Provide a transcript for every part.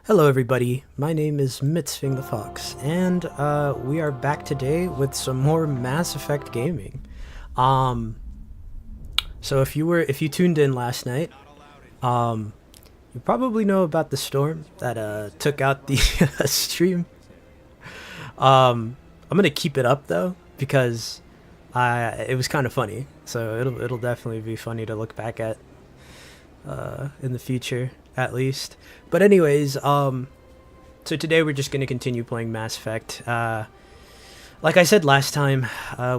Hello everybody, my name is Mitzving the Fox, and we are back today with some more Mass Effect gaming. Um, so if you tuned in last night, um, you probably know about the storm that took out the stream. I'm gonna keep it up though because it was kind of funny, so it'll definitely be funny to look back at in the future at least. But anyways, so today we're just going to continue playing Mass Effect. Like I said last time,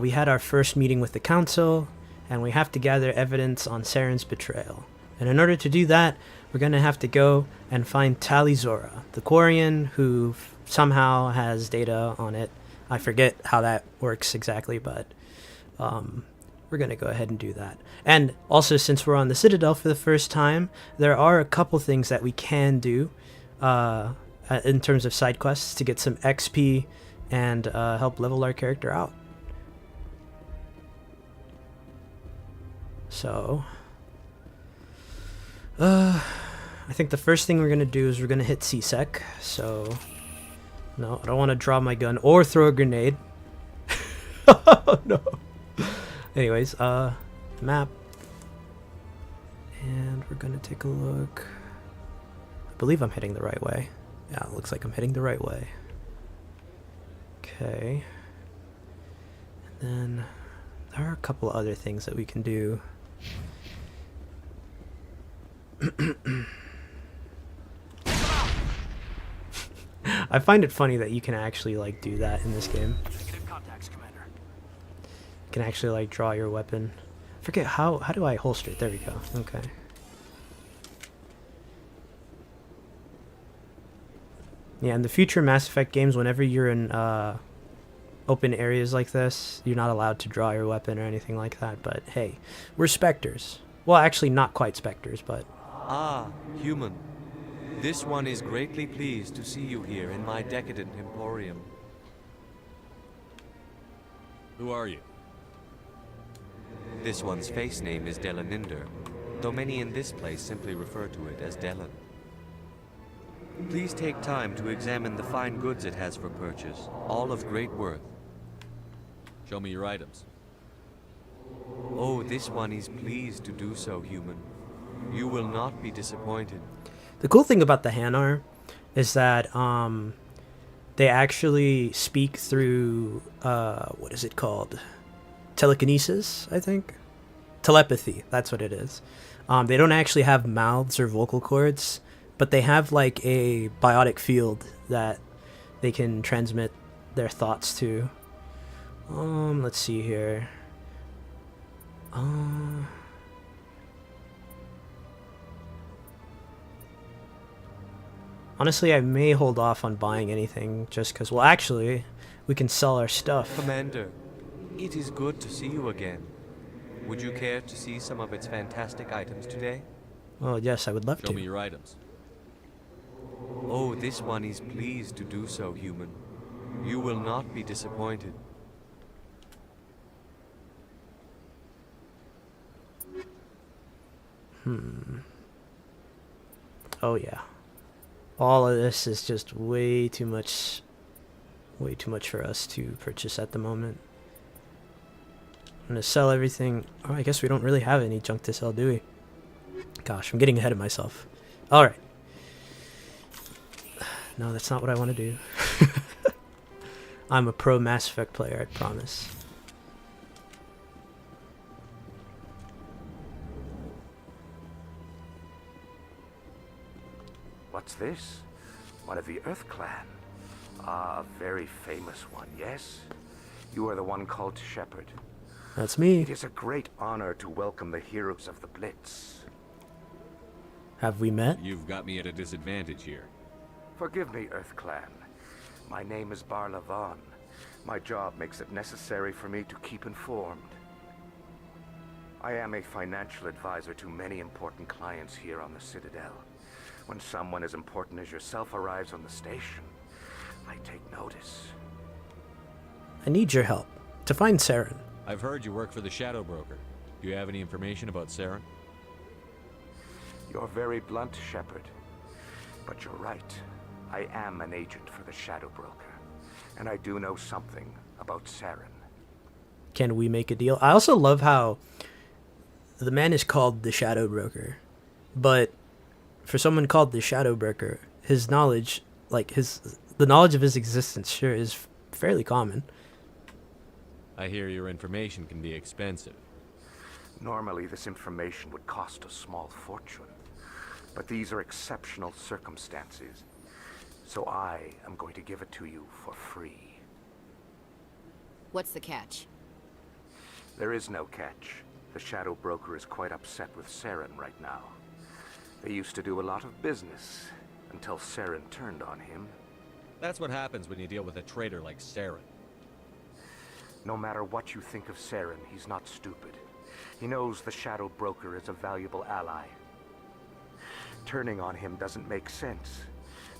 we had our first meeting with the Council, and we have to gather evidence on Saren's betrayal. And in order to do that, we're going to have to go and find Talizora, the Quarian who somehow has data on it. I forget how that works exactly, but we're going to go ahead and do that. And also, since we're on the Citadel for the first time, there are a couple things that we can do in terms of side quests to get some XP and help level our character out. So, I think the first thing we're going to do is we're going to hit C-Sec. So, no, I don't want to draw my gun or throw a grenade. Oh, no. Anyways, map. And we're going to take a look. I believe I'm heading the right way. Yeah, it looks like I'm heading the right way. Okay. And then there are a couple other things that we can do. I find it funny that you can actually like do that in this game. You can actually like draw your weapon. I forget how do I holster it? There we go. Okay. Yeah, in the future Mass Effect games, whenever you're in open areas like this, you're not allowed to draw your weapon or anything like that. But hey, we're Spectres. Well, actually not quite Spectres, but... Ah, human. This one is greatly pleased to see you here in my decadent emporium. Who are you? This one's face name is Delaninder, though many in this place simply refer to it as Delan. Please take time to examine the fine goods it has for purchase, all of great worth. Show me your items. Oh, this one is pleased to do so, human. You will not be disappointed. The cool thing about the Hanar is that they actually speak through what is it called? Telekinesis, I think. Telepathy, that's what it is. They don't actually have mouths or vocal cords, but they have like a biotic field that they can transmit their thoughts to. Let's see here. Honestly, I may hold off on buying anything just because, well, actually, we can sell our stuff. Commander, it is good to see you again. Would you care to see some of its fantastic items today? Oh, yes, I would love to. Show me your items. Oh, this one is pleased to do so, human. You will not be disappointed. Oh, yeah. All of this is just way too much for us to purchase at the moment. I'm gonna sell everything. Oh, I guess we don't really have any junk to sell, do we? Gosh, I'm getting ahead of myself. Alright. No, that's not what I want to do. I'm a pro Mass Effect player, I promise. What's this? One of the Earth Clan. Ah, a very famous one, yes? You are the one called Shepard. That's me. It is a great honor to welcome the heroes of the Blitz. Have we met? You've got me at a disadvantage here. Forgive me, Earth Clan. My name is Barla Vaughn. My job makes it necessary for me to keep informed. I am a financial advisor to many important clients here on the Citadel. When someone as important as yourself arrives on the station, I take notice. I need your help to find Saren. I've heard you work for the Shadow Broker. Do you have any information about Saren? You're very blunt, Shepard. But you're right. I am an agent for the Shadow Broker, and I do know something about Saren. Can we make a deal? I also love how the man is called the Shadow Broker, but for someone called the Shadow Broker, his knowledge, the knowledge of his existence, sure is fairly common. I hear your information can be expensive. Normally, this information would cost a small fortune, but these are exceptional circumstances, so I am going to give it to you for free. What's the catch? There is no catch. The Shadow Broker is quite upset with Saren right now. They used to do a lot of business until Saren turned on him. That's what happens when you deal with a traitor like Saren. No matter what you think of Saren, he's not stupid. He knows the Shadow Broker is a valuable ally. Turning on him doesn't make sense.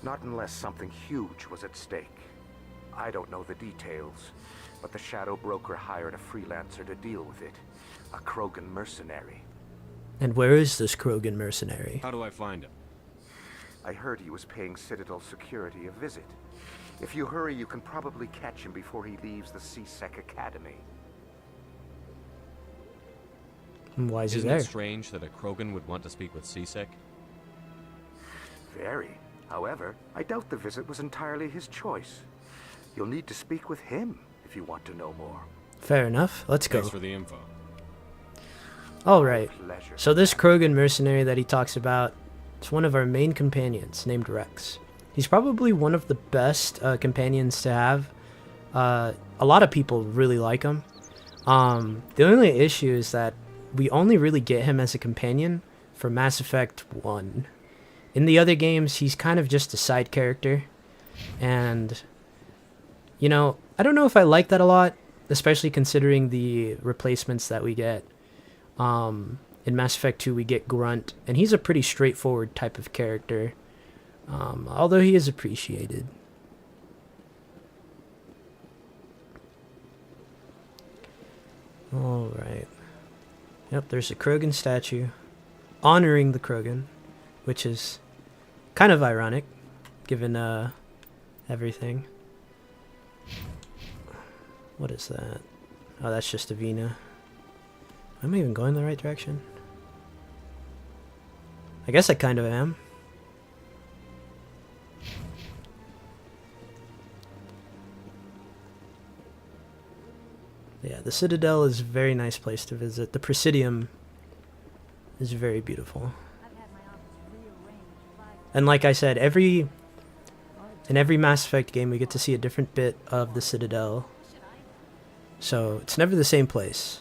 Not unless something huge was at stake. I don't know the details, but the Shadow Broker hired a freelancer to deal with it. A Krogan mercenary. And where is this Krogan mercenary? How do I find him? I heard he was paying Citadel security a visit. If you hurry, you can probably catch him before he leaves the C-Sec Academy. And why is he Isn't there? it strange that a Krogan would want to speak with C-Sec? Very. However, I doubt the visit was entirely his choice. You'll need to speak with him if you want to know more. Fair enough. Let's go. Thanks for the info. Alright. Pleasure. So this Krogan mercenary that he talks about, it's one of our main companions named Rex. He's probably one of the best companions to have. A lot of people really like him. The only issue is that we only really get him as a companion for Mass Effect 1. In the other games, he's kind of just a side character. And, you know, I don't know if I like that a lot, especially considering the replacements that we get. In Mass Effect 2, we get Grunt, and he's a pretty straightforward type of character. Although he is appreciated. Alright. Yep, there's a Krogan statue honoring the Krogan, which is kind of ironic, given everything. What is that? Oh, that's just a Vina. Am I even going the right direction? I guess I kind of am. Yeah, the Citadel is a very nice place to visit. The Presidium is very beautiful. And like I said, in every Mass Effect game we get to see a different bit of the Citadel. So it's never the same place.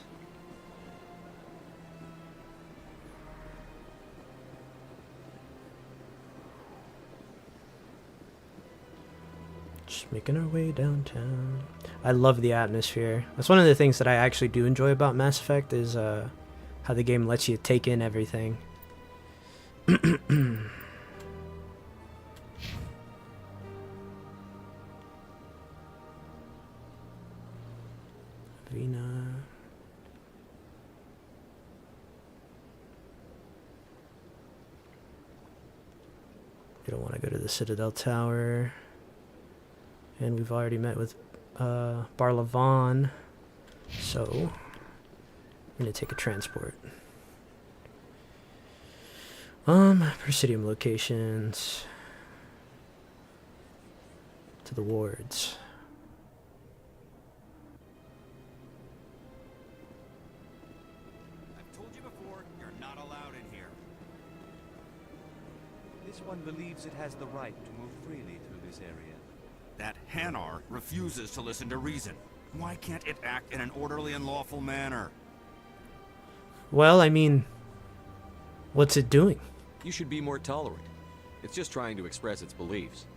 Just making our way downtown. I love the atmosphere. That's one of the things that I actually do enjoy about Mass Effect is how the game lets you take in everything. Vina. We don't want to go to the Citadel Tower. And we've already met with Barla Vaughn. So, I'm going to take a transport. Presidium locations. To the wards. I've told you before, you're not allowed in here. This one believes it has the right to move freely through this area. That Hanar refuses to listen to reason. Why can't it act in an orderly and lawful manner? Well, I mean, what's it doing? You should be more tolerant. It's just trying to express its beliefs.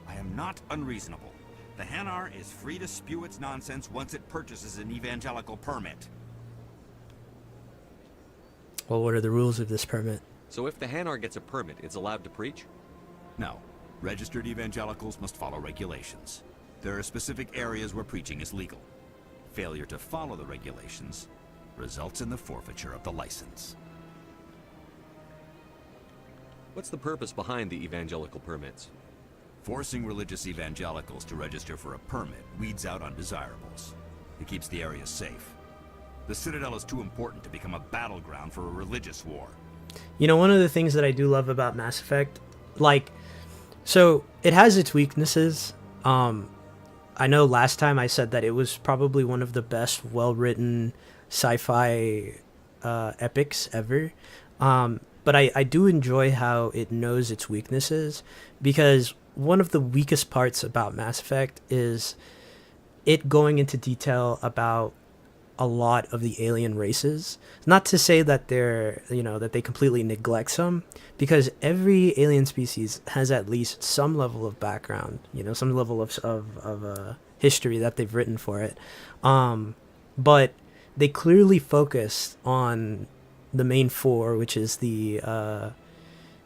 I am not unreasonable. The Hanar is free to spew its nonsense once it purchases an evangelical permit. Well, what are the rules of this permit? So if the Hanar gets a permit, it's allowed to preach? No. Registered evangelicals must follow regulations. There are specific areas where preaching is legal. Failure to follow the regulations results in the forfeiture of the license. What's the purpose behind the evangelical permits? Forcing religious evangelicals to register for a permit weeds out undesirables. It keeps the area safe. The Citadel is too important to become a battleground for a religious war. You know, one of the things that I do love about Mass Effect, like, so it has its weaknesses. I know last time I said that it was probably one of the best well-written sci-fi epics ever. But I do enjoy how it knows its weaknesses, because one of the weakest parts about Mass Effect is it going into detail about a lot of the alien races. Not to say that they're, you know, that they completely neglect some, because every alien species has at least some level of background, you know, some level of history that they've written for it. But they clearly focus on the main four, which is the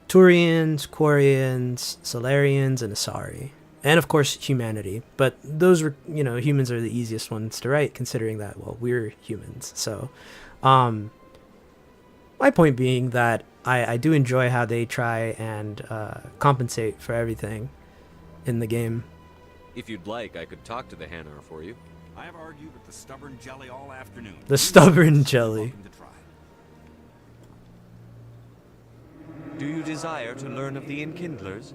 Turians, Quarians, Solarians, and Asari. And of course, humanity. But those were, you know, humans are the easiest ones to write, considering that, well, we're humans. So, my point being that I do enjoy how they try and compensate for everything in the game. If you'd like, I could talk to the Hanar for you. I have argued with the stubborn jelly all afternoon. The stubborn jelly. Welcome to try. Do you desire to learn of the Enkindlers?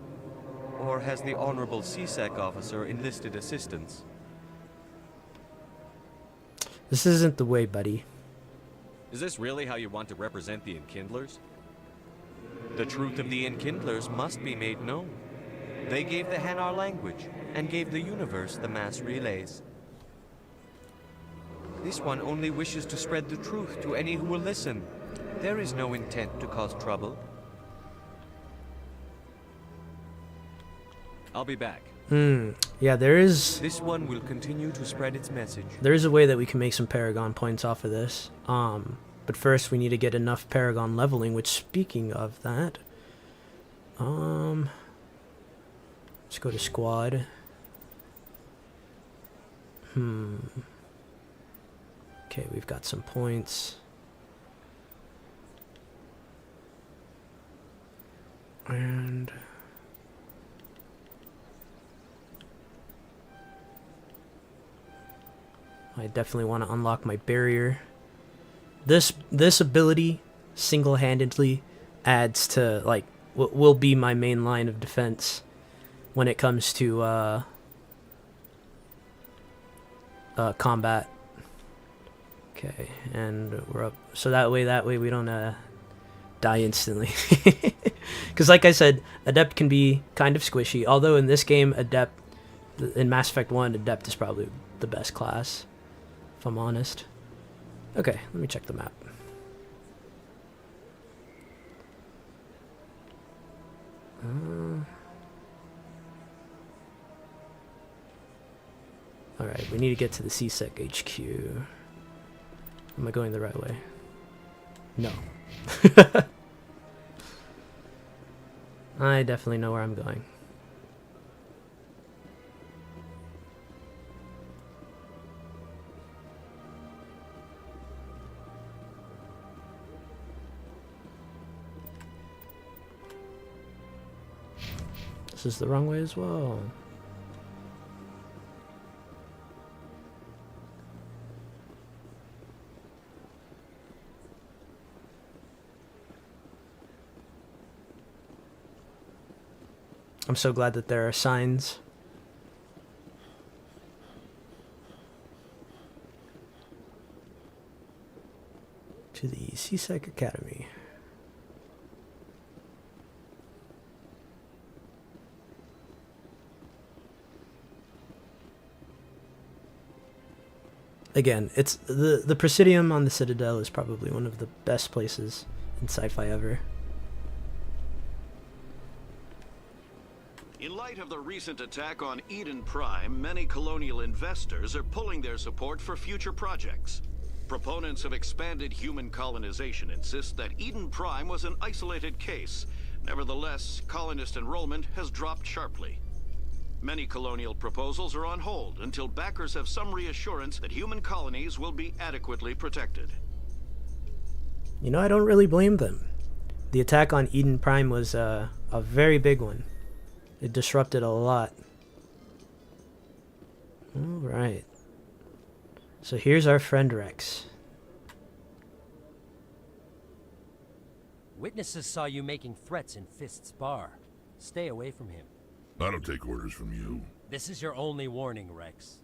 Or has the Honorable CSEC officer enlisted assistance? This isn't the way, buddy. Is this really how you want to represent the Enkindlers? The truth of the Enkindlers must be made known. They gave the Hanar language, and gave the universe the mass relays. This one only wishes to spread the truth to any who will listen. There is no intent to cause trouble. I'll be back. Yeah, This one will continue to spread its message. there is a way that we can make some Paragon points off of this. But first we need to get enough Paragon leveling, which, speaking of that, let's go to squad. Okay, we've got some points. And I definitely want to unlock my barrier. This ability single-handedly adds to, like, will be my main line of defense when it comes to combat. Okay, and we're up. So that way we don't die instantly. Because like I said, Adept can be kind of squishy. Although in this game, Adept, in Mass Effect 1, Adept is probably the best class, if I'm honest. Okay, let me check the map. Alright, we need to get to the CSEC HQ. Am I going the right way? No. I definitely know where I'm going. This is the wrong way as well. I'm so glad that there are signs. To the CSEC Academy. Again, it's the Presidium on the Citadel is probably one of the best places in sci-fi ever. In light of the recent attack on Eden Prime, many colonial investors are pulling their support for future projects. Proponents of expanded human colonization insist that Eden Prime was an isolated case. Nevertheless, colonist enrollment has dropped sharply. Many colonial proposals are on hold until backers have some reassurance that human colonies will be adequately protected. You know, I don't really blame them. The attack on Eden Prime was a very big one. It disrupted a lot. Alright. So here's our friend Rex. Witnesses saw you making threats in Fist's bar. Stay away from him. I don't take orders from you. This is your only warning, Rex.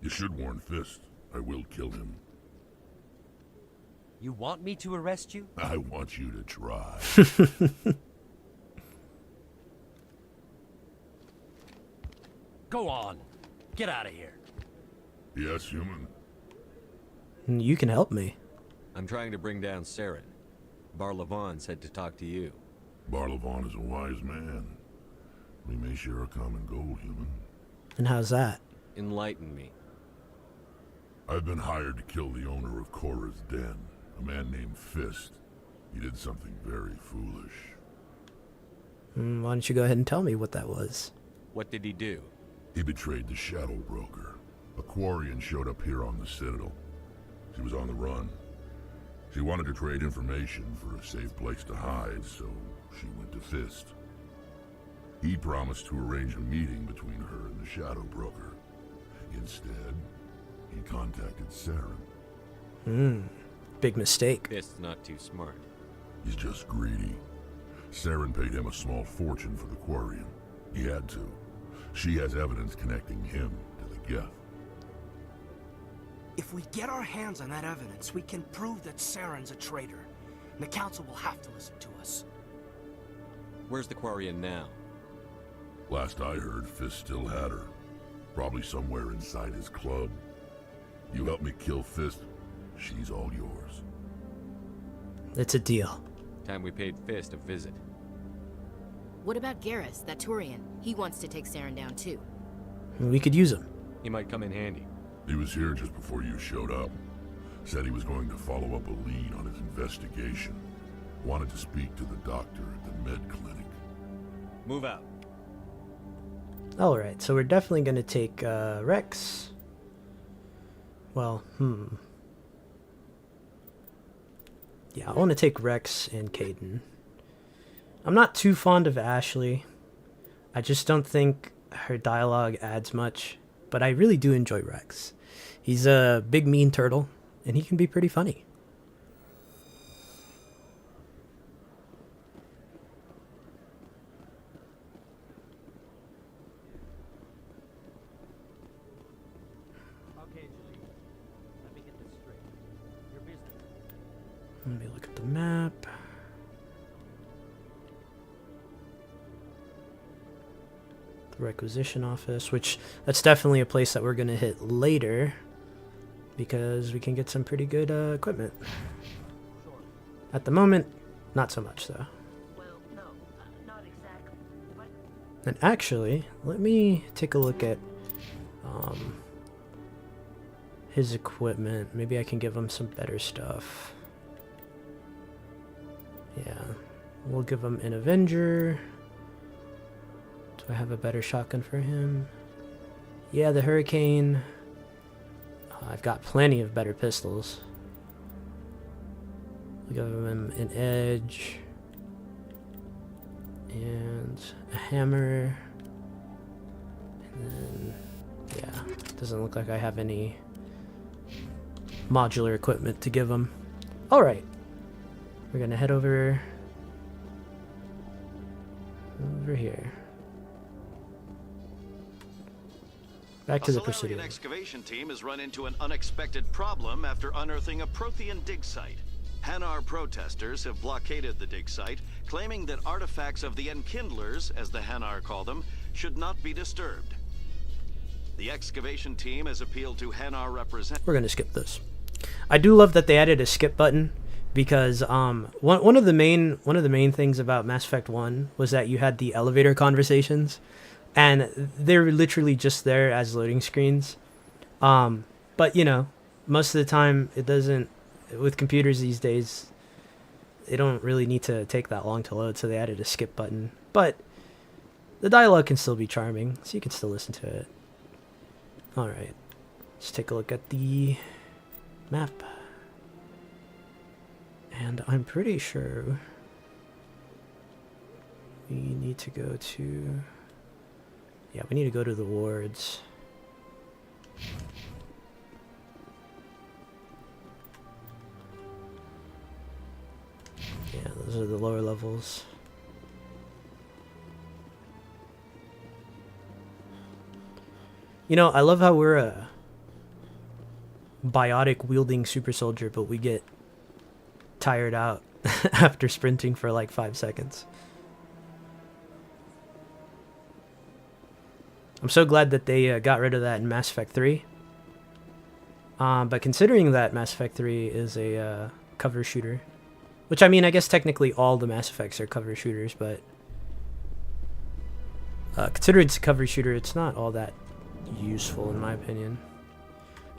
You should warn Fist. I will kill him. You want me to arrest you? I want you to try. Go on. Get out of here. Yes, human. You can help me. I'm trying to bring down Saren. Barlavon said to talk to you. Barlavon is a wise man. We may share a common goal, human. And how's that? Enlighten me. I've been hired to kill the owner of Korra's Den, a man named Fist. He did something very foolish. Why don't you go ahead and tell me what that was? What did he do? He betrayed the Shadow Broker. A Quarian showed up here on the Citadel. She was on the run. She wanted to trade information for a safe place to hide, so she went to Fist. He promised to arrange a meeting between her and the Shadow Broker. Instead, he contacted Saren. Big mistake. Fist's not too smart. He's just greedy. Saren paid him a small fortune for the Quarian. He had to. She has evidence connecting him to the Geth. If we get our hands on that evidence, we can prove that Saren's a traitor. And the Council will have to listen to us. Where's the Quarian now? Last I heard, Fist still had her. Probably somewhere inside his club. You help me kill Fist, she's all yours. It's a deal. Time we paid Fist a visit. What about Garrus, that Turian? He wants to take Saren down too. We could use him. He might come in handy. He was here just before you showed up. Said he was going to follow up a lead on his investigation. Wanted to speak to the doctor at the med clinic. Move out. Alright, so we're definitely going to take Rex. Well, yeah, I want to take Rex and Caden. I'm not too fond of Ashley. I just don't think her dialogue adds much. But I really do enjoy Rex. He's a big mean turtle, and he can be pretty funny. Okay, Julie. Let me get this straight. Your business. Let me look at the map. The requisition office, which that's definitely a place that we're going to hit later because we can get some pretty good equipment. At the moment, not so much though. Well, no, not exactly. But And actually, let me take a look at his equipment. Maybe I can give him some better stuff. Yeah, we'll give him an Avenger. Do I have a better shotgun for him? Yeah, the Hurricane. I've got plenty of better pistols. We'll give him an Edge. And a hammer. And then, yeah, doesn't look like I have any modular equipment to give him. Alright. We're gonna head over here. Back to the Solarian Presidium. excavation team has run into an unexpected problem after unearthing a Prothean dig site. Hanar protesters have blockaded the dig site, claiming that artifacts of the Enkindlers, as the Hanar call them, should not be disturbed. The excavation team has appealed to Hanar representatives. We're gonna skip this. I do love that they added a skip button because one of the main things about Mass Effect 1 was that you had the elevator conversations, and they're literally just there as loading screens. But you know, most of the time it doesn't. With computers these days, they don't really need to take that long to load, so they added a skip button. But the dialogue can still be charming, so you can still listen to it. Alright, let's take a look at the map. And I'm pretty sure We need to go to... Yeah, we need to go to the wards. Yeah, those are the lower levels. You know, I love how we're a biotic wielding super soldier, but we get tired out after sprinting for like 5 seconds. I'm so glad that they got rid of that in Mass Effect 3. But considering that Mass Effect 3 is a cover shooter, which I mean, I guess technically all the Mass Effects are cover shooters, but considering it's a cover shooter, it's not all that useful in my opinion.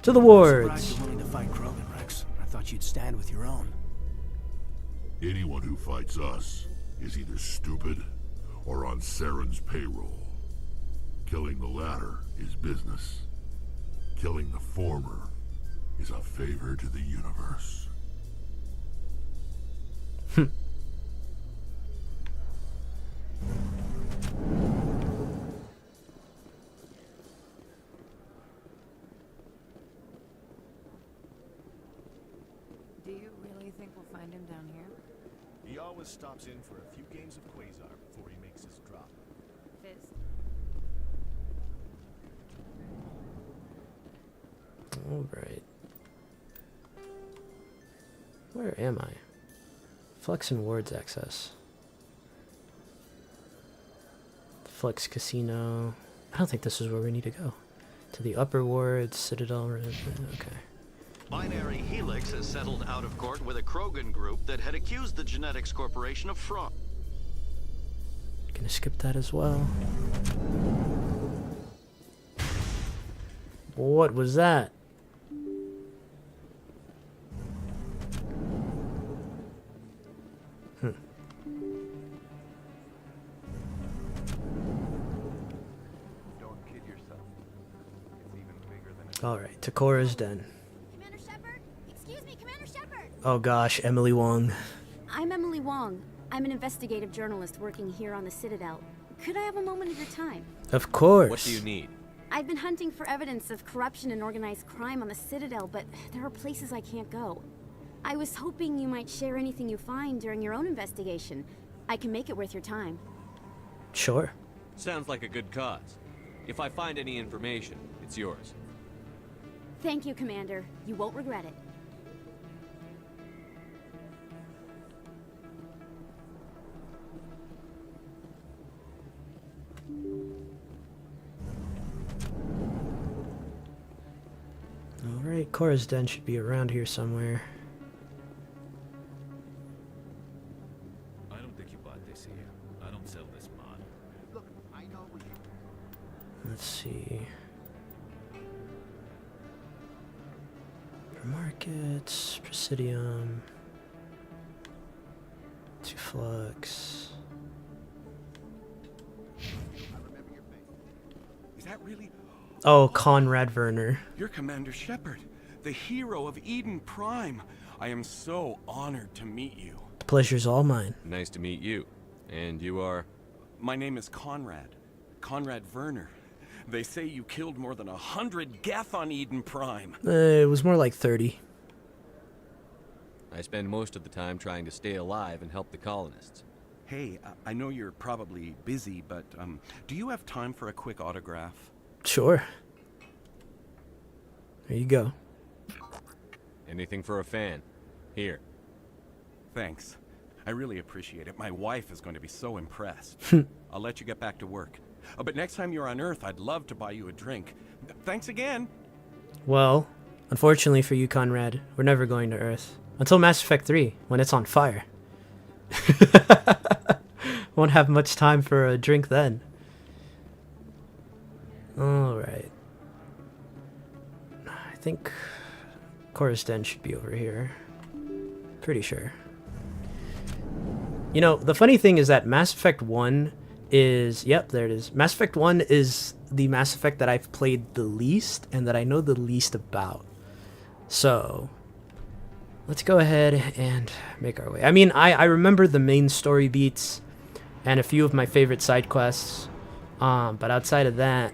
To the wards. Surprised you're willing to fight Krogan, Rex. I thought you'd stand with your own. Anyone who fights us is either stupid or on Saren's payroll. Killing the latter is business. Killing the former is a favor to the universe. Do you really think we'll find him down here? He always stops in for a few games of Quasar before he makes his drop. Fist. Alright. Where am I? Flex and wards access. Flex Casino. I don't think this is where we need to go. To the upper wards, Citadel. Okay. Binary Helix has settled out of court with a Krogan group that had accused the Genetics Corporation of fraud. Gonna skip that as well. What was that? Don't kid yourself. It's even bigger than it. Alright, Takora's Den. Commander Shepard? Excuse me, Commander Shepard! Oh gosh, Emily Wong. I'm Emily Wong. I'm an investigative journalist working here on the Citadel. Could I have a moment of your time? Of course. What do you need? I've been hunting for evidence of corruption and organized crime on the Citadel, but there are places I can't go. I was hoping you might share anything you find during your own investigation. I can make it worth your time. Sure. Sounds like a good cause. If I find any information, it's yours. Thank you, Commander. You won't regret it. Alright, Cora's Den should be around here somewhere. I don't think you bought this here. I don't sell this mod. Look, I know what you... Let's see. Markets, Presidium, to Flux. Is that really... Oh, Conrad Werner. You're Commander Shepard, the hero of Eden Prime. I am so honored to meet you. The pleasure's all mine. Nice to meet you. And you are? My name is Conrad. Conrad Werner. They say you killed more than 100 Geth on Eden Prime. It was more like 30. I spend most of the time trying to stay alive and help the colonists. Hey, I know you're probably busy, but do you have time for a quick autograph? Sure. There you go. Anything for a fan. Here. Thanks. I really appreciate it. My wife is going to be so impressed. I'll let you get back to work. But next time you're on Earth, I'd love to buy you a drink. Thanks again. Well, unfortunately for you, Conrad, we're never going to Earth. Until Mass Effect 3, when it's on fire. Won't have much time for a drink then. Alright. I think Cora's Den should be over here. Pretty sure. You know, the funny thing is that Mass Effect 1 is... Yep, there it is. Mass Effect 1 is the Mass Effect that I've played the least and that I know the least about. So, let's go ahead and make our way. I mean, I remember the main story beats. and a few of my favorite side quests. But outside of that,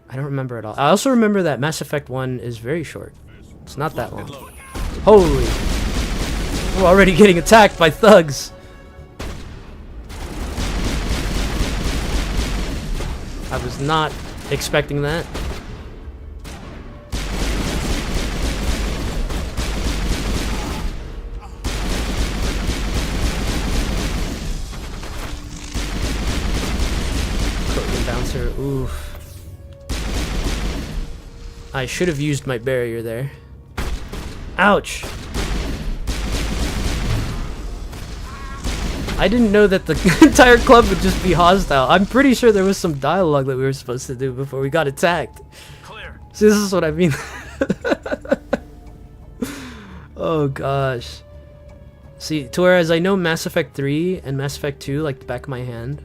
I don't remember it all. I also remember that Mass Effect 1 is very short. It's not that long. Holy! We're already getting attacked by thugs. I was not expecting that. Bouncer, oof. I should have used my barrier there. Ouch! I didn't know that the entire club would just be hostile. I'm pretty sure there was some dialogue that we were supposed to do before we got attacked. Clear. See, this is what I mean. Oh gosh. See, to whereas I know Mass Effect 3 and Mass Effect 2 like the back of my hand.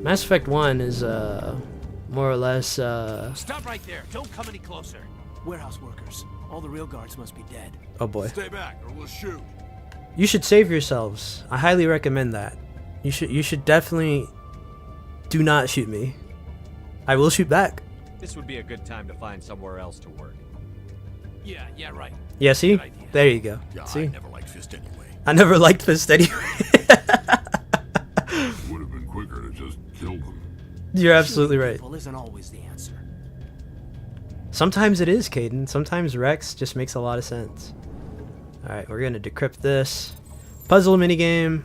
Mass Effect 1 is more or less Stop right there. Don't come any closer. Warehouse workers. All the real guards must be dead. Oh boy. Stay back or we'll shoot. You should save yourselves. I highly recommend that. You should definitely do not shoot me. I will shoot back. This would be a good time to find somewhere else to work. Yeah, right. Yeah, see? There you go. Yeah, See? I never liked Fist anyway. I never liked Fist anyway. Would have been quicker to just kill them. You're absolutely right. People isn't always the answer. Sometimes it is, Caden. Sometimes Rex just makes a lot of sense. Alright, we're gonna decrypt this. Puzzle minigame.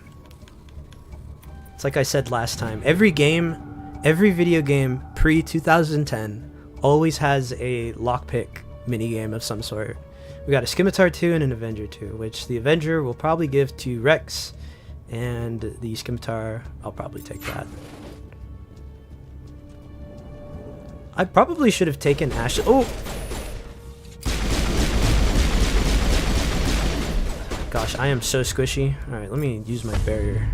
It's like I said last time. Every video game pre-2010 always has a lockpick minigame of some sort. We got a Scimitar 2 and an Avenger 2, which the Avenger will probably give to Rex, and the Scimitar, I'll probably take that. I probably should have taken Ash. Oh! Gosh, I am so squishy. Alright, let me use my barrier.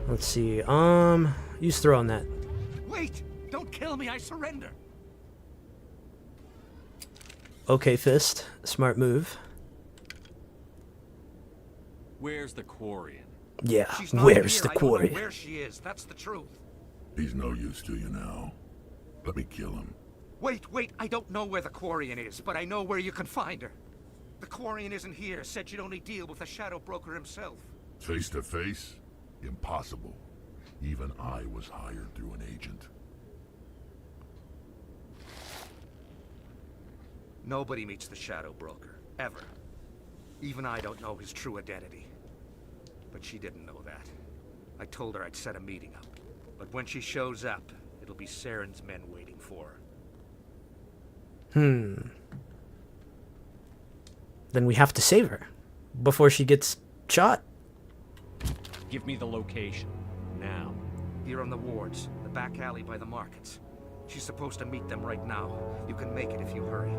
Let's see. Use throw on that. Wait! Don't kill me, I surrender. Okay, Fist. Smart move. Where's the Quarian? Yeah, She's not where's here. the I don't know Quarian? where she is. That's the truth. He's no use to you now. Let me kill him. Wait. I don't know where the Quarian is, but I know where you can find her. The Quarian isn't here. Said you'd only deal with the Shadow Broker himself. Face to face? Impossible. Even I was hired through an agent. Nobody meets the Shadow Broker, ever. Even I don't know his true identity. But she didn't know that. I told her I'd set a meeting up. But when she shows up, it'll be Saren's men waiting for her. Then we have to save her before she gets shot. Give me the location. Now. Here on the wards, the back alley by the markets. She's supposed to meet them right now. You can make it if you hurry.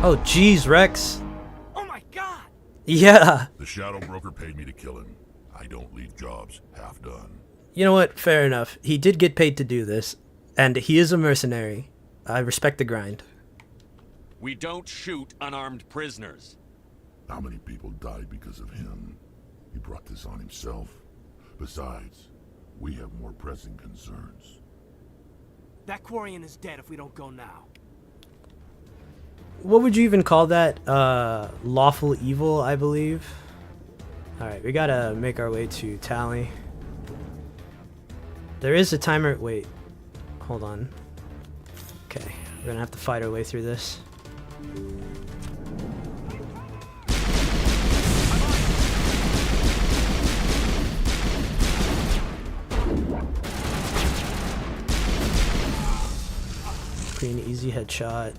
Oh, jeez, Rex. Oh my god! Yeah. The Shadow Broker paid me to kill him. I don't leave jobs half done. You know what? Fair enough. He did get paid to do this, and he is a mercenary. I respect the grind. We don't shoot unarmed prisoners. How many people died because of him? He brought this on himself. Besides, we have more pressing concerns. That Quarian is dead if we don't go now. What would you even call that? Lawful evil, I believe. Alright, we gotta make our way to Tally. There is a timer. Wait. Hold on. Okay, we're gonna have to fight our way through this. Clean, easy headshot.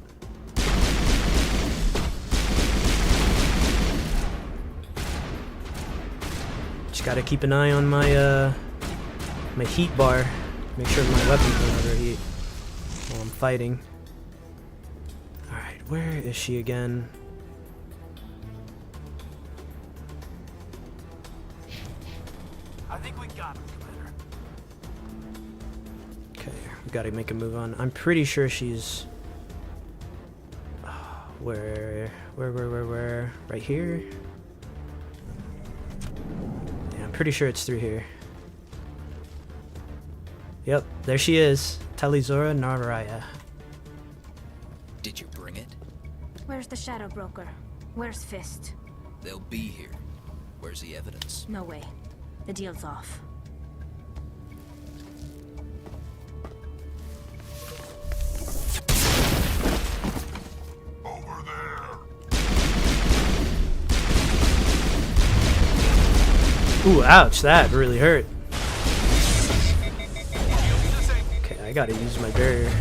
Just gotta keep an eye on my my heat bar. Make sure my weapons don't overheat while I'm fighting. Alright, where is she again? I think we We got him, Commander. Okay, we gotta make a move on. I'm pretty sure she's... Where? Right here? Yeah, I'm pretty sure it's through here. Yep, there she is. Talizora Naraya. Did you bring it? Where's the Shadow Broker? Where's Fist? They'll be here. Where's the evidence? No way. The deal's off. Over there. Ooh, ouch, that really hurt. Okay, I gotta use my barrier.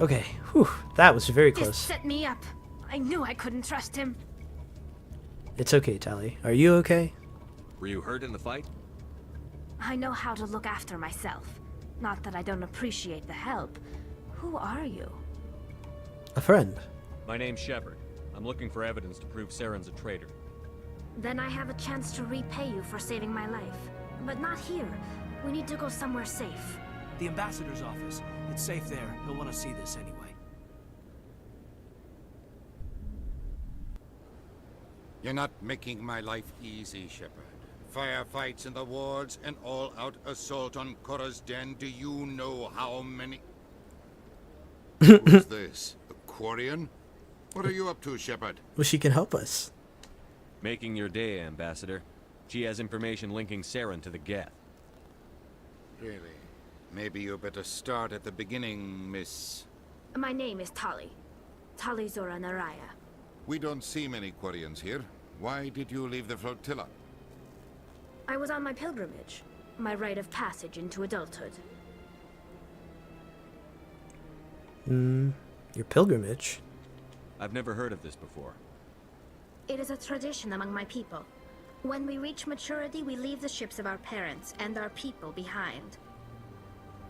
Okay, whew, that was very This close. set me up. I knew I couldn't trust him. It's okay, Tally. Are you okay? Were you hurt in the fight? I know how to look after myself. Not that I don't appreciate the help. Who are you? A friend. My name's Shepard. I'm looking for evidence to prove Saren's a traitor. Then I have a chance to repay you for saving my life. But not here. We need to go somewhere safe. The ambassador's office. It's safe there. He'll want to see this anyway. You're not making my life easy, Shepard. Firefights in the wards, an all-out assault on Korra's den. Do you know how many... Who's this? A Quarian? What are you up to, Shepard? Well, she can help us. Making your day, Ambassador. She has information linking Saren to the Geth. Really? Maybe you better start at the beginning, Miss... My name is Tali. Talizora Naraya. We don't see many Quarians here. Why did you leave the flotilla? I was on my pilgrimage. My rite of passage into adulthood. Your pilgrimage? I've never heard of this before. It is a tradition among my people. When we reach maturity, we leave the ships of our parents and our people behind.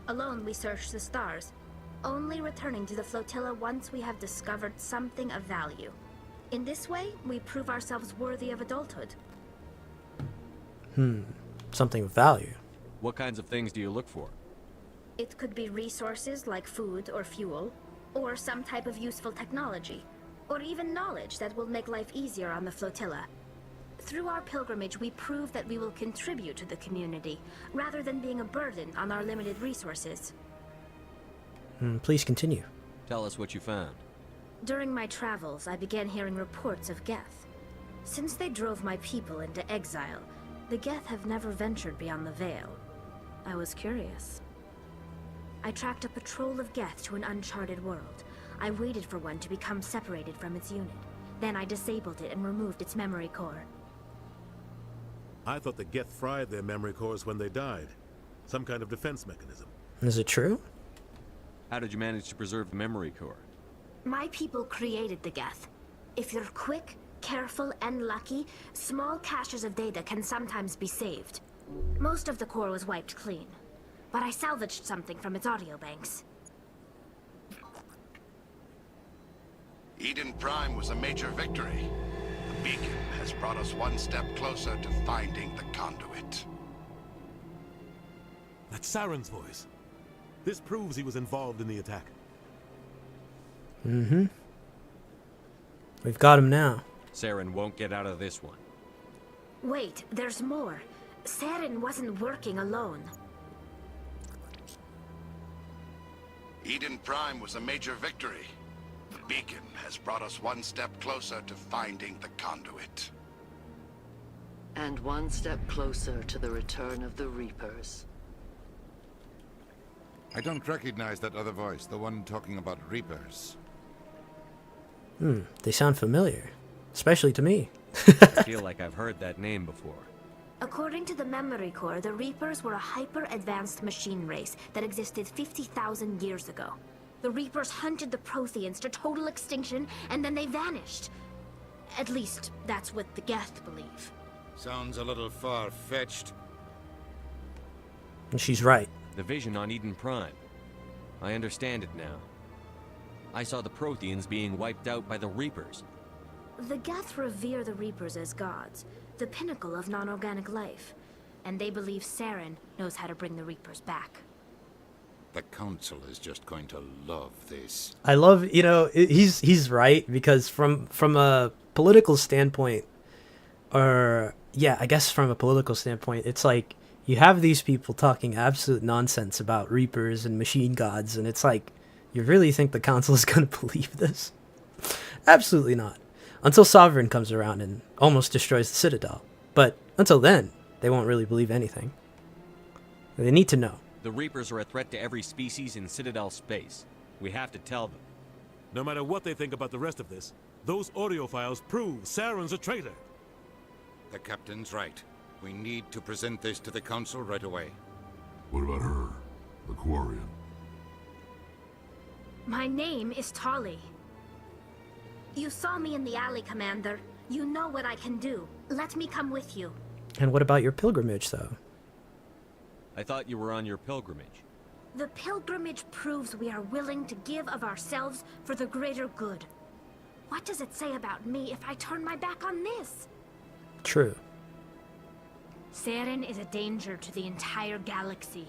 Alone, we search the stars, only returning to the flotilla once we have discovered something of value. In this way, we prove ourselves worthy of adulthood. Something of value. What kinds of things do you look for? It could be resources like food or fuel, or some type of useful technology, or even knowledge that will make life easier on the flotilla. Through our pilgrimage, we prove that we will contribute to the community, rather than being a burden on our limited resources. Please continue. Tell us what you found. During my travels, I began hearing reports of Geth. Since they drove my people into exile, the Geth have never ventured beyond the Veil. I was curious. I tracked a patrol of Geth to an uncharted world. I waited for one to become separated from its unit. Then I disabled it and removed its memory core. I thought the Geth fried their memory cores when they died. Some kind of defense mechanism. Is it true? How did you manage to preserve the memory core? My people created the Geth. If you're quick, careful, and lucky, small caches of data can sometimes be saved. Most of the core was wiped clean, but I salvaged something from its audio banks. Eden Prime was a major victory. The beacon has brought us one step closer to finding the conduit. That's Saren's voice. This proves he was involved in the attack. We've got him now. Saren won't get out of this one. Wait, there's more. Saren wasn't working alone. Eden Prime was a major victory. The beacon has brought us one step closer to finding the conduit. And one step closer to the return of the Reapers. I don't recognize that other voice, the one talking about Reapers. They sound familiar. Especially to me. I feel like I've heard that name before. According to the memory core, the Reapers were a hyper-advanced machine race that existed 50,000 years ago. The Reapers hunted the Protheans to total extinction, and then they vanished. At least, that's what the Geth believe. Sounds a little far-fetched. And she's right. The vision on Eden Prime. I understand it now. I saw the Protheans being wiped out by the Reapers. The Geth revere the Reapers as gods, the pinnacle of non-organic life. And they believe Saren knows how to bring the Reapers back. The Council is just going to love this. I love, you know, he's right, because from a political standpoint, or yeah, I guess from a political standpoint, it's like you have these people talking absolute nonsense about Reapers and machine gods, and it's like, you really think the Council is going to believe this? Absolutely not. Until Sovereign comes around and almost destroys the Citadel. But until then, they won't really believe anything. They need to know. The Reapers are a threat to every species in Citadel space. We have to tell them. No matter what they think about the rest of this, those audio files prove Saren's a traitor. The Captain's right. We need to present this to the Council right away. What about her? The Quarian? My name is Tali. You saw me in the alley, Commander. You know what I can do. Let me come with you. And what about your pilgrimage, though? I thought you were on your pilgrimage. The pilgrimage proves we are willing to give of ourselves for the greater good. What does it say about me if I turn my back on this? True. Saren is a danger to the entire galaxy.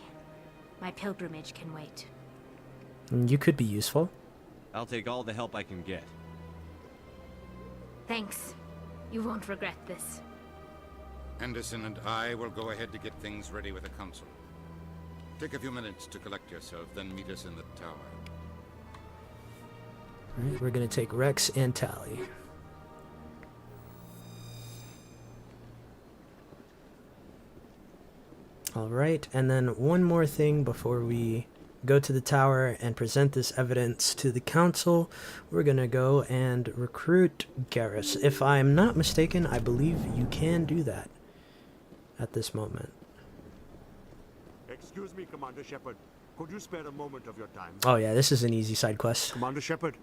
My pilgrimage can wait. You could be useful. I'll take all the help I can get. Thanks. You won't regret this. Anderson and I will go ahead to get things ready with the Council. Take a few minutes to collect yourself, then meet us in the tower. Alright, we're gonna take Rex and Tali. Alright, and then one more thing before we go to the tower and present this evidence to the Council. We're gonna go and recruit Garrus. If I'm not mistaken, I believe you can do that at this moment. Excuse me, Commander Shepard. Could you spare a moment of your time? Oh yeah, this is an easy side quest. Commander Shepard,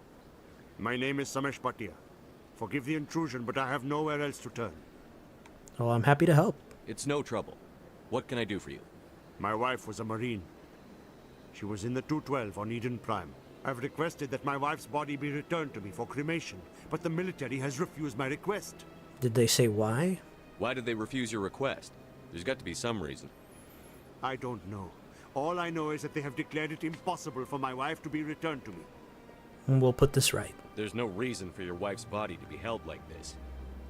my name is Samesh Bhatia. Forgive the intrusion, but I have nowhere else to turn. Oh, I'm happy to help. It's no trouble. What can I do for you? My wife was a Marine. She was in the 212 on Eden Prime. I've requested that my wife's body be returned to me for cremation, but the military has refused my request. Did they say why? Why did they refuse your request? There's got to be some reason. I don't know. All I know is that they have declared it impossible for my wife to be returned to me. And we'll put this right. There's no reason for your wife's body to be held like this.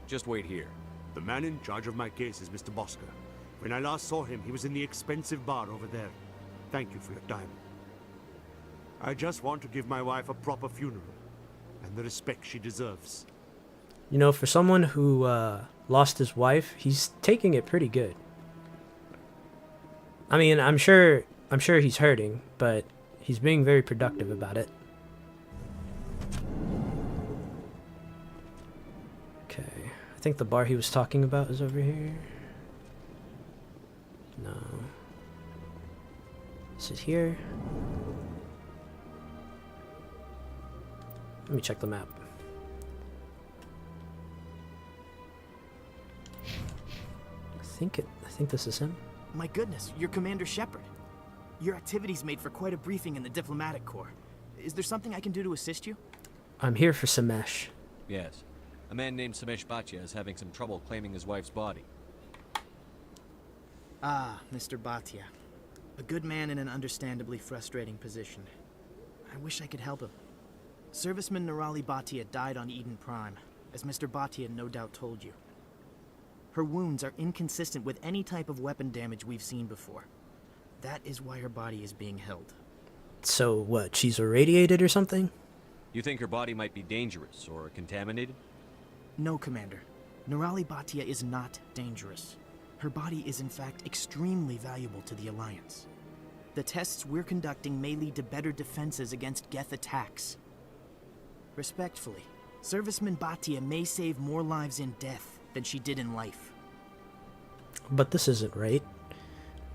Just wait here. The man in charge of my case is Mr. Bosker. When I last saw him, he was in the expensive bar over there. Thank you for your time. I just want to give my wife a proper funeral, and the respect she deserves. You know, for someone who lost his wife, he's taking it pretty good. I mean, I'm sure he's hurting, but he's being very productive about it. Okay, I think the bar he was talking about is over here. No. Is it here? Let me check the map. I think this is him. My goodness, you're Commander Shepard. Your activities made for quite a briefing in the diplomatic corps. Is there something I can do to assist you? I'm here for Samesh. Yes. A man named Samesh Bhatia is having some trouble claiming his wife's body. Ah, Mr. Bhatia. A good man in an understandably frustrating position. I wish I could help him. Serviceman Nirali Bhatia died on Eden Prime, as Mr. Bhatia no doubt told you. Her wounds are inconsistent with any type of weapon damage we've seen before. That is why her body is being held. So what, she's irradiated or something? You think her body might be dangerous or contaminated? No, Commander. Nirali Bhatia is not dangerous. Her body is in fact extremely valuable to the Alliance. The tests we're conducting may lead to better defenses against Geth attacks. Respectfully, Serviceman Bhatia may save more lives in death than she did in life. But this isn't right.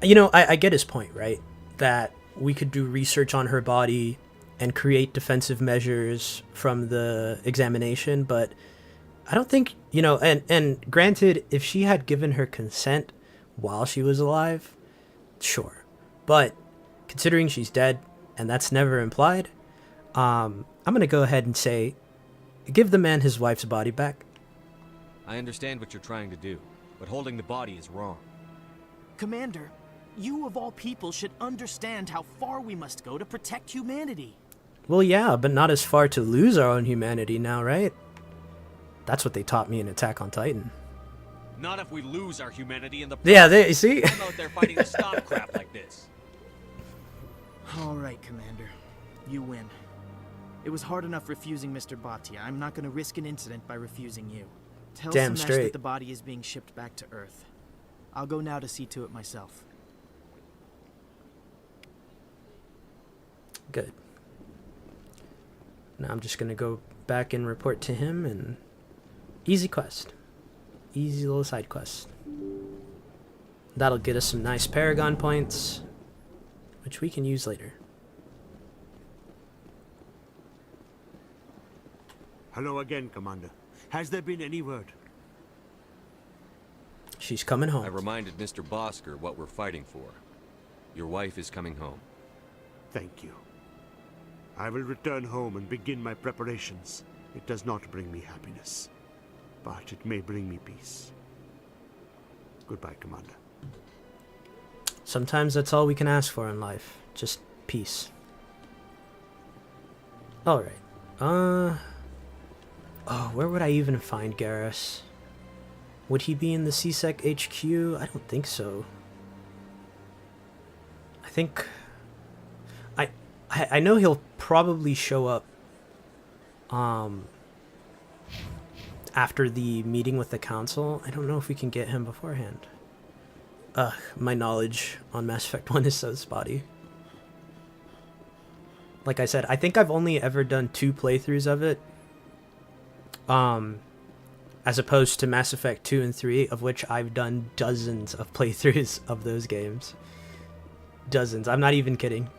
You know, I get his point, right? That we could do research on her body and create defensive measures from the examination, but I don't think, you know, and granted, if she had given her consent while she was alive, sure. But considering she's dead, and that's never implied, I'm going to go ahead and say, give the man his wife's body back. I understand what you're trying to do, but holding the body is wrong. Commander, you of all people should understand how far we must go to protect humanity. Well, yeah, but not as far to lose our own humanity now, right? That's what they taught me in Attack on Titan. Not if we lose our humanity in the Yeah, you see? I'm out there fighting to stop crap like this. All right, Commander. You win. It was hard enough refusing Mr. Bhatia. I'm not going to risk an incident by refusing you. Tell Damn Samesh straight. that the body is being shipped back to Earth. I'll go now to see to it myself. Good. Now I'm just gonna go back and report to him, and easy quest. Easy little side quest. That'll get us some nice Paragon points, which we can use later. Hello again, Commander. Has there been any word? She's coming home. I reminded Mr. Bosker what we're fighting for. Your wife is coming home. Thank you. I will return home and begin my preparations. It does not bring me happiness, but it may bring me peace. Goodbye, Commander. Sometimes that's all we can ask for in life. Just peace. Alright. Oh, where would I even find Garrus? Would he be in the CSEC HQ? I don't think so. I think... I know he'll probably show up after the meeting with the council. I don't know if we can get him beforehand. My knowledge on Mass Effect 1 is so spotty. Like I said, I think I've only ever done 2 playthroughs of it. As opposed to Mass Effect 2 and 3, of which I've done dozens of playthroughs of those games. Dozens. I'm not even kidding.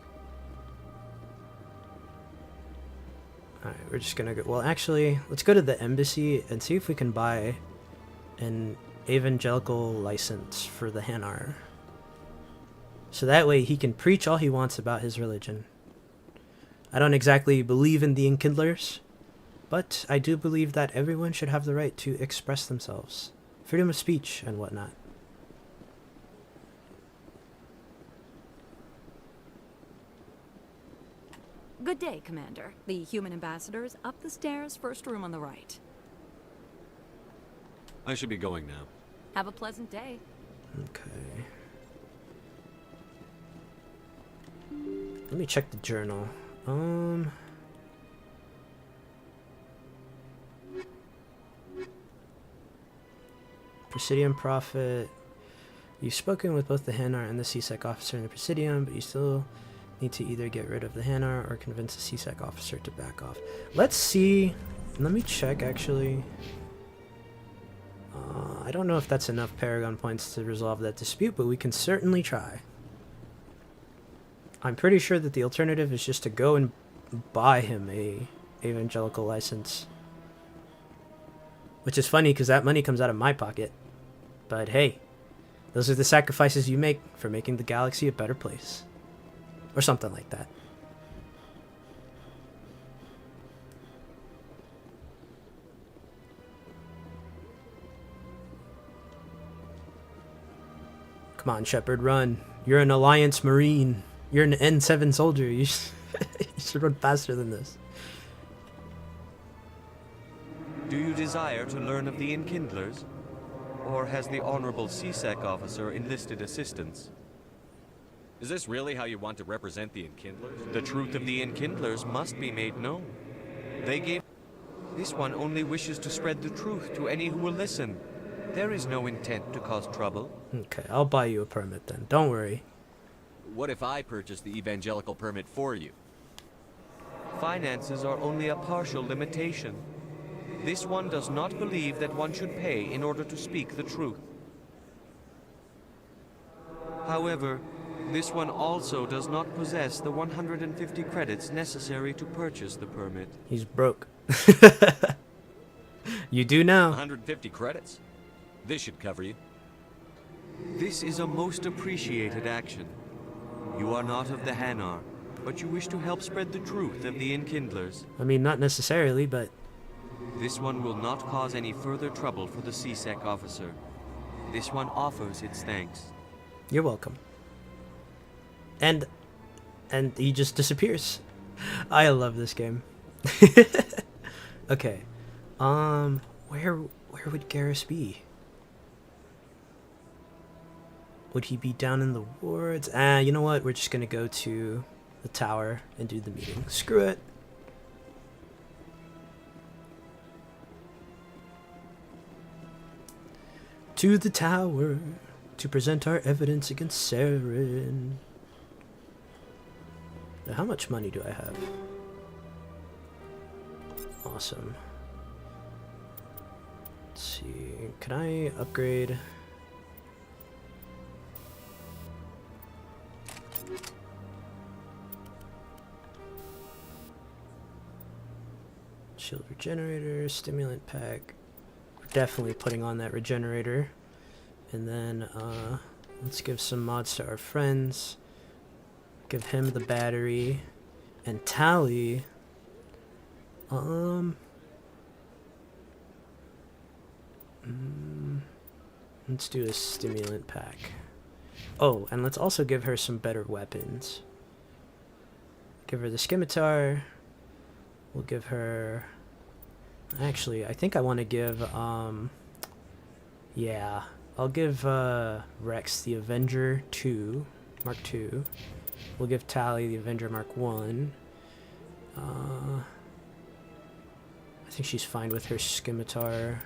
Alright, we're just gonna go... Well, actually, let's go to the embassy and see if we can buy an evangelical license for the Hanar. So that way he can preach all he wants about his religion. I don't exactly believe in the Enkindlers, but I do believe that everyone should have the right to express themselves. Freedom of speech and whatnot. Good day, Commander. The human ambassador is up the stairs, first room on the right. I should be going now. Have a pleasant day. Okay. Let me check the journal. Presidium Prophet. You've spoken with both the Hanar and the CSEC officer in the Presidium, but you still need to either get rid of the Hanar or convince the CSEC officer to back off. Let's see. Let me check, actually. I don't know if that's enough Paragon points to resolve that dispute, but we can certainly try. I'm pretty sure that the alternative is just to go and buy him a evangelical license. Which is funny, because that money comes out of my pocket. But hey, those are the sacrifices you make for making the galaxy a better place. Or something like that. Come on, Shepard, run. You're an Alliance Marine. You're an N7 soldier. You should run faster than this. Do you desire to learn of the Enkindlers? Or has the Honorable CSEC officer enlisted assistance? Is this really how you want to represent the Enkindlers? The truth of the Enkindlers must be made known. They gave... This one only wishes to spread the truth to any who will listen. There is no intent to cause trouble. Okay, I'll buy you a permit then. Don't worry. What if I purchase the evangelical permit for you? Finances are only a partial limitation. This one does not believe that one should pay in order to speak the truth. However, this one also does not possess the 150 credits necessary to purchase the permit. He's broke. You do now. 150 credits? This should cover you. This is a most appreciated action. You are not of the Hanar, but you wish to help spread the truth of the Enkindlers. I mean, not necessarily, but... This one will not cause any further trouble for the CSEC officer. This one offers its thanks. You're welcome. And he just disappears. I love this game. Okay. Where would Garrus be? Would he be down in the wards? You know what? We're just gonna go to the tower and do the meeting. Screw it. To the tower to present our evidence against Saren. Now, how much money do I have? Awesome. Let's see. Can I upgrade? Shield regenerator, stimulant pack. We're definitely putting on that regenerator. And then let's give some mods to our friends. Give him the battery. And Tally. Let's do a stimulant pack. Oh, and let's also give her some better weapons. Give her the scimitar. We'll give her... Actually, I think I want to give, yeah. I'll give Rex the Avenger 2, Mark 2. We'll give Tally the Avenger Mark 1. I think she's fine with her scimitar.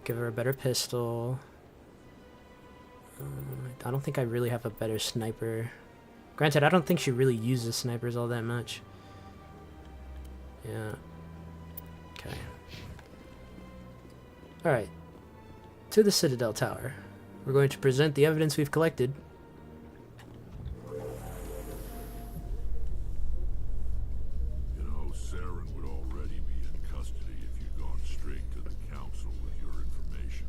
Give her a better pistol. I don't think I really have a better sniper. Granted, I don't think she really uses snipers all that much. Yeah. Okay. Alright. To the Citadel Tower. We're going to present the evidence we've collected. You know, Saren would already be in custody if you'd gone straight to the council with your information.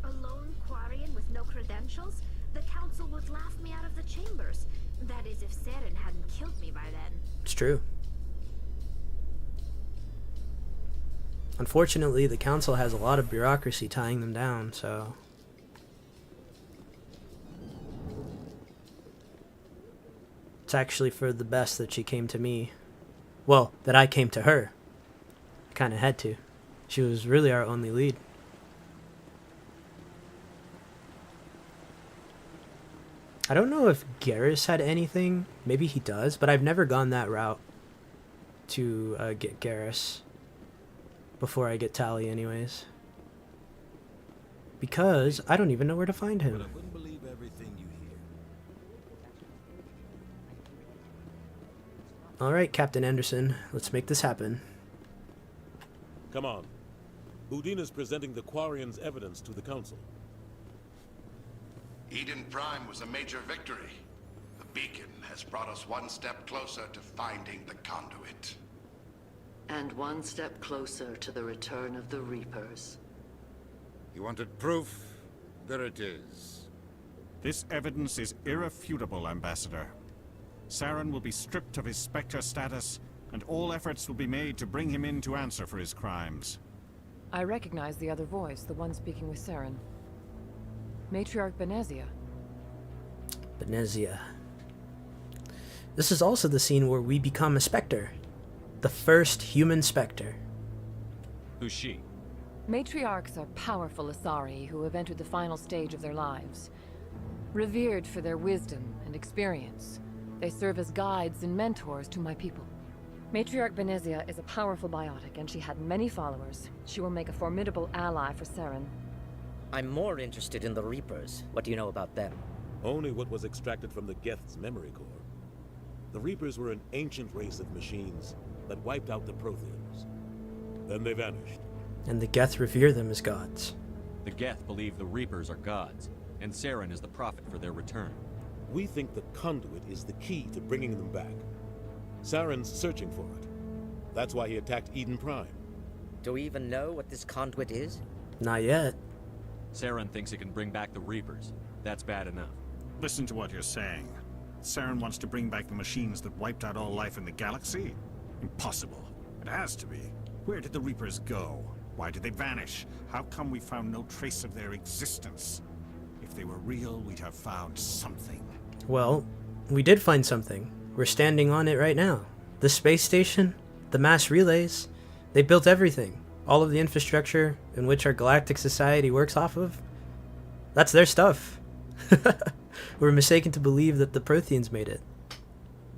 A lone Quarian with no credentials? The council would laugh me out of the chambers. That is, if Saren hadn't killed me by then. It's true. Unfortunately, the council has a lot of bureaucracy tying them down, so... It's actually for the best that she came to me. Well, that I came to her. I kinda had to. She was really our only lead. I don't know if Garrus had anything. Maybe he does, but I've never gone that route to get Garrus. Before I get Tally anyways. Because I don't even know where to find him. But I wouldn't believe everything you hear. Alright, Captain Anderson. Let's make this happen. Come on. Udina's presenting the Quarian's evidence to the council. Eden Prime was a major victory. The beacon has brought us one step closer to finding the conduit. And one step closer to the return of the Reapers. You wanted proof? There it is. This evidence is irrefutable, Ambassador. Saren will be stripped of his Spectre status, and all efforts will be made to bring him in to answer for his crimes. I recognize the other voice, the one speaking with Saren. Matriarch Benezia. Benezia. This is also the scene where we become a Spectre. The first human Spectre. Who's she? Matriarchs are powerful Asari who have entered the final stage of their lives. Revered for their wisdom and experience, they serve as guides and mentors to my people. Matriarch Benezia is a powerful biotic, and she had many followers. She will make a formidable ally for Saren. I'm more interested in the Reapers. What do you know about them? Only what was extracted from the Geth's memory core. The Reapers were an ancient race of machines that wiped out the Protheans. Then they vanished. And the Geth revere them as gods. The Geth believe the Reapers are gods, and Saren is the prophet for their return. We think the conduit is the key to bringing them back. Saren's searching for it. That's why he attacked Eden Prime. Do we even know what this conduit is? Not yet. Saren thinks it can bring back the Reapers. That's bad enough. Listen to what you're saying. Saren wants to bring back the machines that wiped out all life in the galaxy? Impossible. It has to be. Where did the Reapers go? Why did they vanish? How come we found no trace of their existence? If they were real, we'd have found something. Well, we did find something. We're standing on it right now. The space station, the mass relays, they built everything. All of the infrastructure in which our galactic society works off of, that's their stuff. We're mistaken to believe that the Protheans made it.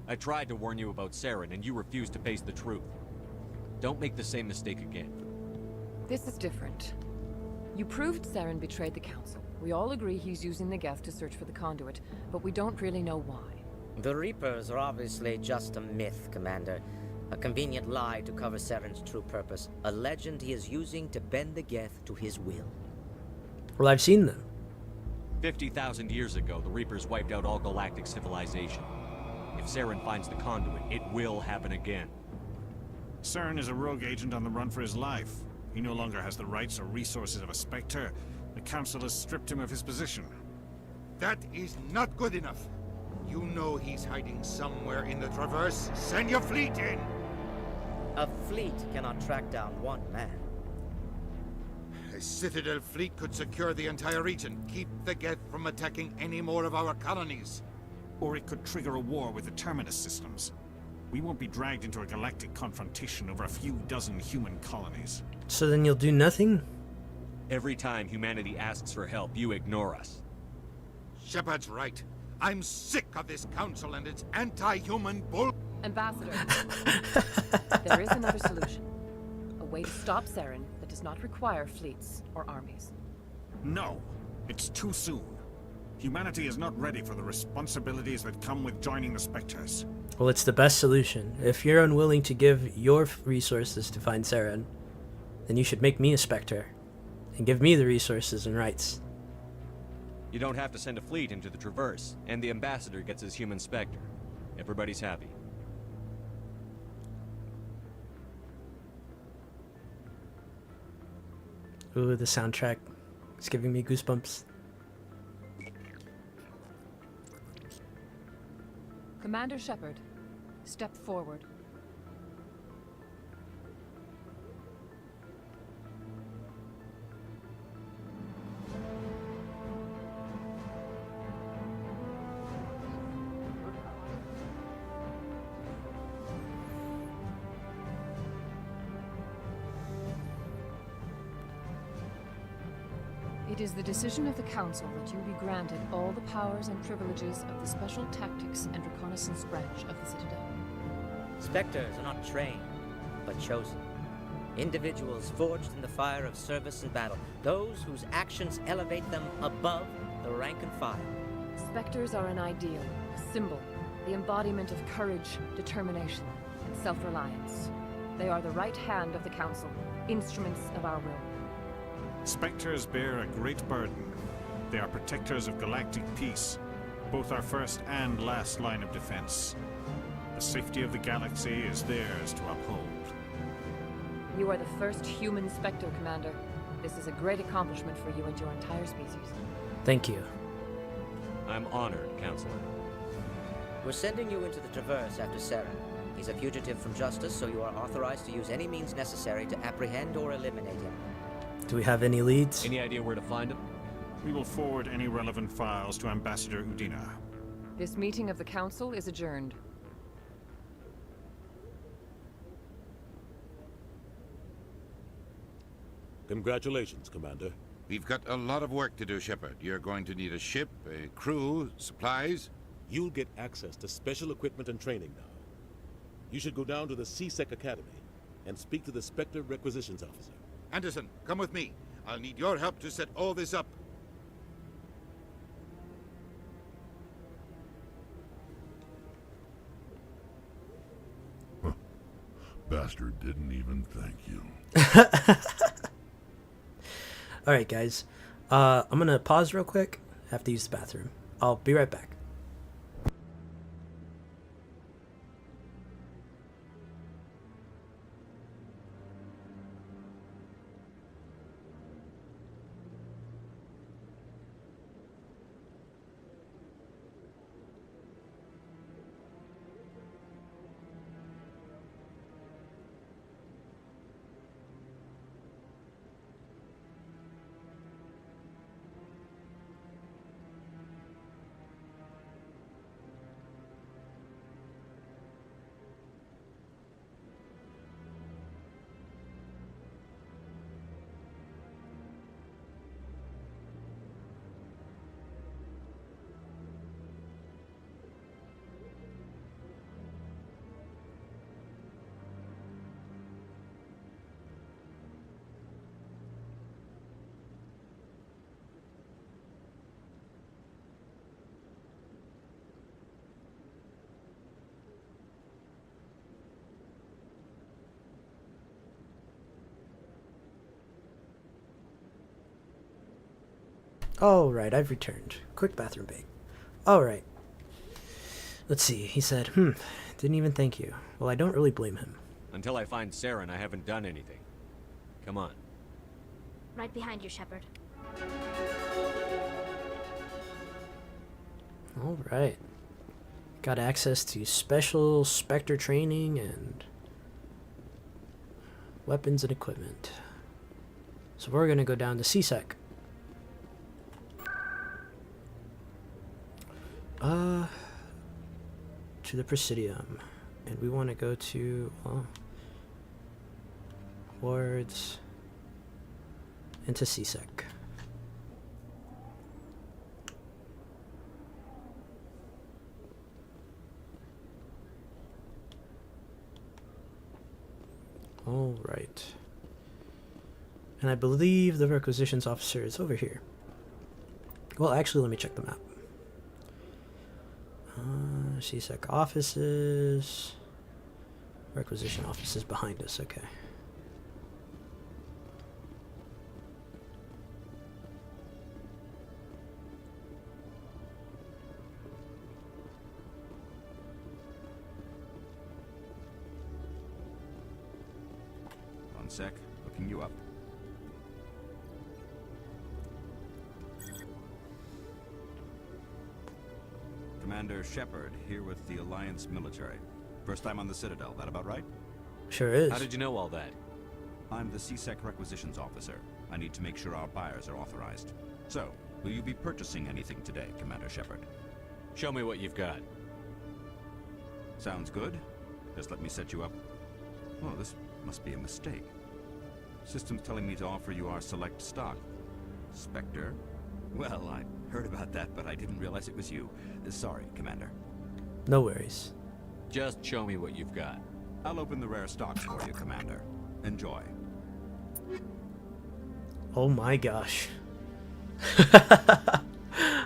I tried to warn you about Saren, and you refused to face the truth. Don't make the same mistake again. This is different. You proved Saren betrayed the Council. We all agree he's using the Geth to search for the conduit, but we don't really know why. The Reapers are obviously just a myth, Commander. A convenient lie to cover Saren's true purpose. A legend he is using to bend the Geth to his will. Well, I've seen them. 50,000 years ago, the Reapers wiped out all galactic civilization. If Saren finds the conduit, it will happen again. Saren is a rogue agent on the run for his life. He no longer has the rights or resources of a Spectre. The Council has stripped him of his position. That is not good enough. You know he's hiding somewhere in the Traverse. Send your fleet in! A fleet cannot track down one man. A Citadel fleet could secure the entire region, keep the Geth from attacking any more of our colonies. Or it could trigger a war with the Terminus systems. We won't be dragged into a galactic confrontation over a few dozen human colonies. So then you'll do nothing? Every time humanity asks for help, you ignore us. Shepard's right. I'm sick of this council and its anti-human bull... Ambassador, there is another solution. A way to stop Saren that does not require fleets or armies. No, it's too soon. Humanity is not ready for the responsibilities that come with joining the Spectres. Well, it's the best solution. If you're unwilling to give your resources to find Saren, then you should make me a Spectre and give me the resources and rights. You don't have to send a fleet into the Traverse, and the Ambassador gets his human Spectre. Everybody's happy. Ooh, the soundtrack is giving me goosebumps. Commander Shepard, step forward. It is the decision of the Council that you be granted all the powers and privileges of the Special Tactics and Reconnaissance branch of the Citadel. Spectres are not trained, but chosen. Individuals forged in the fire of service and battle. Those whose actions elevate them above the rank and file. Spectres are an ideal, a symbol, the embodiment of courage, determination, and self-reliance. They are the right hand of the Council, instruments of our will. Spectres bear a great burden. They are protectors of galactic peace, both our first and last line of defense. The safety of the galaxy is theirs to uphold. You are the first human Spectre, Commander. This is a great accomplishment for you and your entire species. Thank you. I'm honored, Counselor. We're sending you into the Traverse after Saren. He's a fugitive from justice, so you are authorized to use any means necessary to apprehend or eliminate him. Do we have any leads? Any idea where to find him? We will forward any relevant files to Ambassador Udina. This meeting of the Council is adjourned. Congratulations, Commander. We've got a lot of work to do, Shepard. You're going to need a ship, a crew, supplies. You'll get access to special equipment and training now. You should go down to the C-Sec Academy and speak to the Spectre Requisitions Officer. Anderson, come with me. I'll need your help to set all this up. Bastard didn't even thank you. Alright, guys. I'm gonna pause real quick. I have to use the bathroom. I'll be right back. Oh, right, I've returned. Quick bathroom break. All right. Let's see. He said, didn't even thank you. Well, I don't really blame him. Until I find Saren, I haven't done anything. Come on. Right behind you, Shepard. All right. Got access to special Spectre training and weapons and equipment. So we're going to go down to CSEC. To the Presidium. And we want to go to wards into CSEC. All right. And I believe the requisitions officer is over here. Well, actually, let me check the map. CSEC offices. Requisition offices behind us, okay. One sec, looking you up. Commander Shepard, here with the Alliance military. First time on the Citadel, that about right? Sure is. How did you know all that? I'm the CSEC requisitions officer. I need to make sure our buyers are authorized. So, will you be purchasing anything today, Commander Shepard? Show me what you've got. Sounds good. Just let me set you up. Oh, this must be a mistake. System's telling me to offer you our select stock. Spectre? Well, I heard about that, but I didn't realize it was you. Sorry, Commander. No worries. Just show me what you've got. I'll open the rare stocks for you, Commander. Enjoy. Oh my gosh.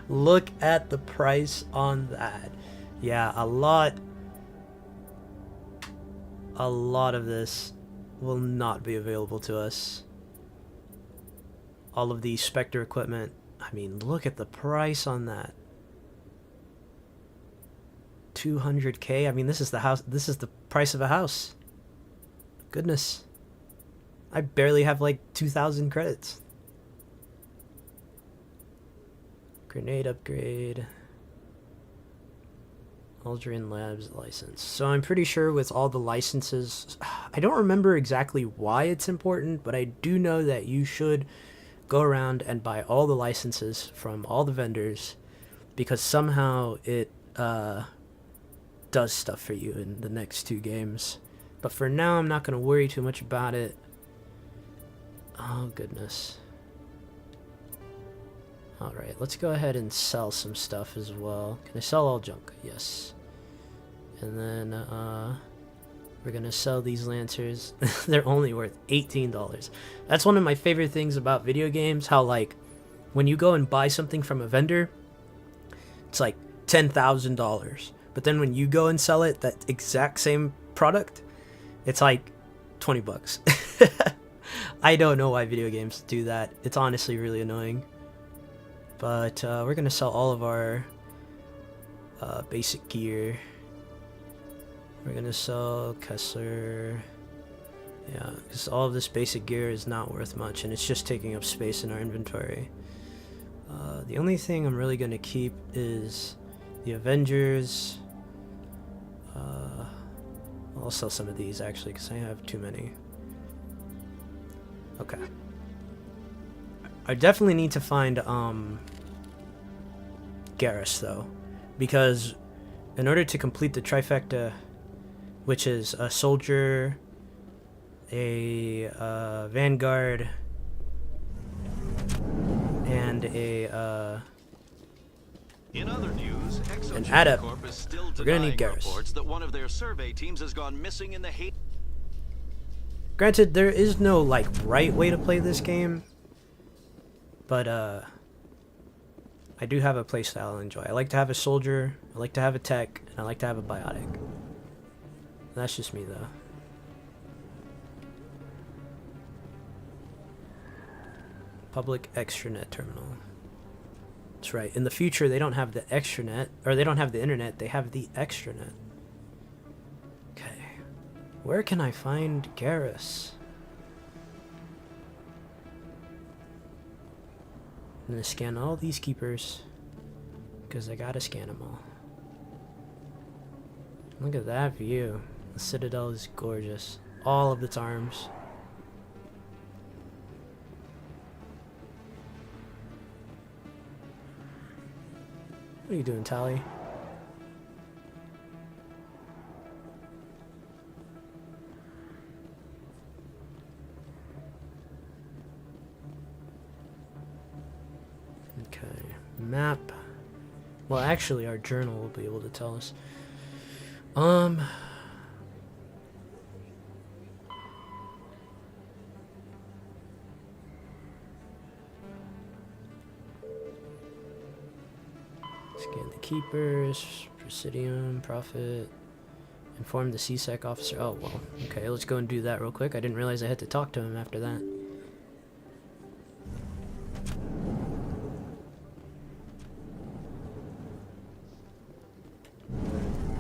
Look at the price on that. Yeah, a lot of this will not be available to us. All of the Spectre equipment. I mean, look at the price on that. 200K. I mean, this is the house. This is the price of a house. Goodness. I barely have like 2,000 credits. Grenade upgrade. Aldrin Labs license. So I'm pretty sure with all the licenses, I don't remember exactly why it's important, but I do know that you should go around and buy all the licenses from all the vendors, because somehow it does stuff for you in the next 2 games. But for now, I'm not going to worry too much about it. Oh, goodness. Alright, let's go ahead and sell some stuff as well. Can I sell all junk? Yes. And then, we're going to sell these Lancers. They're only worth $18. That's one of my favorite things about video games, how, like, when you go and buy something from a vendor, it's like $10,000. But then when you go and sell it, that exact same product, it's like 20 bucks. I don't know why video games do that. It's honestly really annoying. But we're going to sell all of our basic gear. We're going to sell Kessler. Yeah, because all of this basic gear is not worth much, and it's just taking up space in our inventory. The only thing I'm really going to keep is the Avengers. I'll sell some of these, actually, because I have too many. Okay. I definitely need to find Garrus, though, because in order to complete the trifecta, which is a soldier, a vanguard, and a in other news, an adept, Corp is still we're gonna need denying Garrus. reports that one of their survey teams has gone missing in the Granted, there is no like right way to play this game, but I do have a playstyle I enjoy. I like to have a soldier, I like to have a tech, and I like to have a biotic. That's just me, though. Public extranet terminal. That's right. In the future, they don't have the extranet, or they don't have the internet. They have the extranet. Okay. Where can I find Garrus? I'm gonna scan all these keepers, because I gotta scan them all. Look at that view. The Citadel is gorgeous. All of its arms. What are you doing, Tali? Okay, map. Well, actually, our journal will be able to tell us. Scan the keepers, Presidium, Prophet, inform the CSEC officer. Oh, well, okay, let's go and do that real quick. I didn't realize I had to talk to him after that.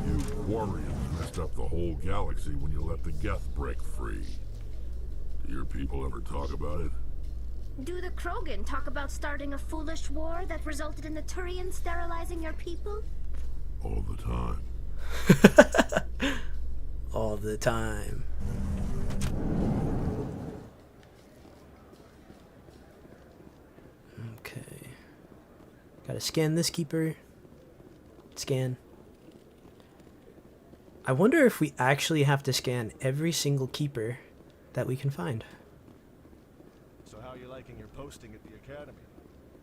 You Quarians messed up the whole galaxy when you let the Geth break free. Do your people ever talk about it? Do the Krogan talk about starting a foolish war that resulted in the Turians sterilizing your people? All the time. All the time. Okay. Gotta scan this keeper. Scan. I wonder if we actually have to scan every single keeper that we can find. So how are you liking your posting at the academy?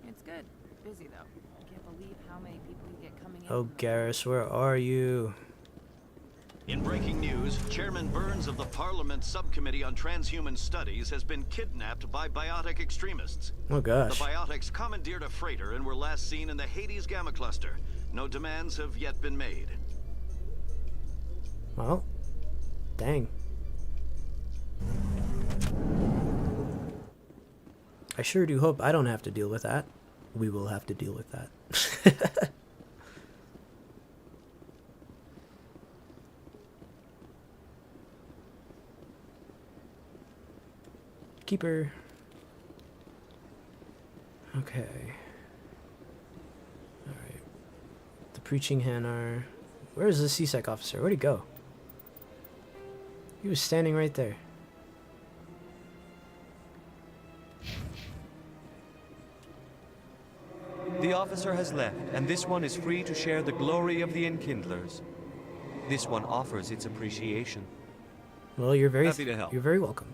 It's good. Busy though. I can't believe how many people you get coming in. Oh, Garrus, where are you? In breaking news, Chairman Burns of the Parliament Subcommittee on Transhuman Studies has been kidnapped by biotic extremists. Oh gosh. The biotics commandeered a freighter and were last seen in the Hades Gamma Cluster. No demands have yet been made. Well, dang. I sure do hope I don't have to deal with that. We will have to deal with that. Keeper. Okay. Alright. The preaching Hanar. Where is the CSEC officer? Where'd he go? He was standing right there. The officer has left, and this one is free to share the glory of the Enkindlers. This one offers its appreciation. Well, you're very happy to help. You're very welcome.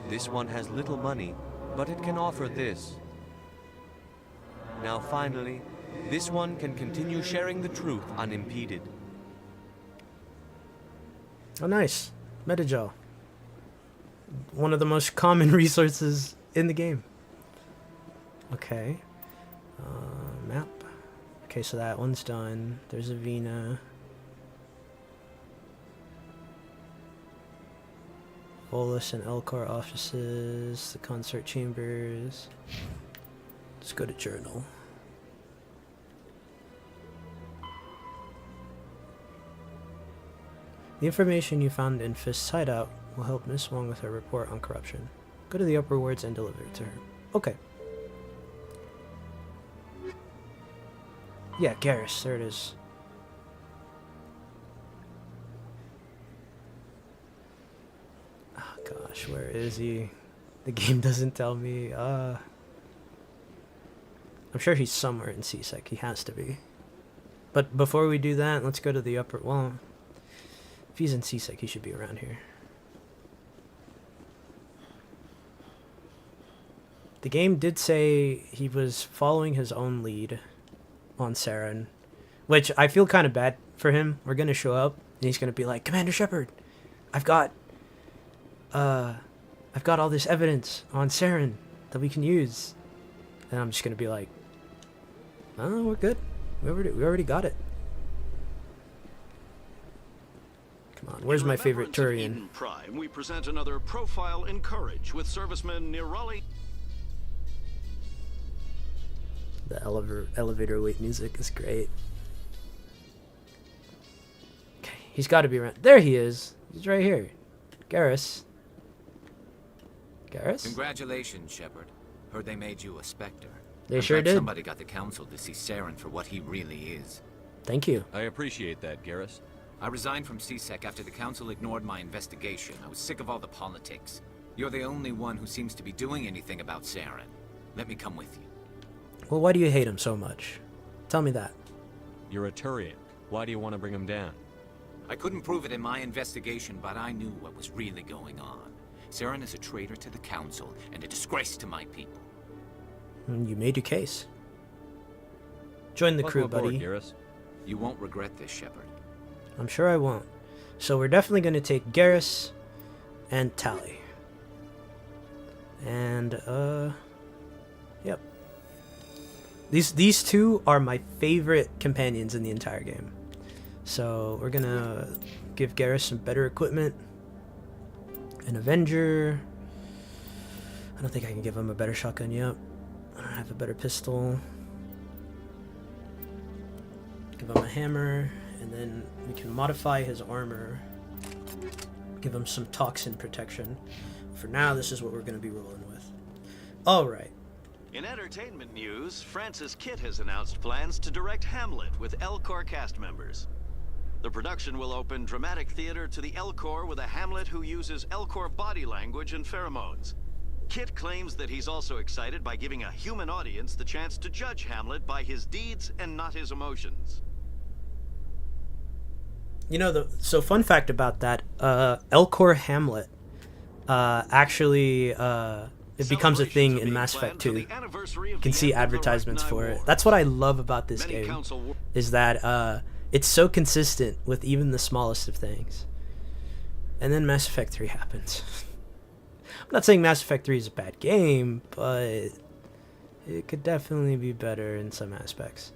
This one has little money, but it can offer this. Now finally, this one can continue sharing the truth unimpeded. Oh, nice. Metagel. One of the most common resources in the game. Okay. Map. Okay, so that one's done. There's Avina. Volus and Elcor offices. The concert chambers. Let's go to journal. The information you found in Fist's hideout will help Miss Wong with her report on corruption. Go to the upper wards and deliver it to her. Okay. Yeah, Garrus, there it is. Oh gosh, where is he? The game doesn't tell me. I'm sure he's somewhere in CSEC. He has to be. But before we do that, let's go to the upper... Well, if he's in CSEC, he should be around here. The game did say he was following his own lead on Saren, which I feel kind of bad for him. We're gonna show up and he's gonna be like, Commander Shepard, I've got all this evidence on Saren that we can use, and I'm just gonna be like, oh, we're good. We already got it. Come on, where's my favorite Turian? Eden Prime, we present another profile in courage with serviceman Nirali. The elevator wait music is great. Okay, he's got to be around. There he is. He's right here. Garrus. Garrus? Congratulations, Shepard. Heard they made you a Spectre. They I'm sure glad did. Somebody got the Council to see Saren for what he really is. Thank you. I appreciate that, Garrus. I resigned from CSEC after the Council ignored my investigation. I was sick of all the politics. You're the only one who seems to be doing anything about Saren. Let me come with you. Well, why do you hate him so much? Tell me that. You're a Turian. Why do you want to bring him down? I couldn't prove it in my investigation, but I knew what was really going on. Saren is a traitor to the Council and a disgrace to my people. You made your case. Join the crew, buddy. Garrus. You won't regret this, Shepard. I'm sure I won't. So we're definitely going to take Garrus and Tali. And, yep. These two are my favorite companions in the entire game. So we're going to give Garrus some better equipment. An Avenger. I don't think I can give him a better shotgun yet. I don't have a better pistol. Give him a hammer, and then we can modify his armor. Give him some toxin protection. For now, this is what we're going to be rolling with. Alright. In entertainment news, Francis Kitt has announced plans to direct Hamlet with Elcor cast members. The production will open dramatic theater to the Elcor with a Hamlet who uses Elcor body language and pheromones. Kitt claims that he's also excited by giving a human audience the chance to judge Hamlet by his deeds and not his emotions. You know, so fun fact about that, Elcor Hamlet, actually, it becomes a thing in Mass Effect 2. You can see advertisements for it. That's what I love about this game, is that it's so consistent with even the smallest of things. And then Mass Effect 3 happens. I'm not saying Mass Effect 3 is a bad game, but it could definitely be better in some aspects.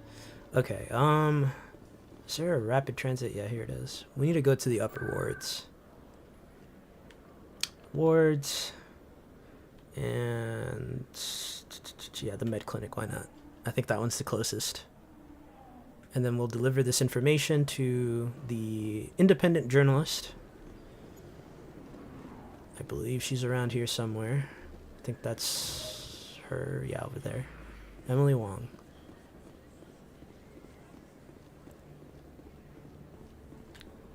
Okay, is there a rapid transit? Yeah, here it is. We need to go to the upper wards. Wards. And yeah, the med clinic, why not? I think that one's the closest. And then we'll deliver this information to the independent journalist. I believe she's around here somewhere. I think that's her, yeah, over there. Emily Wong.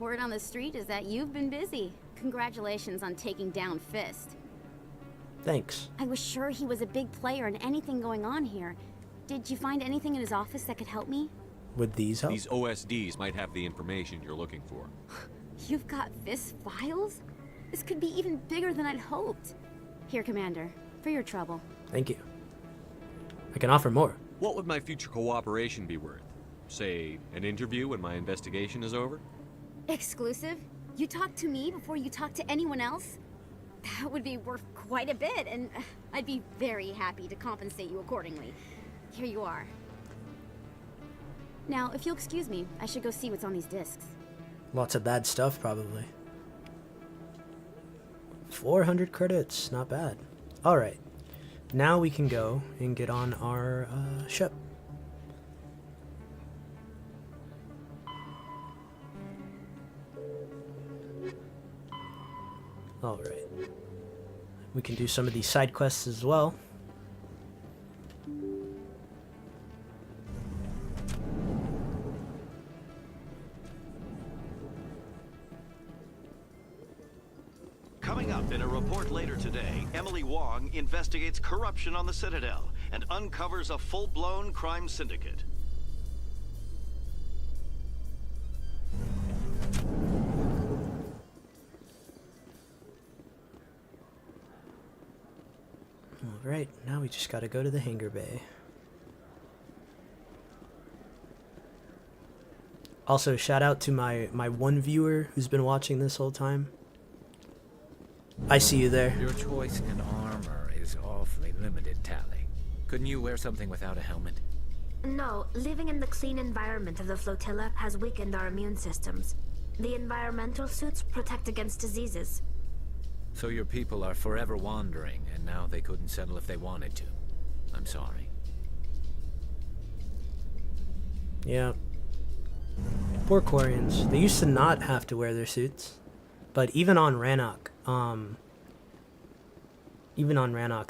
Word on the street is that you've been busy. Congratulations on taking down Fist. Thanks. I was sure he was a big player in anything going on here. Did you find anything in his office that could help me? Would these help? These OSDs might have the information you're looking for. You've got Fist files? This could be even bigger than I'd hoped. Here, Commander, for your trouble. Thank you. I can offer more. What would my future cooperation be worth? Say, an interview when my investigation is over? Exclusive? You talk to me before you talk to anyone else? That would be worth quite a bit, and I'd be very happy to compensate you accordingly. Here you are. Now, if you'll excuse me, I should go see what's on these discs. Lots of bad stuff, probably. 400 credits, not bad. Alright, now we can go and get on our ship. Alright. We can do some of these side quests as well. Coming up in a report later today, Emily Wong investigates corruption on the Citadel and uncovers a full-blown crime syndicate. Alright, now we just gotta go to the hangar bay. Also, shout out to my one viewer who's been watching this whole time. I see you there. Your choice in armor is awfully limited, Tali. Couldn't you wear something without a helmet? No, living in the clean environment of the flotilla has weakened our immune systems. The environmental suits protect against diseases. So your people are forever wandering, and now they couldn't settle if they wanted to. I'm sorry. Yeah. Poor Quarians. They used to not have to wear their suits, but even on Rannoch,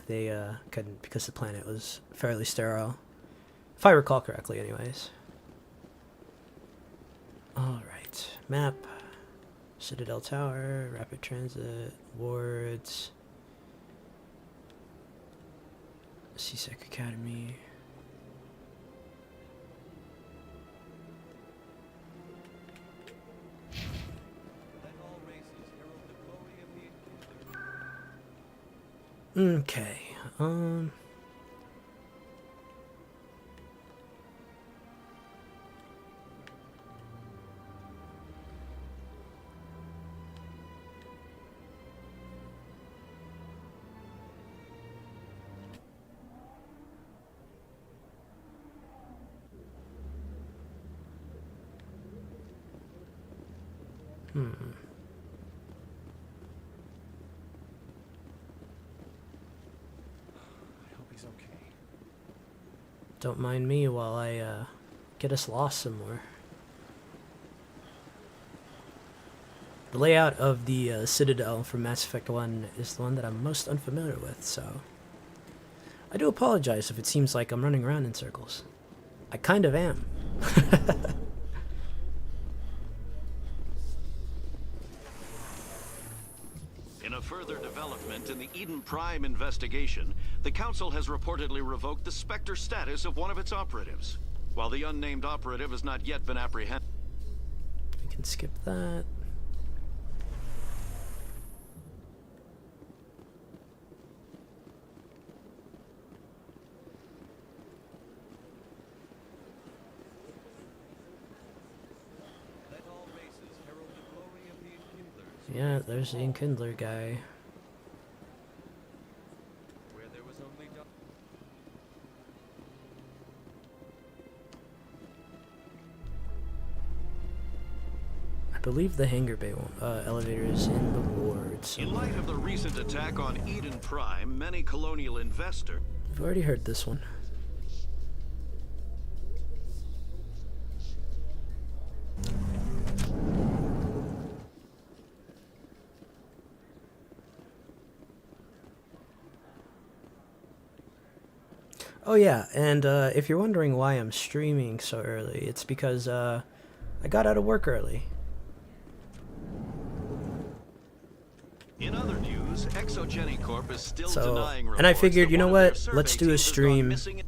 they couldn't because the planet was fairly sterile, if I recall correctly. Anyways. All right. Map. Citadel Tower. Rapid Transit. Wards. CSEC Academy. Okay. Don't mind me while I get us lost some more. The layout of the Citadel from Mass Effect 1 is the one that I'm most unfamiliar with, so I do apologize if it seems like I'm running around in circles. I kind of am. In a further development in the Eden Prime investigation, the Council has reportedly revoked the Spectre status of one of its operatives. While the unnamed operative has not yet been apprehended... We can skip that. Yeah, there's the Enkindler guy. Where there was only I believe the hangar bay elevator is in the wards. In light of the recent attack on Eden Prime, many colonial investors... I've already heard this one. Oh yeah, and if you're wondering why I'm streaming so early, it's because I got out of work early. In other news, Exogeny Corp is still denying reports. And I figured, that you know one of their what? survey Let's do a teams has gone stream, missing.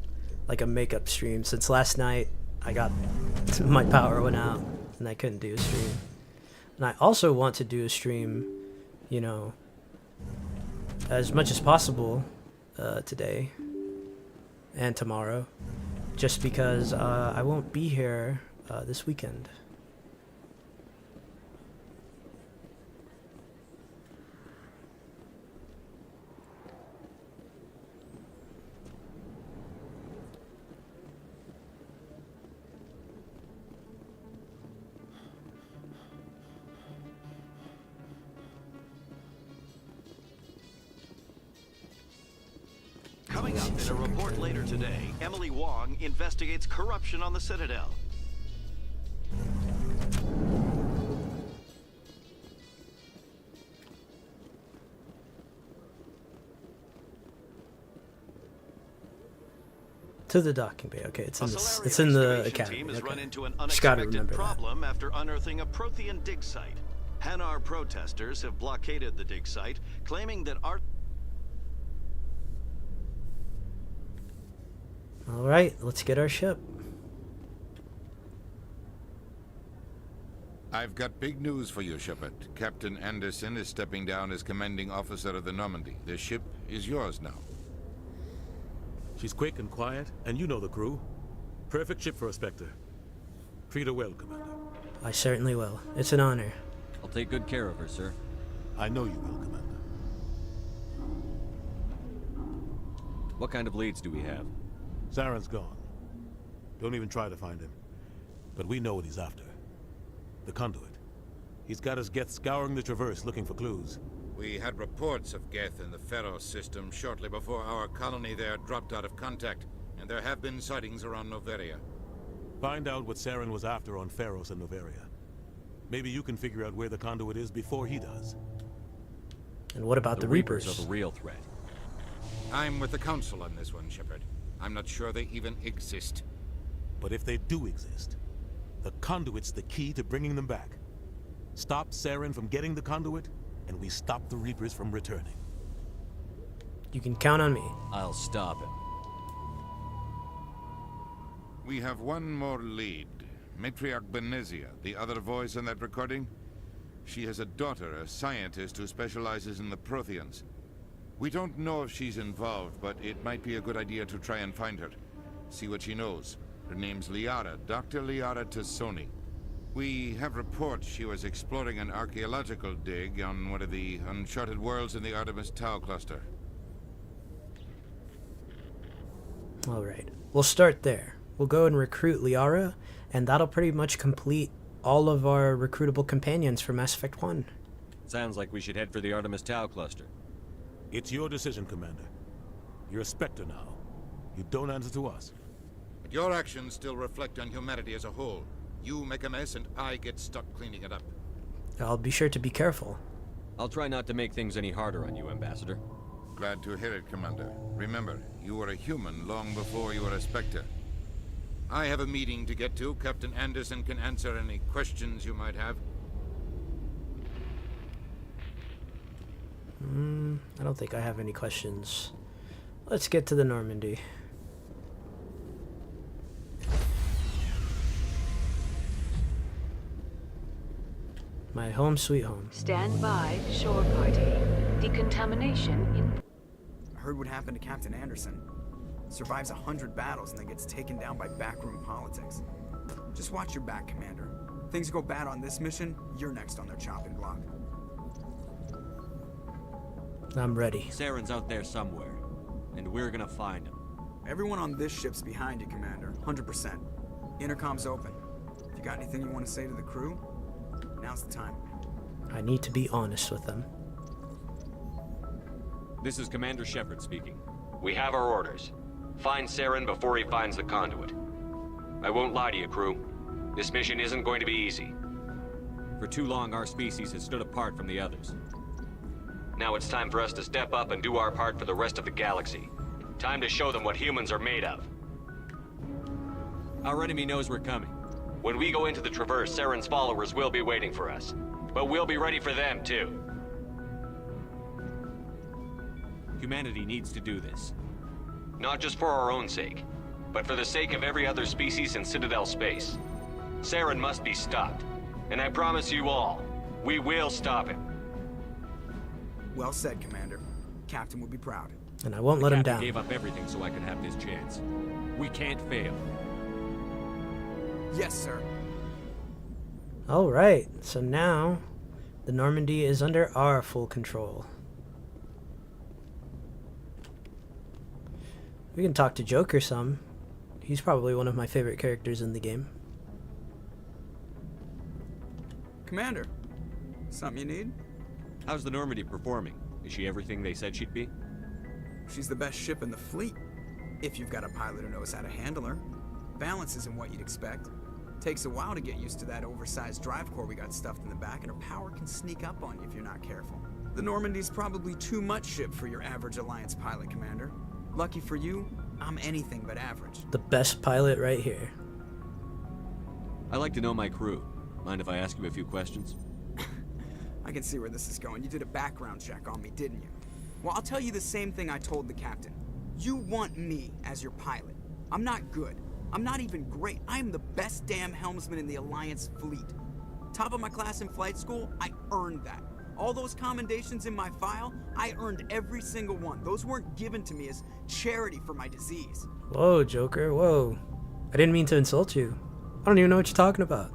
like a makeup stream, since last night I got my power went out and I couldn't do a stream. And I also want to do a stream, you know, as much as possible today and tomorrow, just because I won't be here this weekend. Coming up in a report later today, Emily Wong investigates corruption on the Citadel. To the docking bay. Okay, it's in this. It's in the academy. Team has run into an Just gotta unexpected remember that. problem after unearthing a Prothean dig site. Hanar protesters have blockaded the dig site, claiming that art. All right, let's get our ship. I've got big news for you, Shepard. Captain Anderson is stepping down as commanding officer of the Normandy. The ship is yours now. She's quick and quiet, and you know the crew. Perfect ship for a Spectre. Treat her well, Commander. I certainly will. It's an honor. I'll take good care of her, sir. I know you will, Commander. What kind of leads do we have? Saren's gone. Don't even try to find him. But we know what he's after. The conduit. He's got his Geth scouring the Traverse looking for clues. We had reports of Geth in the Pharaoh system shortly before our colony there dropped out of contact, and there have been sightings around Noveria. Find out what Saren was after on Pharos and Noveria. Maybe you can figure out where the conduit is before he does. And what about the Reapers? are the real threat. I'm with the Council on this one, Shepard. I'm not sure they even exist. But if they do exist, the conduit's the key to bringing them back. Stop Saren from getting the conduit, and we stop the Reapers from returning. You can count on me. I'll stop him. We have one more lead. Matriarch Benezia, the other voice in that recording. She has a daughter, a scientist who specializes in the Protheans. We don't know if she's involved, but it might be a good idea to try and find her. See what she knows. Her name's Liara, Dr. Liara Tassoni. We have reports she was exploring an archaeological dig on one of the uncharted worlds in the Artemis Tau cluster. Alright, we'll start there. We'll go and recruit Liara, and that'll pretty much complete all of our recruitable companions for Mass Effect 1. Sounds like we should head for the Artemis Tau cluster. It's your decision, Commander. You're a Spectre now. You don't answer to us. But your actions still reflect on humanity as a whole. You make a mess and I get stuck cleaning it up. I'll be sure to be careful. I'll try not to make things any harder on you, Ambassador. Glad to hear it, Commander. Remember, you were a human long before you were a Spectre. I have a meeting to get to. Captain Anderson can answer any questions you might have. I don't think I have any questions. Let's get to the Normandy. My home sweet home. Stand by, shore party. Decontamination in... I heard what happened to Captain Anderson. Survives 100 battles and then gets taken down by backroom politics. Just watch your back, Commander. Things go bad on this mission, you're next on their chopping block. I'm ready. Saren's out there somewhere, and we're gonna find him. Everyone on this ship's behind you, Commander. 100%. Intercom's open. If you got anything you want to say to the crew, now's the time. I need to be honest with them. This is Commander Shepard speaking. We have our orders. Find Saren before he finds the conduit. I won't lie to you, crew. This mission isn't going to be easy. For too long, our species has stood apart from the others. Now it's time for us to step up and do our part for the rest of the galaxy. Time to show them what humans are made of. Our enemy knows we're coming. When we go into the Traverse, Saren's followers will be waiting for us. But we'll be ready for them, too. Humanity needs to do this. Not just for our own sake, but for the sake of every other species in Citadel space. Saren must be stopped. And I promise you all, we will stop him. Well said, Commander. Captain will be proud. And I won't let him down. He gave up everything so I could have this chance. We can't fail. Yes, sir. Alright, so now the Normandy is under our full control. We can talk to Joker some. He's probably one of my favorite characters in the game. Commander, something you need? How's the Normandy performing? Is she everything they said she'd be? She's the best ship in the fleet, if you've got a pilot who knows how to handle her. Balance isn't what you'd expect. Takes a while to get used to that oversized drive core we got stuffed in the back, and her power can sneak up on you if you're not careful. The Normandy's probably too much ship for your average Alliance pilot, Commander. Lucky for you, I'm anything but average. The best pilot right here. I like to know my crew. Mind if I ask you a few questions? I can see where this is going. You did a background check on me, didn't you? Well, I'll tell you the same thing I told the captain. You want me as your pilot. I'm not good. I'm not even great. I am the best damn helmsman in the Alliance fleet. Top of my class in flight school, I earned that. All those commendations in my file, I earned every single one. Those weren't given to me as charity for my disease. Whoa, Joker, whoa. I didn't mean to insult you. I don't even know what you're talking about.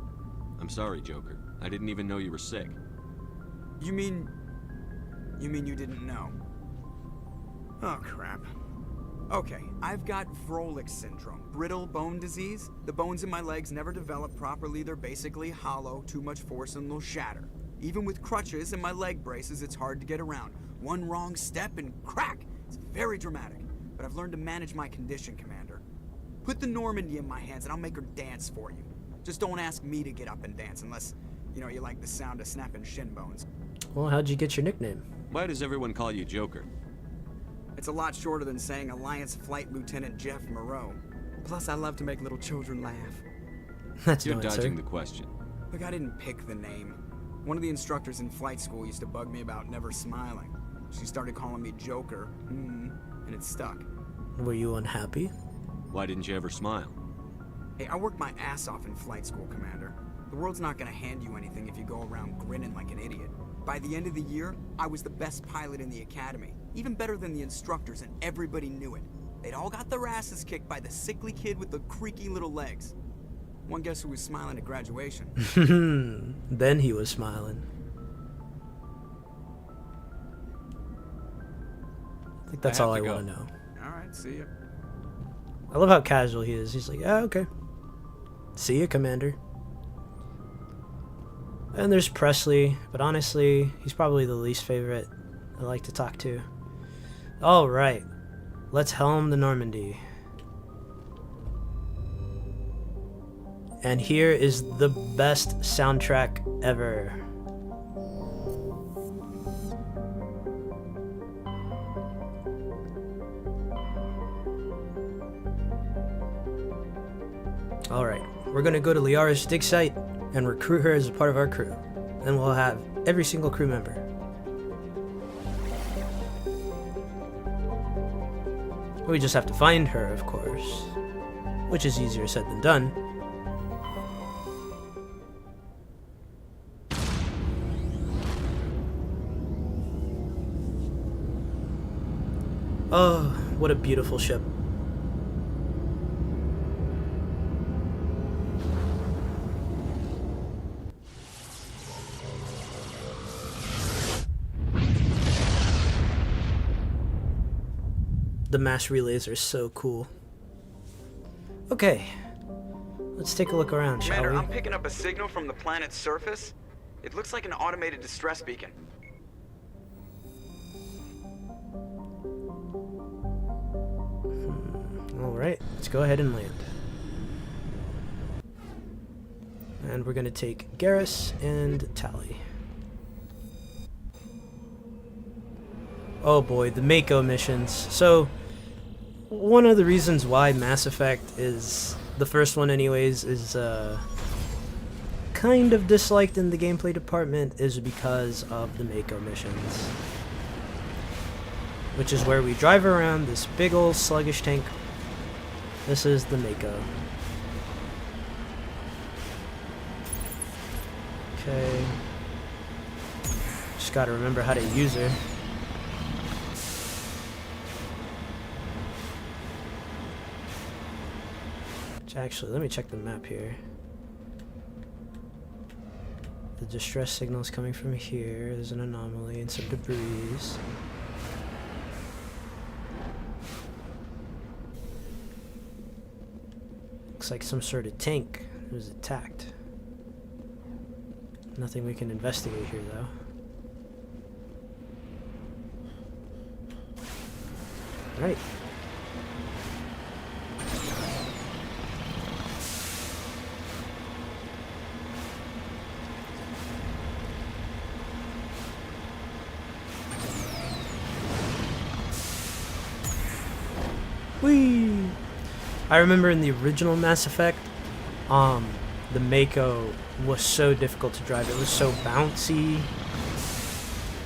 I'm sorry, Joker. I didn't even know you were sick. You mean you didn't know? Oh, crap. Okay, I've got Vrolich syndrome, brittle bone disease. The bones in my legs never develop properly. They're basically hollow, too much force and they'll shatter. Even with crutches and my leg braces, it's hard to get around. One wrong step and crack! It's very dramatic. But I've learned to manage my condition, Commander. Put the Normandy in my hands and I'll make her dance for you. Just don't ask me to get up and dance unless, you know, you like the sound of snapping shin bones. Well, how'd you get your nickname? Why does everyone call you Joker? It's a lot shorter than saying Alliance Flight Lieutenant Jeff Moreau. Plus, I love to make little children laugh. That's You're no answer. dodging the question. Look, I didn't pick the name. One of the instructors in flight school used to bug me about never smiling. She started calling me Joker, and it stuck. Were you unhappy? Why didn't you ever smile? Hey, I worked my ass off in flight school, Commander. The world's not gonna hand you anything if you go around grinning like an idiot. By the end of the year, I was the best pilot in the academy. Even better than the instructors, and everybody knew it. They'd all got their asses kicked by the sickly kid with the creaky little legs. One guess who was smiling at graduation? Then he was smiling. I think that's all I want to know. Alright, see ya. I love how casual he is. He's like, yeah, okay. See ya, Commander. And there's Presley, but honestly, he's probably the least favorite I like to talk to. Alright, let's helm the Normandy. And here is the best soundtrack ever. Alright, we're gonna go to Liara's dig site and recruit her as a part of our crew. Then we'll have every single crew member. We just have to find her, of course, which is easier said than done. Oh, what a beautiful ship. The mass relays are so cool. Okay, let's take a look around, shall Commander, we? I'm picking up a signal from the planet's surface. It looks like an automated distress beacon. Alright, let's go ahead and land. And we're gonna take Garrus and Tally. Oh boy, the Mako missions. So, one of the reasons why Mass Effect is, the first one anyways, is kind of disliked in the gameplay department is because of the Mako missions. Which is where we drive around this big old sluggish tank. This is the Mako. Okay. Just gotta remember how to use her. Actually, let me check the map here. The distress signal is coming from here. There's an anomaly and some debris. Looks like some sort of tank was attacked. Nothing we can investigate here, though. Alright. Whee! I remember in the original Mass Effect, the Mako was so difficult to drive. It was so bouncy,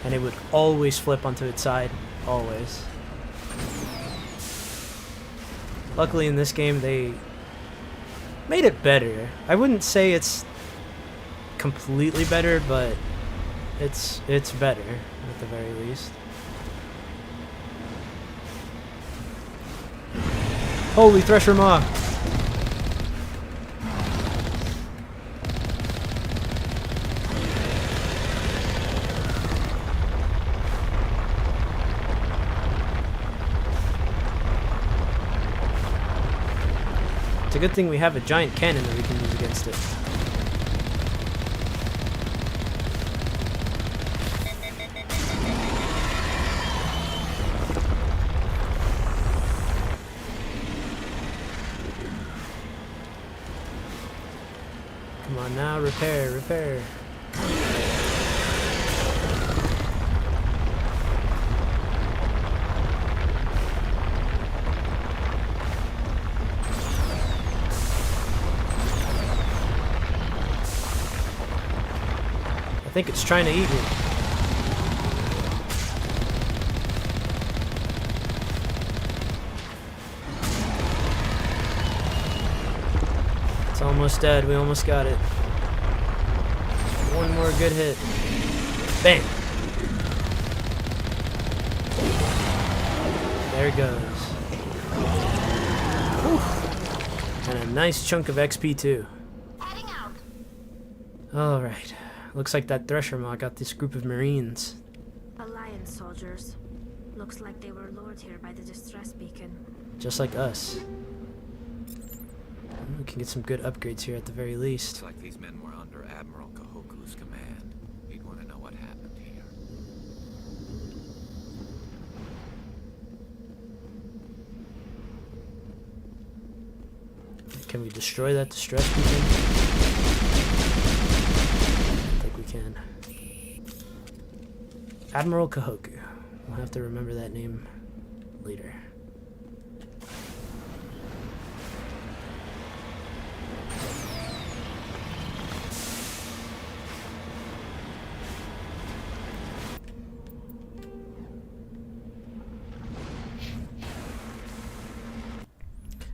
and it would always flip onto its side, always. Luckily in this game they made it better. I wouldn't say it's completely better, but it's better at the very least. Holy Thresher Maw! It's a good thing we have a giant cannon that we can use against it. Come on now, repair, repair. I think it's trying to eat me. It's almost dead. We almost got it. One more good hit. Bang! There it goes. Whew. And a nice chunk of XP too. Alright. Looks like that Thresher Maw got this group of Marines. Alliance soldiers. Looks like they were lured here by the distress beacon. Just like us. We can get some good upgrades here at the very least. Looks like these men were under Admiral Kahoku's command. He'd want to know what happened here. Can we destroy that distress beacon? I think we can. Admiral Kahoku. We'll have to remember that name later.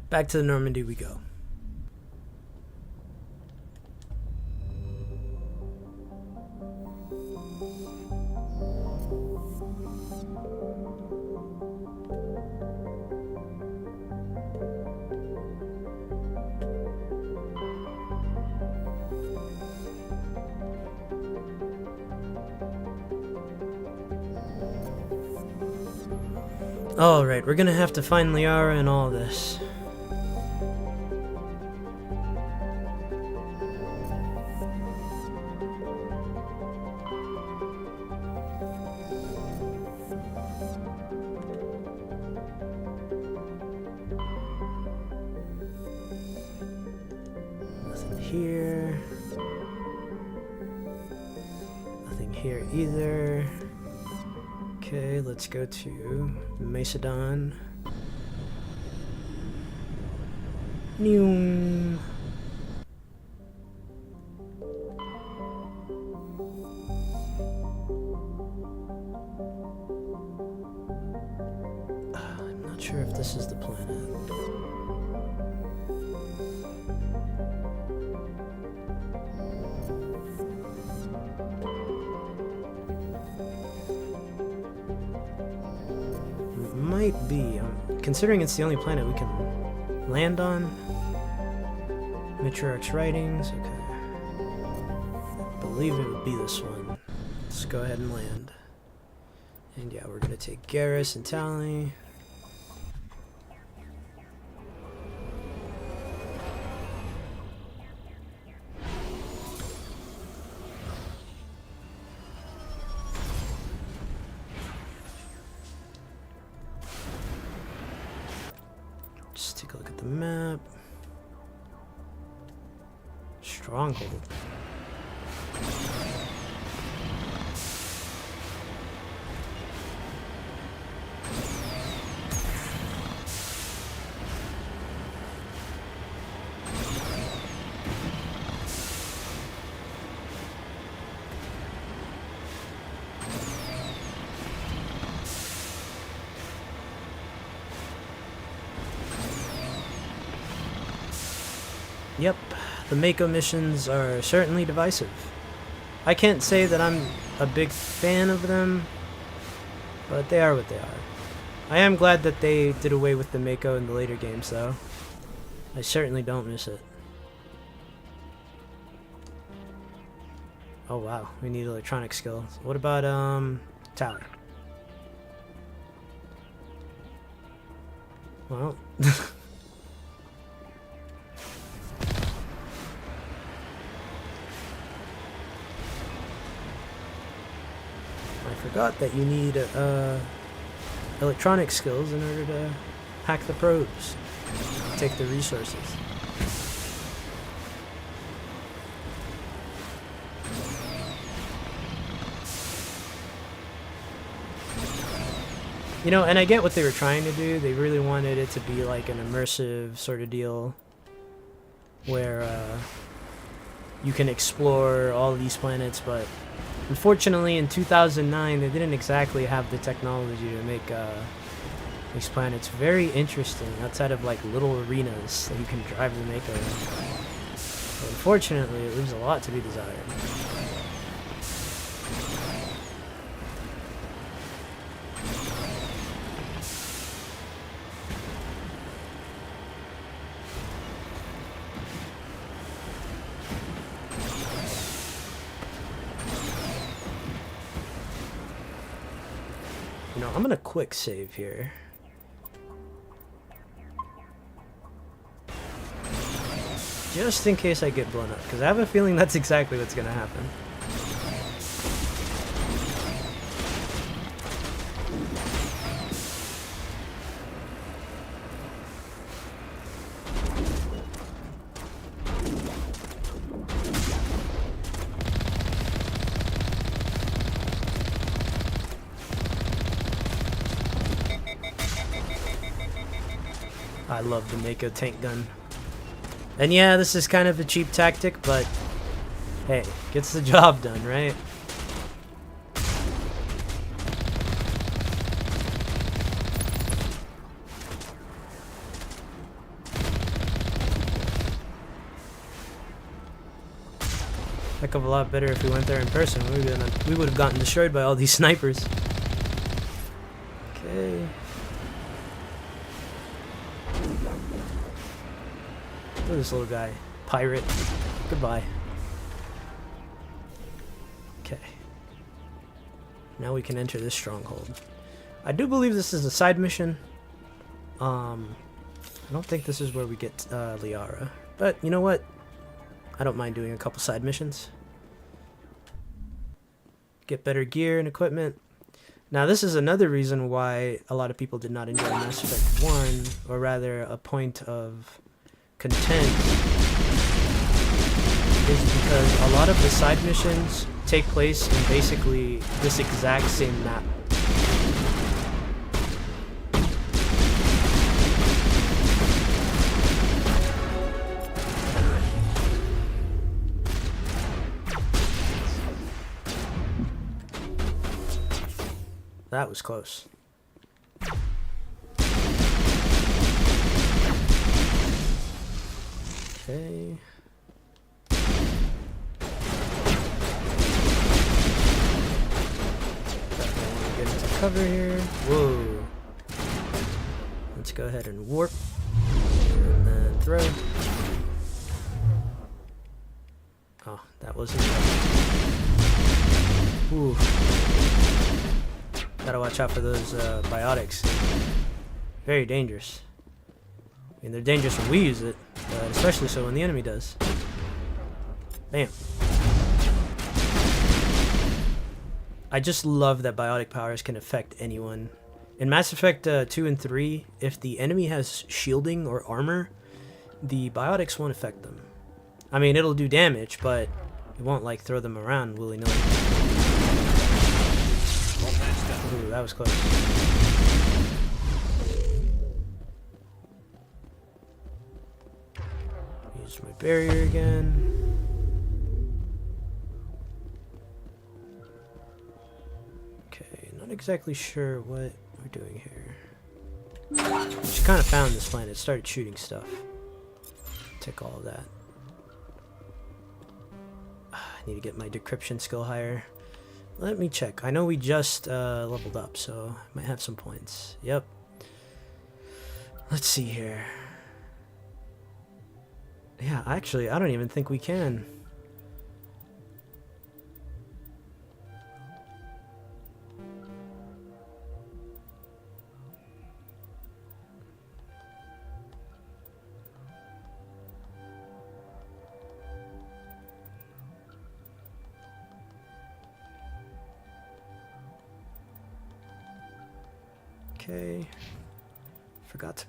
Back to the Normandy we go. Alright, we're gonna have to find Liara and all this. Nothing here. Nothing here either. Okay, let's go to Macedon. New. I'm not sure if this is the planet. Might be. Considering it's the only planet we can land on. Matriarch's writings. Okay. I believe it would be this one. Let's go ahead and land. And yeah, we're gonna take Garrus and Tally. Just take a look at the map. Stronghold. Yep, the Mako missions are certainly divisive. I can't say that I'm a big fan of them, but they are what they are. I am glad that they did away with the Mako in the later games, though. I certainly don't miss it. Oh wow, we need electronic skills. What about, Tower? Well... I forgot that you need electronic skills in order to hack the probes, take the resources. You know, and I get what they were trying to do. They really wanted it to be like an immersive sort of deal where you can explore all these planets, but unfortunately in 2009 they didn't exactly have the technology to make these planets very interesting outside of like little arenas that you can drive the Mako in. So unfortunately, it leaves a lot to be desired. You know, I'm gonna quick save here. Just in case I get blown up, because I have a feeling that's exactly what's gonna happen. I love the Mako tank gun. And yeah, this is kind of a cheap tactic, but hey, gets the job done, right? Heck of a lot better if we went there in person. We would have gotten destroyed by all these snipers. Okay. Look at this little guy. Pirate. Goodbye. Okay. Now we can enter this stronghold. I do believe this is a side mission. I don't think this is where we get Liara. But you know what? I don't mind doing a couple side missions. Get better gear and equipment. Now this is another reason why a lot of people did not enjoy Mass Effect 1, or rather a point of content, is because a lot of the side missions take place in basically this exact same map. That was close. Okay. Get into cover here. Whoa. Let's go ahead and warp. And then throw. Oh, that wasn't right. Ooh. Gotta watch out for those biotics. Very dangerous. I mean, they're dangerous when we use it, but especially so when the enemy does. Bam. I just love that biotic powers can affect anyone. In Mass Effect 2 and 3, if the enemy has shielding or armor, the biotics won't affect them. I mean, it'll do damage, but it won't like throw them around willy-nilly. Ooh, that was close. Use my barrier again. Okay, not exactly sure what we're doing here. Just kind of found this planet, started shooting stuff. Take all of that. I need to get my decryption skill higher. Let me check. I know we just leveled up, so I might have some points. Yep. Let's see here. Yeah, actually, I don't even think we can. Okay. Forgot to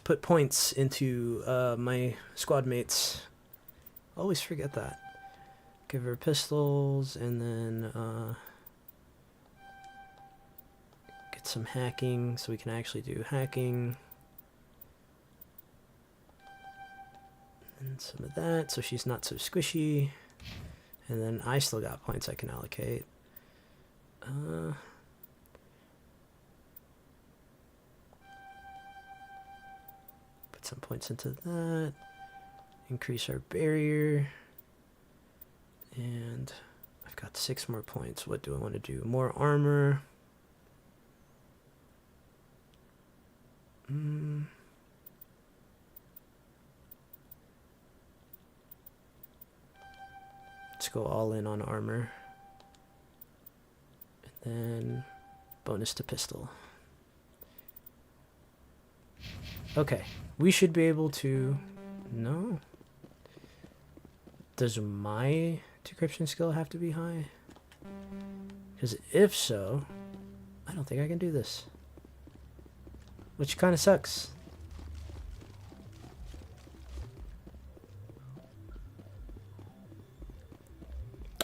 put points into my squad mates. Always forget that. Give her pistols, and then get some hacking so we can actually do hacking. And some of that so she's not so squishy. And then I still got points I can allocate. Put some points into that. Increase our barrier. And I've got 6 more points. What do I want to do? More armor. Let's go all in on armor. And then bonus to pistol. Okay, we should be able to... No? Does my decryption skill have to be high? Because if so, I don't think I can do this. Which kind of sucks.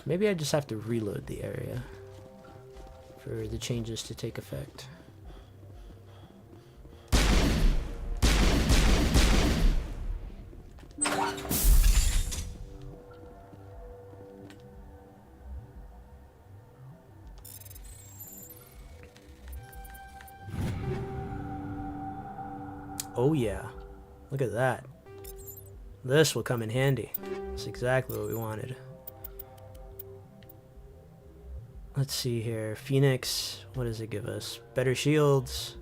Maybe I just have to reload the area for the changes to take effect. Oh yeah, look at that. This will come in handy. That's exactly what we wanted. Let's see here. Phoenix, what does it give us? Better shields.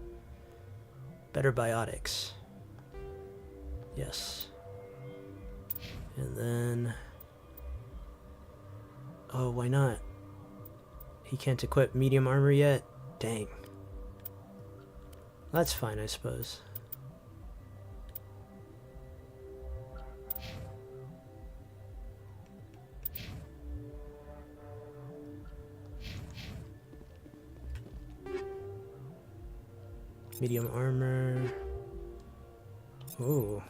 Better biotics. Yes. And then... Oh, why not? He can't equip medium armor yet? Dang. That's fine, I suppose. Medium armor. Ooh.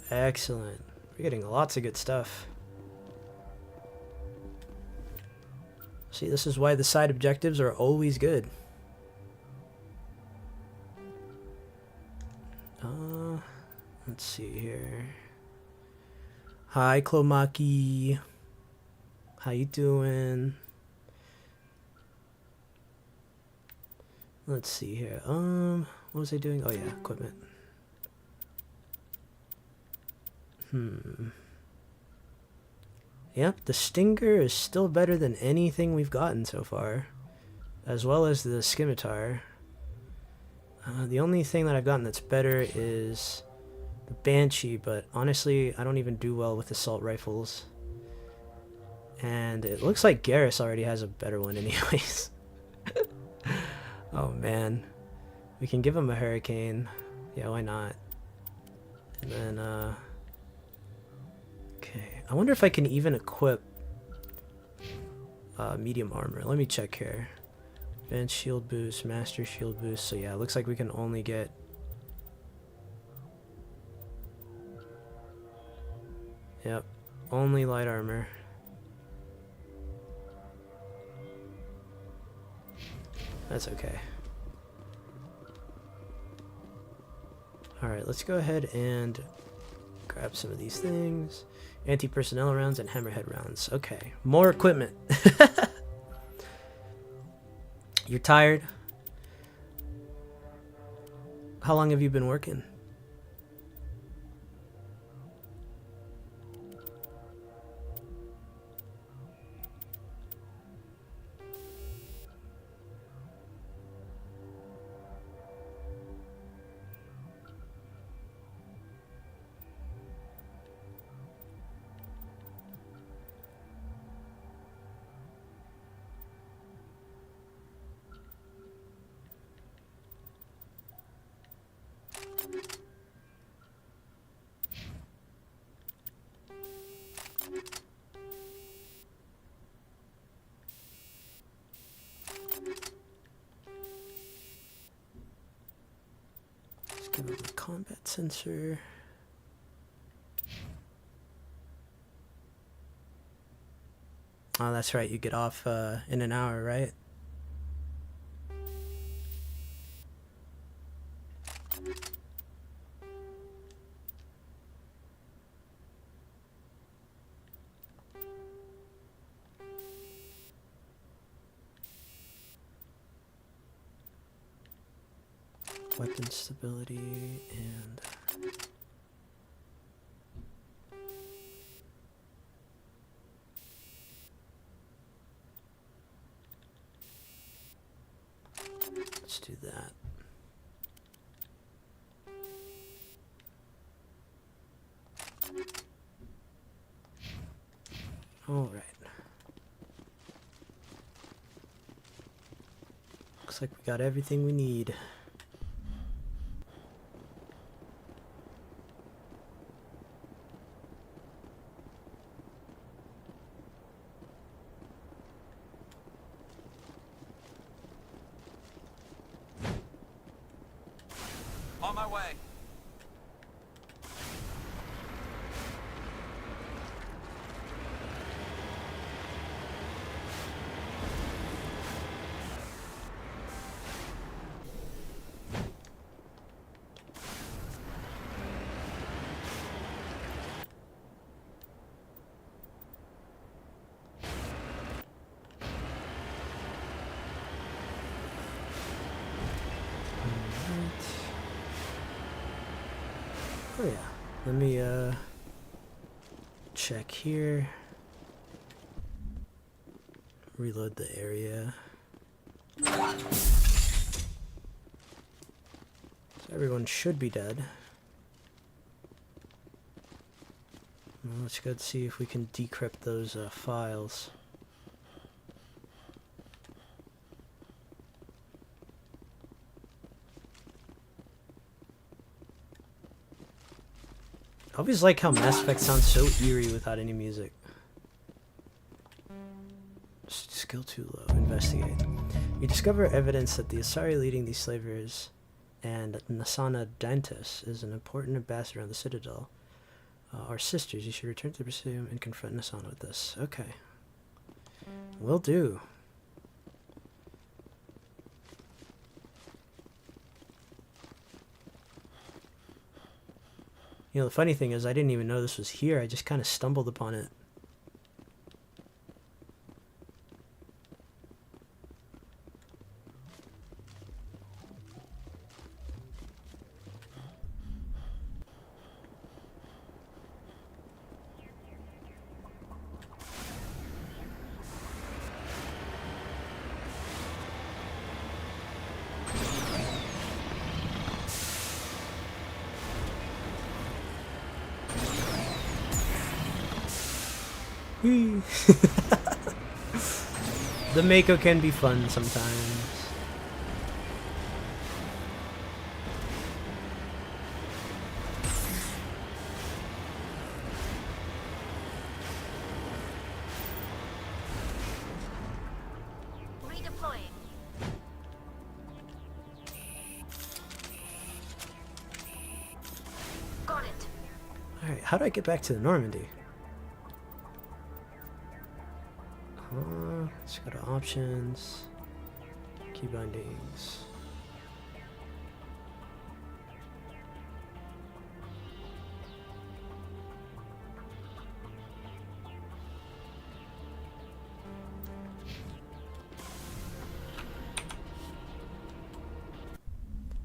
Excellent. We're getting lots of good stuff. See, this is why the side objectives are always good. Let's see here. Hi, Clomaki. How you doing? Let's see here. What was I doing? Oh yeah, equipment. Yep, the Stinger is still better than anything we've gotten so far, as well as the Scimitar. The only thing that I've gotten that's better is the Banshee, but honestly, I don't even do well with assault rifles. And it looks like Garrus already has a better one anyways. Oh man, we can give him a Hurricane. Yeah, why not? And then, okay. I wonder if I can even equip medium armor. Let me check here. Advanced shield boost, master shield boost. So yeah, it looks like we can only get... Yep, only light armor. That's okay. Alright, let's go ahead and grab some of these things. Anti-personnel rounds and hammerhead rounds. Okay, more equipment. You're tired? How long have you been working? Let's give it a combat sensor. Oh, that's right. You get off in an hour, right? Weapon stability and let's do that. All right. Looks like we got everything we need. On my way. Oh yeah, let me check here. Reload the area. So everyone should be dead. Well, let's go see if we can decrypt those files. I always like how Mass Effect sounds so eerie without any music. Skill too low. Investigate. You discover evidence that the Asari leading these slavers and Nasana Dantes is an important ambassador on the Citadel. Are sisters. You should return to pursue and confront Nasana with this. Okay. Will do. You know, the funny thing is I didn't even know this was here. I just kind of stumbled upon it. The Mako can be fun sometimes. Redeploying. Got it. Alright, how do I get back to the Normandy? Let's go to options, key bindings.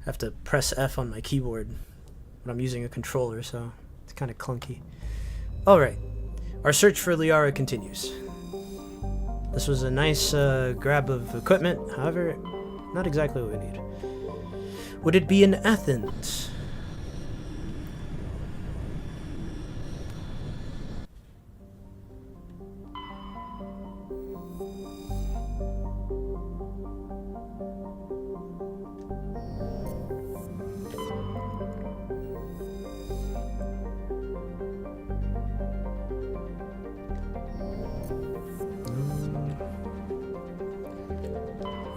I have to press F on my keyboard, but I'm using a controller, so it's kind of clunky. Alright, our search for Liara continues. This was a nice grab of equipment, however, not exactly what we need. Would it be in Athens?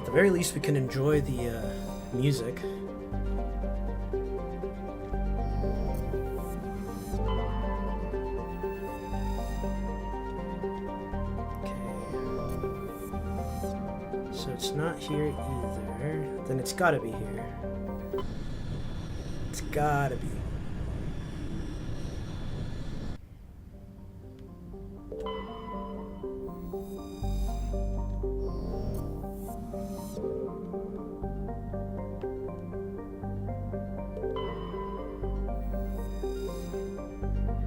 At the very least, we can enjoy the music. Okay. So it's not here either. Then it's gotta be here. It's gotta be.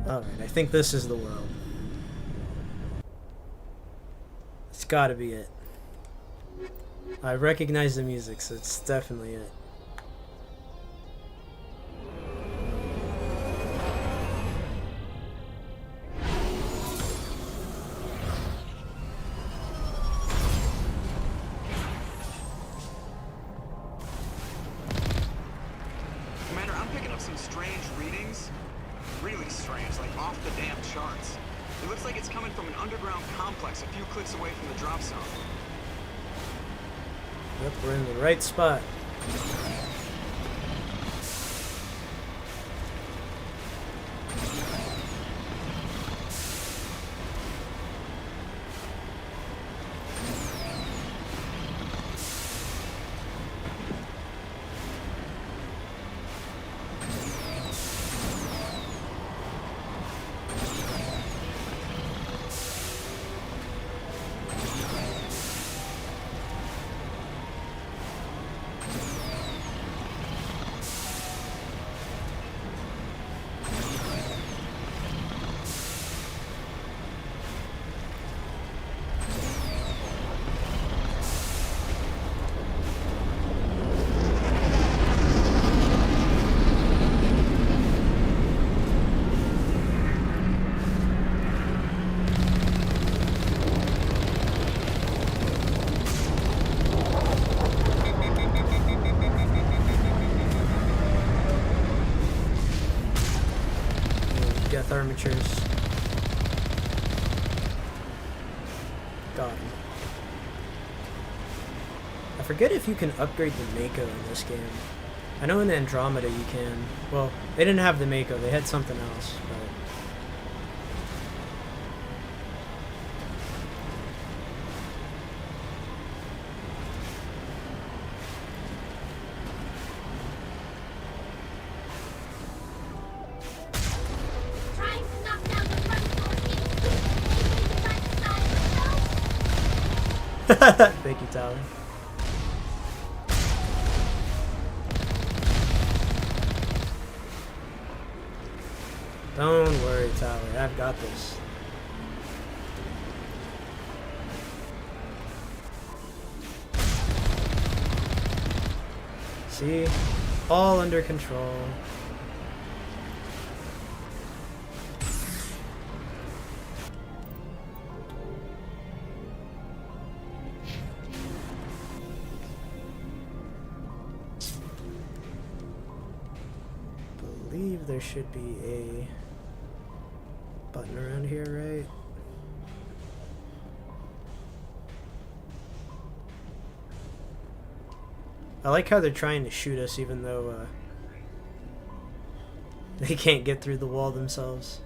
Alright, I think this is the world. It's gotta be it. I recognize the music, so it's definitely it. Commander, I'm picking up some strange readings. Really strange, like off the damn charts. It looks like it's coming from an underground complex a few clicks away from the drop zone. Yep, we're in the right spot. Death armatures. Got him. I forget if you can upgrade the Mako in this game. I know in Andromeda you can. Well, they didn't have the Mako, they had something else, but... Thank you, Tyler. Don't worry, Tyler. I've got this. See? All under control. There should be a button around here, right? I like how they're trying to shoot us even though they can't get through the wall themselves.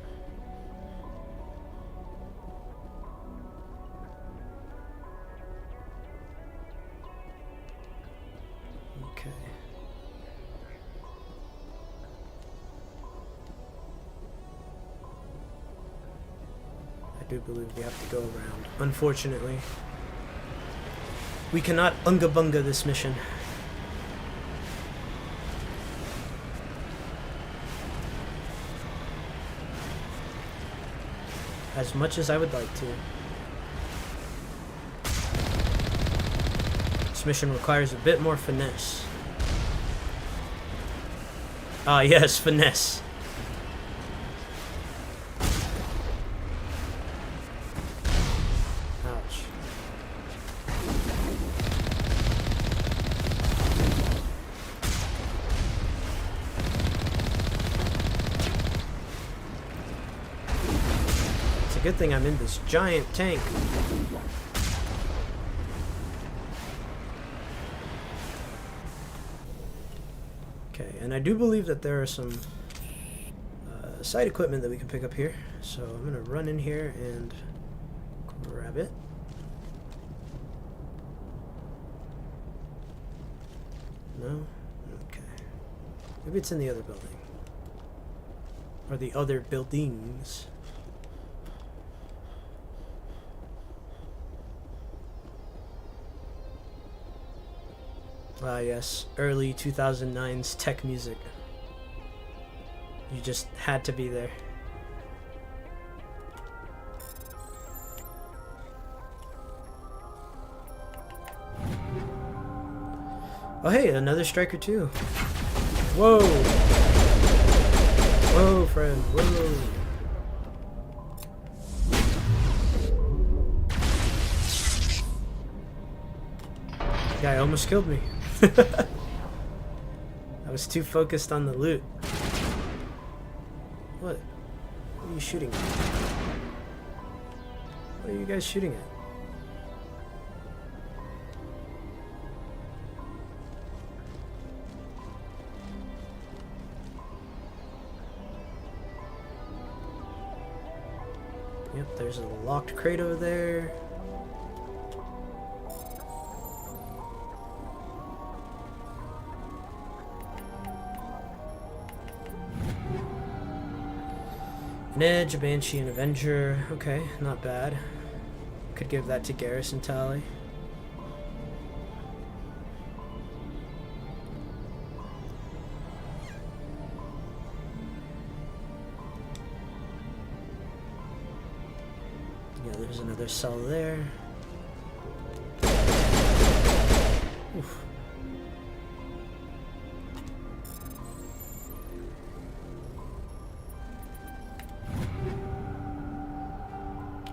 Okay. I do believe we have to go around. Unfortunately, we cannot unga bunga this mission. As much as I would like to. This mission requires a bit more finesse. Ah, yes, finesse. Good thing I'm in this giant tank. Okay, and I do believe that there are some side equipment that we can pick up here. So I'm gonna run in here and grab it. Maybe it's in the other building. Or the other buildings. Ah, yes. Early 2009's tech music. You just had to be there. Oh hey, another striker too. Whoa! Whoa, friend, whoa! Guy almost killed me. I was too focused on the loot. What? What are you shooting at? What are you guys shooting at? Yep, there's a locked crate over there. An Edge, a Banshee, an Avenger. Okay, not bad. Could give that to Garrison Tally. Yeah, there's another cell there. Oof.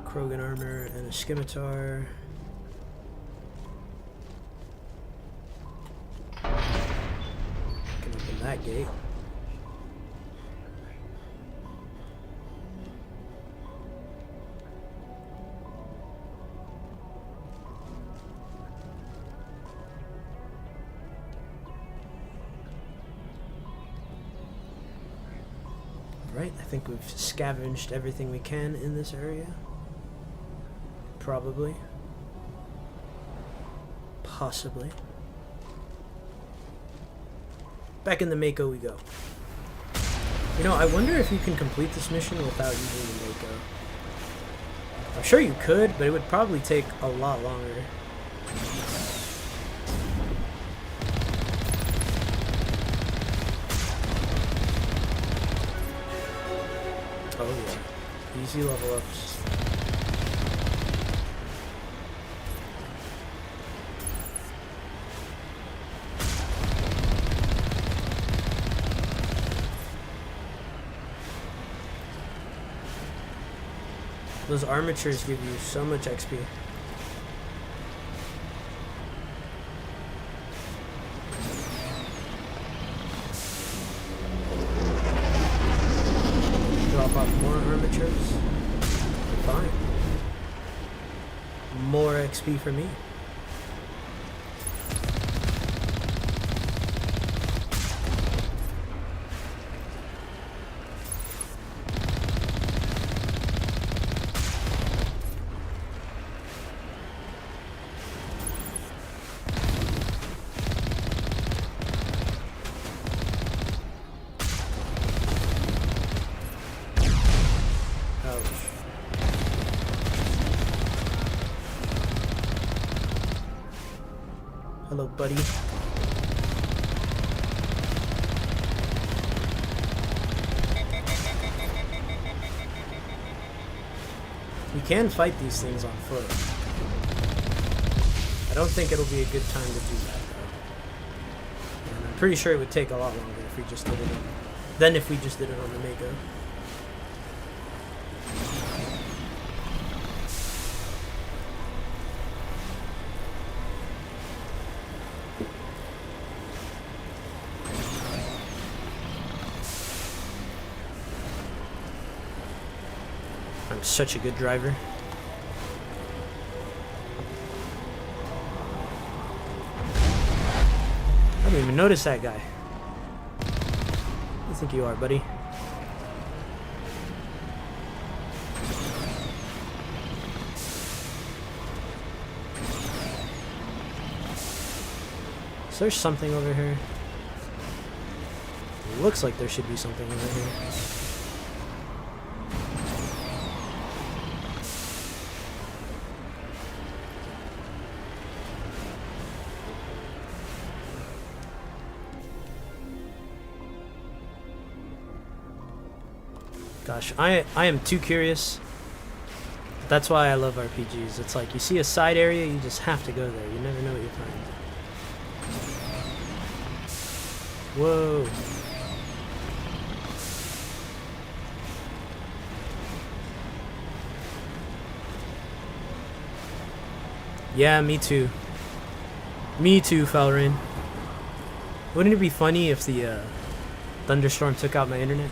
Krogan armor and a scimitar. Can open that gate. Right, I think we've scavenged everything we can in this area. Probably. Possibly. Back in the Mako we go. You know, I wonder if you can complete this mission without using the Mako. I'm sure you could, but it would probably take a lot longer. Oh yeah. Easy level ups. Those armatures give you so much XP. Drop off more armatures. Fine. More XP for me. Hello, buddy. You can fight these things on foot. I don't think it'll be a good time to do that, though. And I'm pretty sure it would take a lot longer if we just did it than if we just did it on the Mako. I'm such a good driver. I didn't even notice that guy. Who do you think you are, buddy? Is there something over here? Looks like there should be something over here. Gosh, I am too curious. That's why I love RPGs. It's like you see a side area, you just have to go there. You never know what you find. Whoa. Yeah, me too. Me too, Falrain. Wouldn't it be funny if the thunderstorm took out my internet?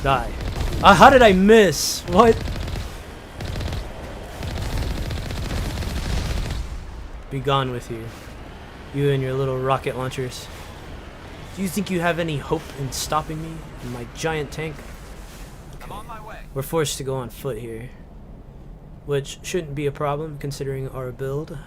Die. How did I miss? What? Be gone with you. You and your little rocket launchers. Do you think you have any hope in stopping me and my giant tank? Okay. I'm on my way. We're forced to go on foot here, which shouldn't be a problem considering our build.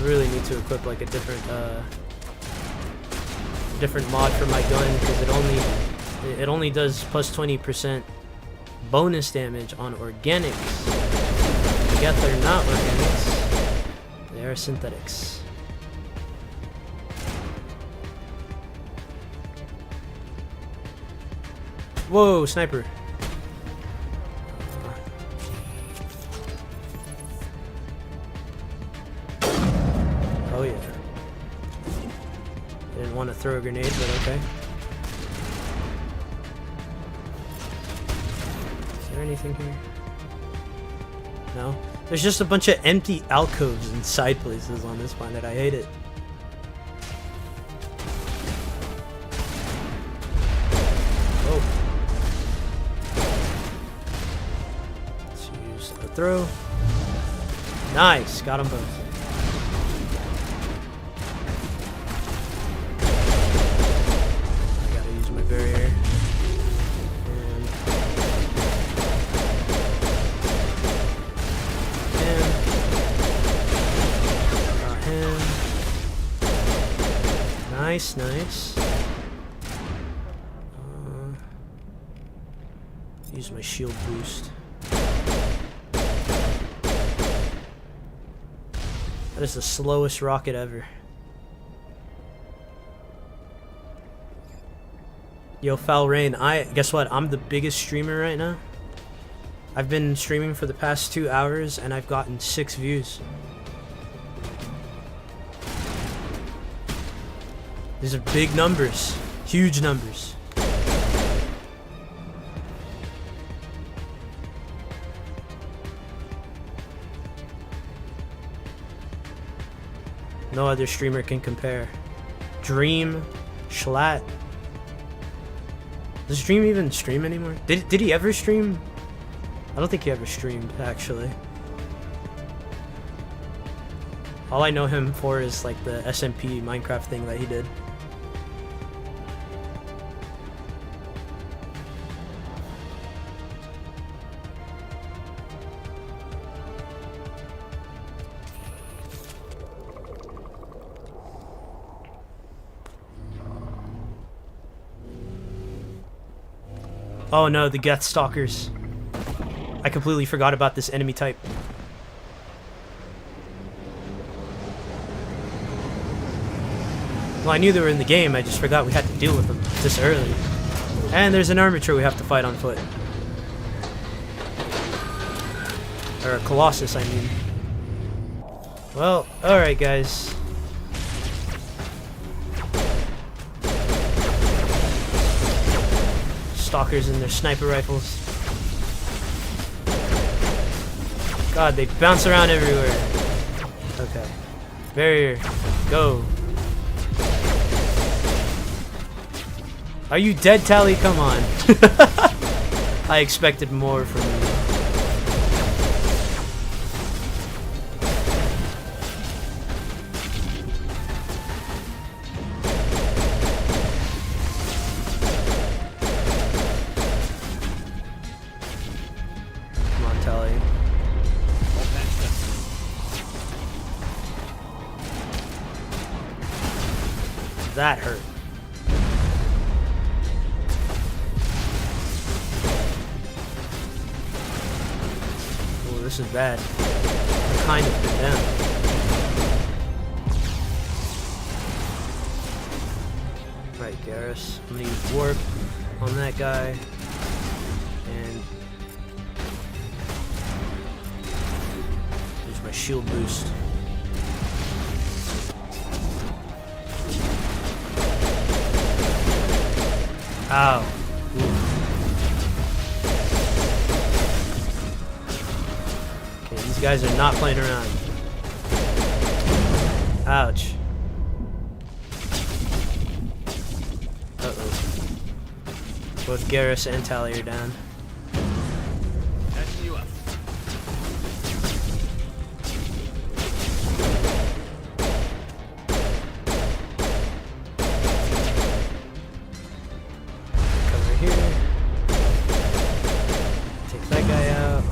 Really need to equip like a different mod for my gun because it only does plus 20% bonus damage on organics. Yet they're not organics. They are synthetics. Whoa, sniper. Oh yeah. I didn't want to throw a grenade, but okay. Is there anything here? No? There's just a bunch of empty alcoves and side places on this planet. I hate it. Oh. Let's use a throw. Nice! Got them both. Barrier. And got him. Nice, nice. Use my shield boost. That is the slowest rocket ever. Yo, Falrain, guess what? I'm the biggest streamer right now. I've been streaming for the past 2 hours and I've gotten 6 views. These are big numbers. Huge numbers. No other streamer can compare. Dream, Schlatt. Does Dream even stream anymore? Did he ever stream? I don't think he ever streamed, actually. All I know him for is like the SMP Minecraft thing that he did. Oh no, the Geth Stalkers. I completely forgot about this enemy type. Well, I knew they were in the game, I just forgot we had to deal with them this early. And there's an armature we have to fight on foot. Or a Colossus, I mean. Well, alright guys. Stalkers and their sniper rifles. God, they bounce around everywhere. Okay. Barrier. Go. Are you dead, Tally? Come on. I expected more from you. Come on, Tally. That hurt. Oh, this is bad. I'm kind of been down. Right, Garrus. I'm gonna use warp on that guy. And there's my shield boost. Ow. Ooh. Okay, these guys are not playing around. Ouch. Uh-oh. Both Garrus and Tally are down. Catching you up. Cover here. Take that guy out.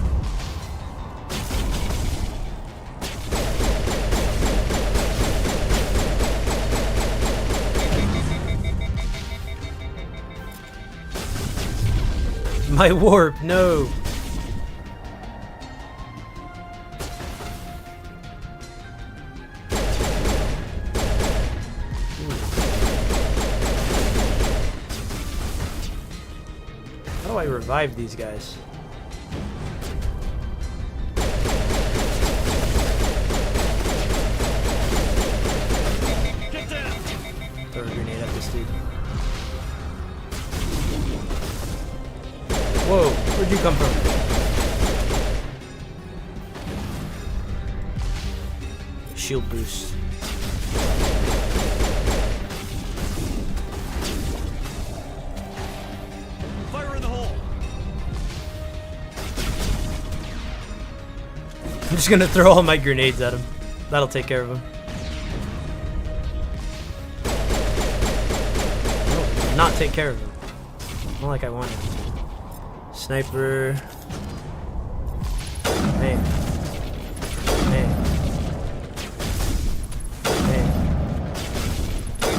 My warp, no. How do I revive these guys? Throw a grenade at this dude. Whoa, where'd you come from? Shield boost. Fire in the hole. I'm just gonna throw all my grenades at him. That'll take care of him. Oh, not take care of him. Not like I wanted to. Sniper. Hey. Hey. Hey.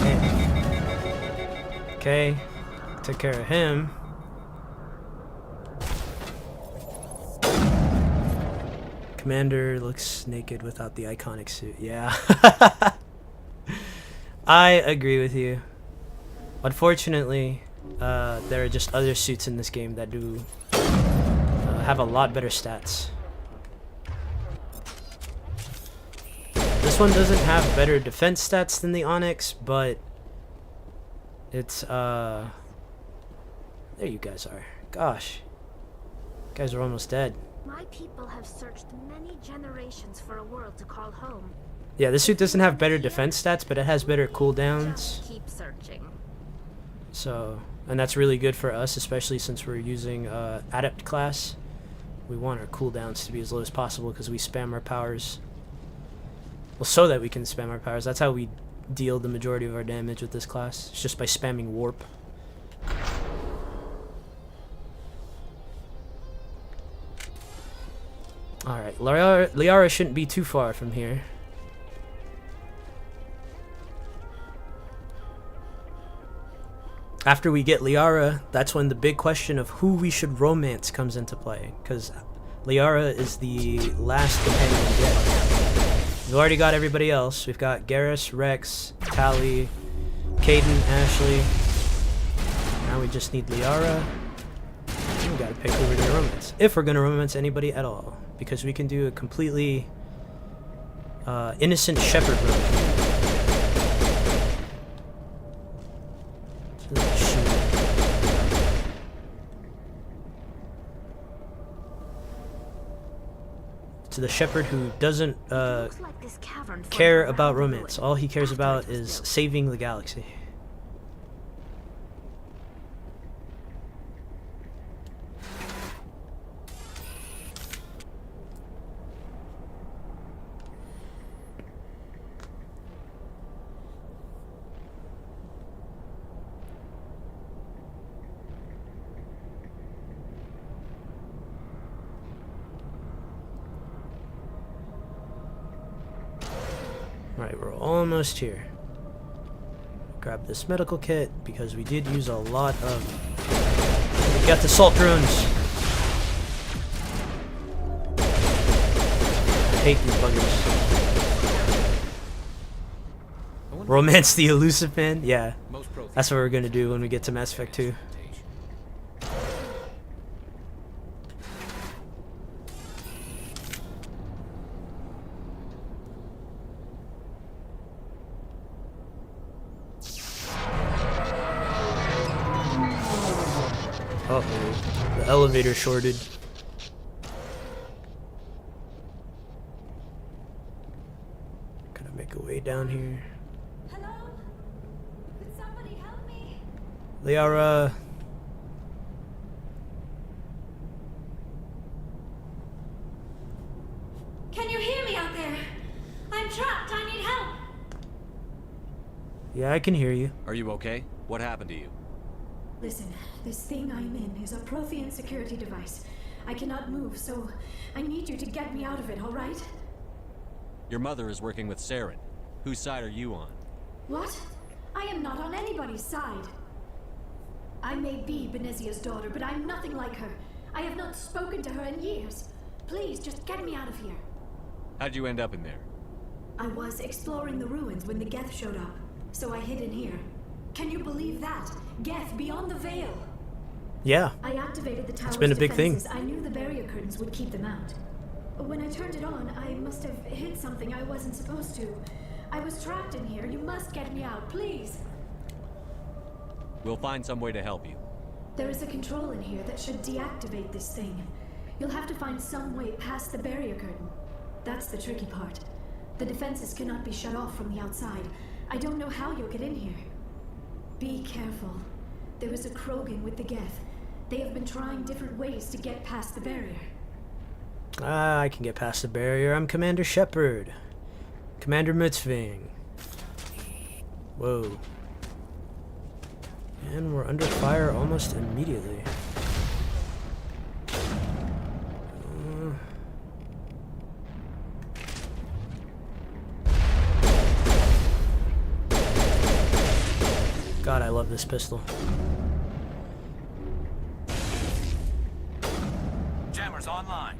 Hey. Okay. Took care of him. Commander looks naked without the iconic suit. Yeah. I agree with you. Unfortunately, there are just other suits in this game that do have a lot better stats. This one doesn't have better defense stats than the Onyx, but it's there you guys are. Gosh. You guys are almost dead. My people have searched many generations for a world to call home. Yeah, this suit doesn't have better defense stats, but it has better cooldowns. Just keep searching. So, and that's really good for us, especially since we're using Adept class. We want our cooldowns to be as low as possible because we spam our powers. Well, so that we can spam our powers. That's how we deal the majority of our damage with this class. It's just by spamming warp. Alright, Liara shouldn't be too far from here. After we get Liara, that's when the big question of who we should romance comes into play, because Liara is the last companion we get. We've already got everybody else. We've got Garrus, Rex, Tally, Caden, Ashley. Now we just need Liara. We gotta pick who we're gonna romance. If we're gonna romance anybody at all. Because we can do a completely innocent shepherd run. To the shepherd who doesn't care about romance. All he cares about is saving the galaxy. Alright, we're almost here. Grab this medical kit because we did use a lot of... We got the salt drones. I hate these buggers. Romance the elusive man? Yeah. That's what we're gonna do when we get to Mass Effect 2. Uh-oh. The elevator shorted. Gotta make a way down here. Hello? Could somebody help me? Liara. Can you hear me out there? I'm trapped. I need help. Yeah, I can hear you. Are you okay? What happened to you? Listen, this thing I'm in is a Prothean security device. I cannot move, so I need you to get me out of it, all right? Your mother is working with Saren. Whose side are you on? What? I am not on anybody's side. I may be Benezia's daughter, but I'm nothing like her. I have not spoken to her in years. Please, just get me out of here. How'd you end up in there? I was exploring the ruins when the Geth showed up, so I hid in here. Can you believe that? Geth beyond the veil. Yeah. I activated the tower's It's been a big defenses. thing. I knew the barrier curtains would keep them out. When I turned it on, I must have hit something I wasn't supposed to. I was trapped in here. You must get me out, please. We'll find some way to help you. There is a control in here that should deactivate this thing. You'll have to find some way past the barrier curtain. That's the tricky part. The defenses cannot be shut off from the outside. I don't know how you'll get in here. Be careful. There is a Krogan with the Geth. They have been trying different ways to get past the barrier. Ah, I can get past the barrier. I'm Commander Shepard. Commander Mutzving. Whoa. And we're under fire almost immediately. God, I love this pistol. Jammers online.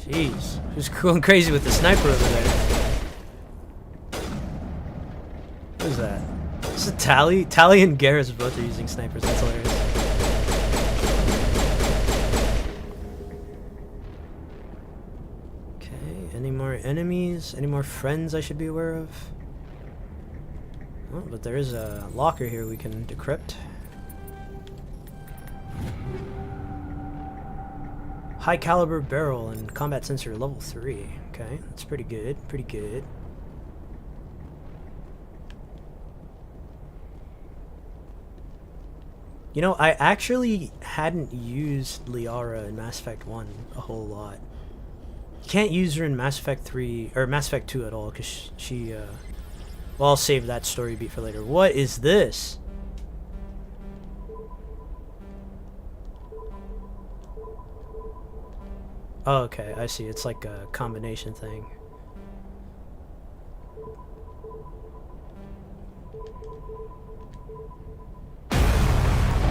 Jeez, who's going crazy with the sniper over there? What is that? Is it Tally? Tally and Garrus both are using snipers. That's hilarious. Okay, any more enemies? Any more friends I should be aware of? Oh, but there is a locker here we can decrypt. High caliber barrel and combat sensor level 3. Okay, that's pretty good. Pretty good. You know, I actually hadn't used Liara in Mass Effect 1 a whole lot. You can't use her in Mass Effect 3 or Mass Effect 2 at all because she well, I'll save that story beat for later. What is this? Oh, okay, I see. It's like a combination thing.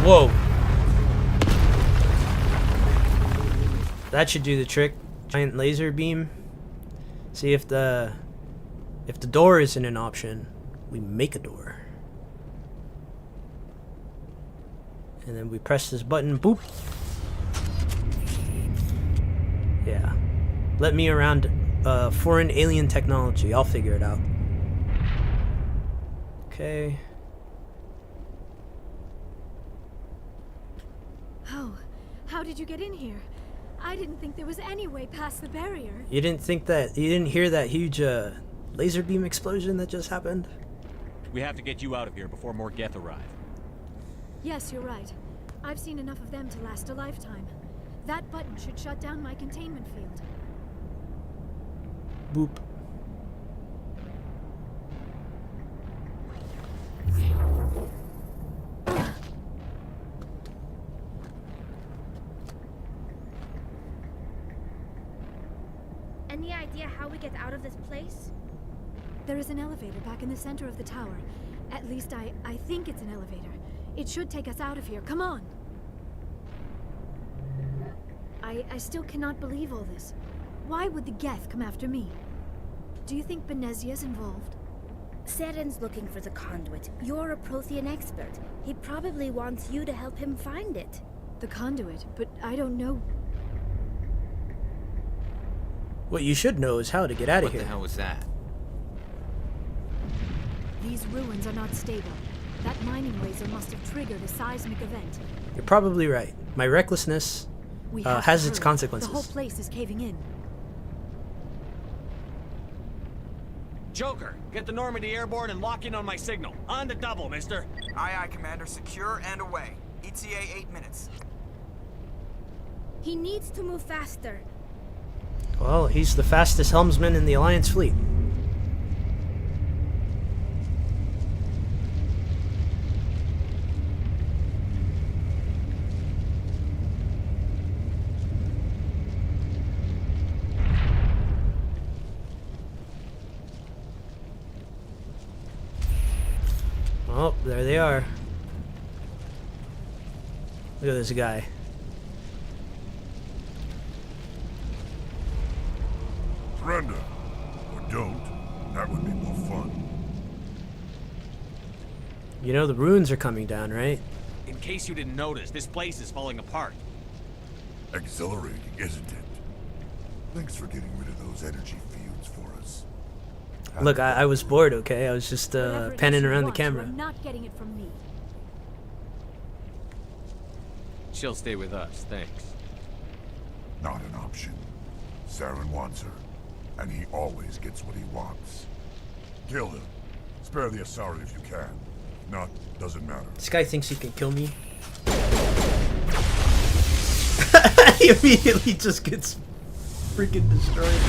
Whoa. That should do the trick. Giant laser beam. See if the door isn't an option, we make a door. And then we press this button, boop. Yeah. Let me around foreign alien technology. I'll figure it out. Okay. Oh, how did you get in here? I didn't think there was any way past the barrier. You didn't hear that huge laser beam explosion that just happened? We have to get you out of here before more Geth arrive. Yes, you're right. I've seen enough of them to last a lifetime. That button should shut down my containment field. Boop. idea how we get out of this place? There is an elevator back in the center of the tower. At least I think it's an elevator. It should take us out of here. Come on! I still cannot believe all this. Why would the Geth come after me? Do you think Benezia's involved? Saren's looking for the conduit. You're a Prothean expert. He probably wants you to help him find it. The conduit? But I don't know. What you should know is how to get out of here. What the hell was that? These ruins are not stable. That mining laser must have triggered a seismic event. You're probably right. My recklessness has its consequences. The whole place is caving in. Joker, get the Normandy airborne and lock in on my signal. On the double, mister. Aye, aye, Commander. Secure and away. ETA 8 minutes. He needs to move faster. Well, he's the fastest helmsman in the Alliance fleet. Oh, there they are. Look at this guy. Surrender. Or don't. That would be more fun. You know the ruins are coming down, right? In case you didn't notice, this place is falling apart. Exhilarating, isn't it? Thanks for getting rid of those energy fields for us. Look, I was bored, okay? I was just panning around the camera. I'm not getting it from me. She'll stay with us, thanks. Not an option. Saren wants her, and he always gets what he wants. Kill him. Spare the Asari if you can. Not, doesn't matter. This guy thinks he can kill me. He immediately just gets freaking destroyed.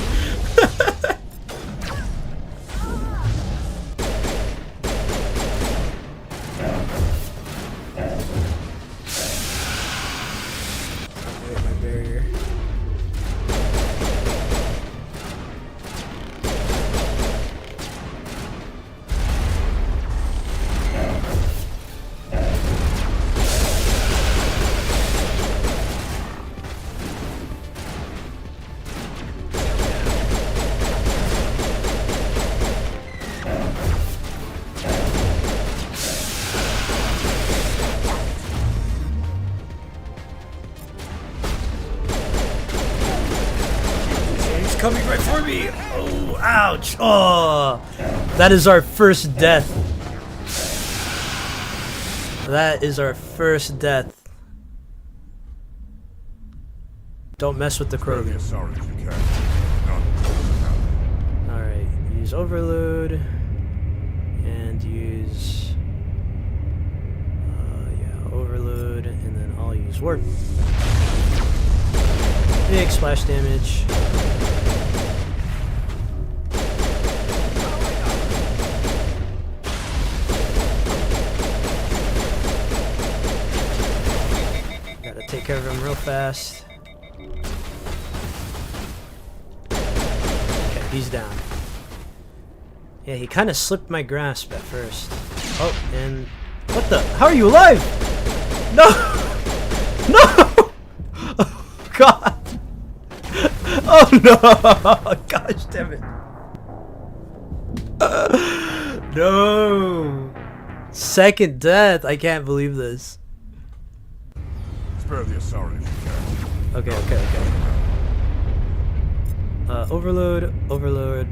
Coming right for me. Oh, ouch. Oh, that is our first death. That is our first death. Don't mess with the Krogan. Alright, use overload and use yeah, overload, and then I'll use warp. Big splash damage. Gotta take care of him real fast. Okay, he's down. Yeah, he kind of slipped my grasp at first. Oh, and what the? How are you alive? No! No! Oh, God! Oh no! Gosh damn it! No! Second death! I can't believe this. Spare the Asari if you can. Okay, okay, okay. Overload, overload,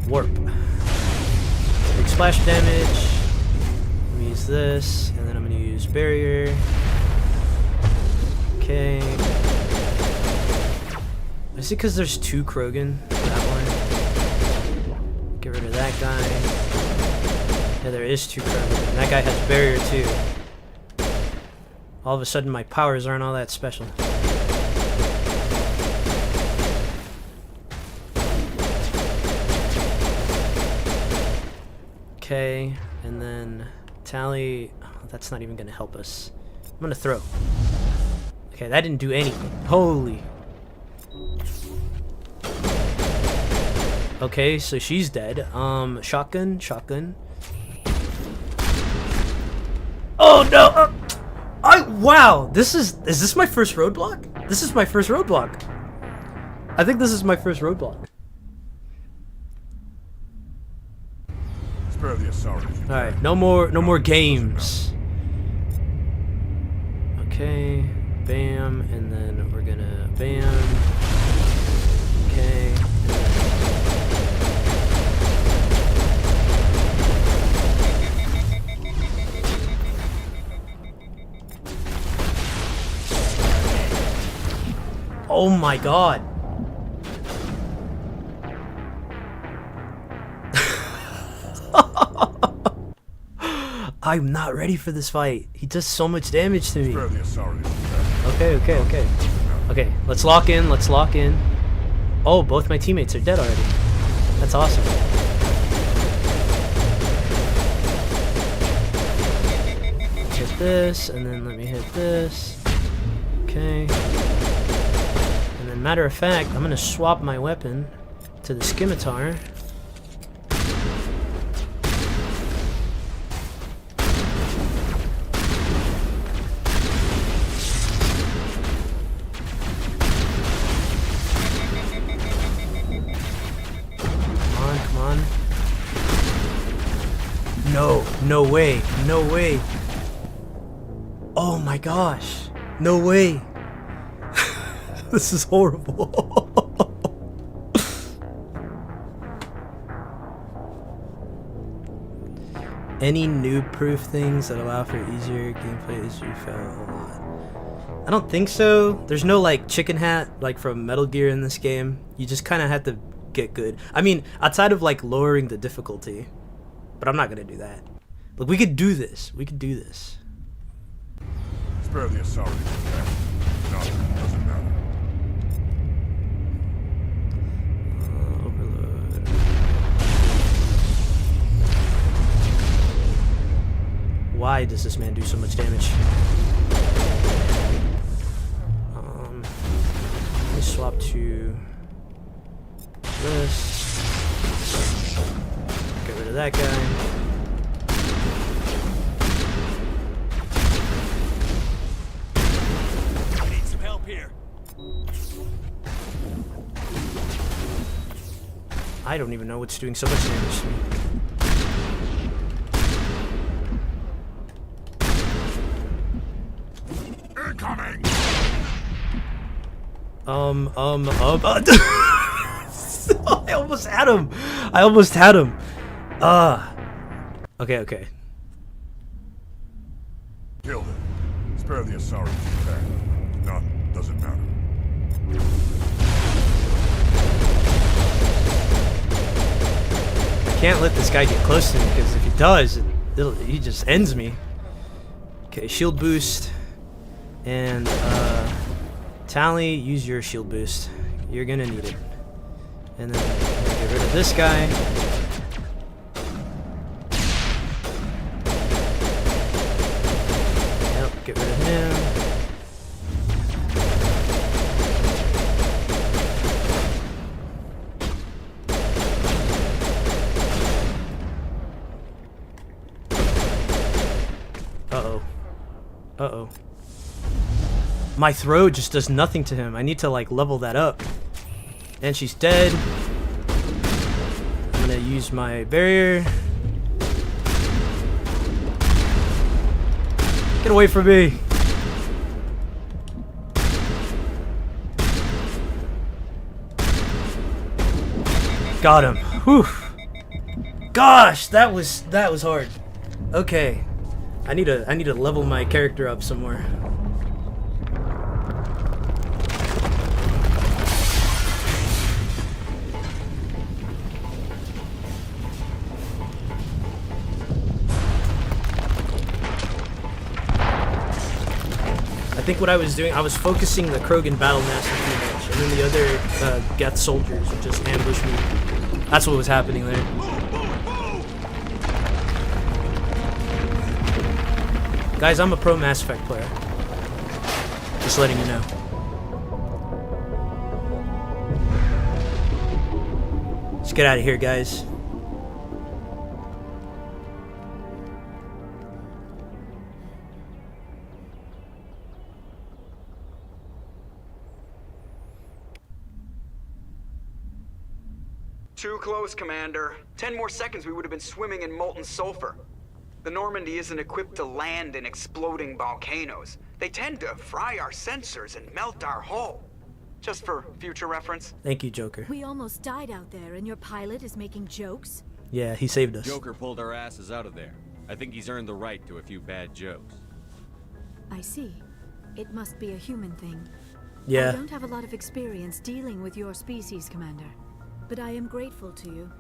warp. Big splash damage. I'm gonna use this, and then I'm gonna use barrier. Okay. Is it because there's two Krogan? That one. Get rid of that guy. Yeah, there is two Krogan. And that guy has barrier too. All of a sudden my powers aren't all that special. Okay, and then Tally. Oh, that's not even gonna help us. I'm gonna throw. Okay, that didn't do anything. Holy. Okay, so she's dead. Shotgun. Oh no! Wow! Is this my first roadblock? This is my first roadblock. I think this is my first roadblock. Spare the authorities. Alright, no more games. Okay, bam, and then we're gonna bam. Okay. Oh my god. I'm not ready for this fight. He does so much damage to me. Okay, let's lock in. Oh, both my teammates are dead already. That's awesome. Hit this, and then let me hit this. Okay. And then, matter of fact, I'm gonna swap my weapon to the scimitar. Come on. No way. Oh my gosh. No way. This is horrible. Any noob-proof things that allow for easier gameplay as you fail a lot? I don't think so. There's no like chicken hat like from Metal Gear in this game. You just kind of have to get good. I mean, outside of like lowering the difficulty, but I'm not gonna do that. Look, we could do this. Spare the authorities. Nothing doesn't matter. Overload. Why does this man do so much damage? Let me swap to this. Get rid of that guy. I need some help here. I don't even know what's doing so much damage to me. Incoming. I almost had him. Okay. Killed him. Spare the authorities. None doesn't matter. I can't let this guy get close to me because if he does, he just ends me. Okay, shield boost. And, Tally, use your shield boost. You're gonna need it. And then get rid of this guy. Yep, get rid of him. Uh-oh. My throw just does nothing to him. I need to like level that up. And she's dead. I'm gonna use my barrier. Get away from me. Got him. Whew. Gosh, that was hard. Okay. I need to level my character up some more. I think what I was doing, I was focusing the Krogan Battlemaster too much, and then the other Geth soldiers would just ambush me. That's what was happening there. Guys, I'm a pro Mass Effect player. Just letting you know. get out of here, guys. Too close, Commander. 10 more seconds we would have been swimming in molten sulfur. The Normandy isn't equipped to land in exploding volcanoes. They tend to fry our sensors and melt our hull. Just for future reference. Thank you, Joker. We almost died out there, and your pilot is making jokes? Yeah, he saved us. Joker pulled our asses out of there. I think he's earned the right to a few bad jokes. I see. It must be a human thing. Yeah. I don't have a lot of experience dealing with your species, Commander. But I am grateful to you.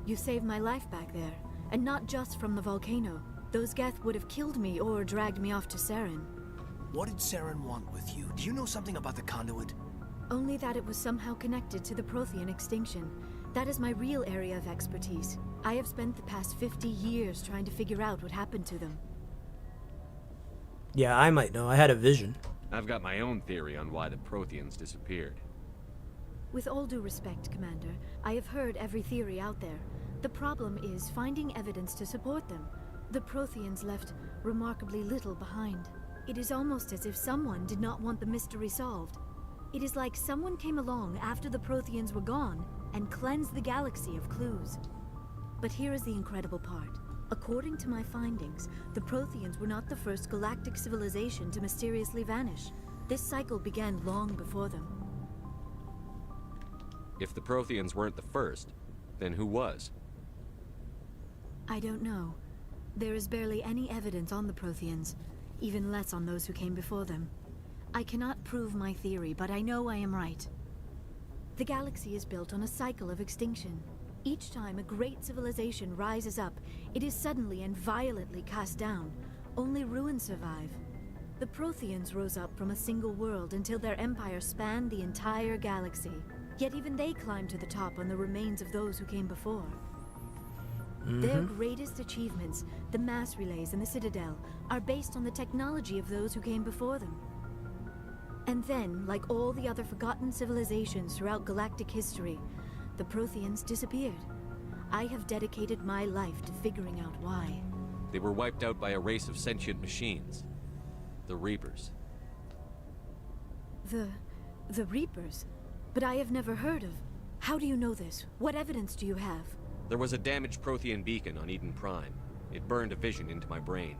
You saved my life back there, and not just from the volcano. Those Geth would have killed me or dragged me off to Saren. What did Saren want with you? Do you know something about the conduit? Only that it was somehow connected to the Prothean extinction. That is my real area of expertise. I have spent the past 50 years trying to figure out what happened to them. Yeah, I might know. I had a vision. I've got my own theory on why the Protheans disappeared. With all due respect, Commander, I have heard every theory out there. The problem is finding evidence to support them. The Protheans left remarkably little behind. It is almost as if someone did not want the mystery solved. It is like someone came along after the Protheans were gone and cleansed the galaxy of clues. But here is the incredible part. According to my findings, the Protheans were not the first galactic civilization to mysteriously vanish. This cycle began long before them. If the Protheans weren't the first, then who was? I don't know. There is barely any evidence on the Protheans, even less on those who came before them. I cannot prove my theory, but I know I am right. The galaxy is built on a cycle of extinction. Each time a great civilization rises up, it is suddenly and violently cast down. Only ruins survive. The Protheans rose up from a single world until their empire spanned the entire galaxy. Yet even they climbed to the top on the remains of those who came before. Their greatest achievements, the mass relays and the Citadel, are based on the technology of those who came before them. And then, like all the other forgotten civilizations throughout galactic history, the Protheans disappeared. I have dedicated my life to figuring out why. They were wiped out by a race of sentient machines. The Reapers. The Reapers? But I have never heard of. How do you know this? What evidence do you have? There was a damaged Prothean beacon on Eden Prime. It burned a vision into my brain.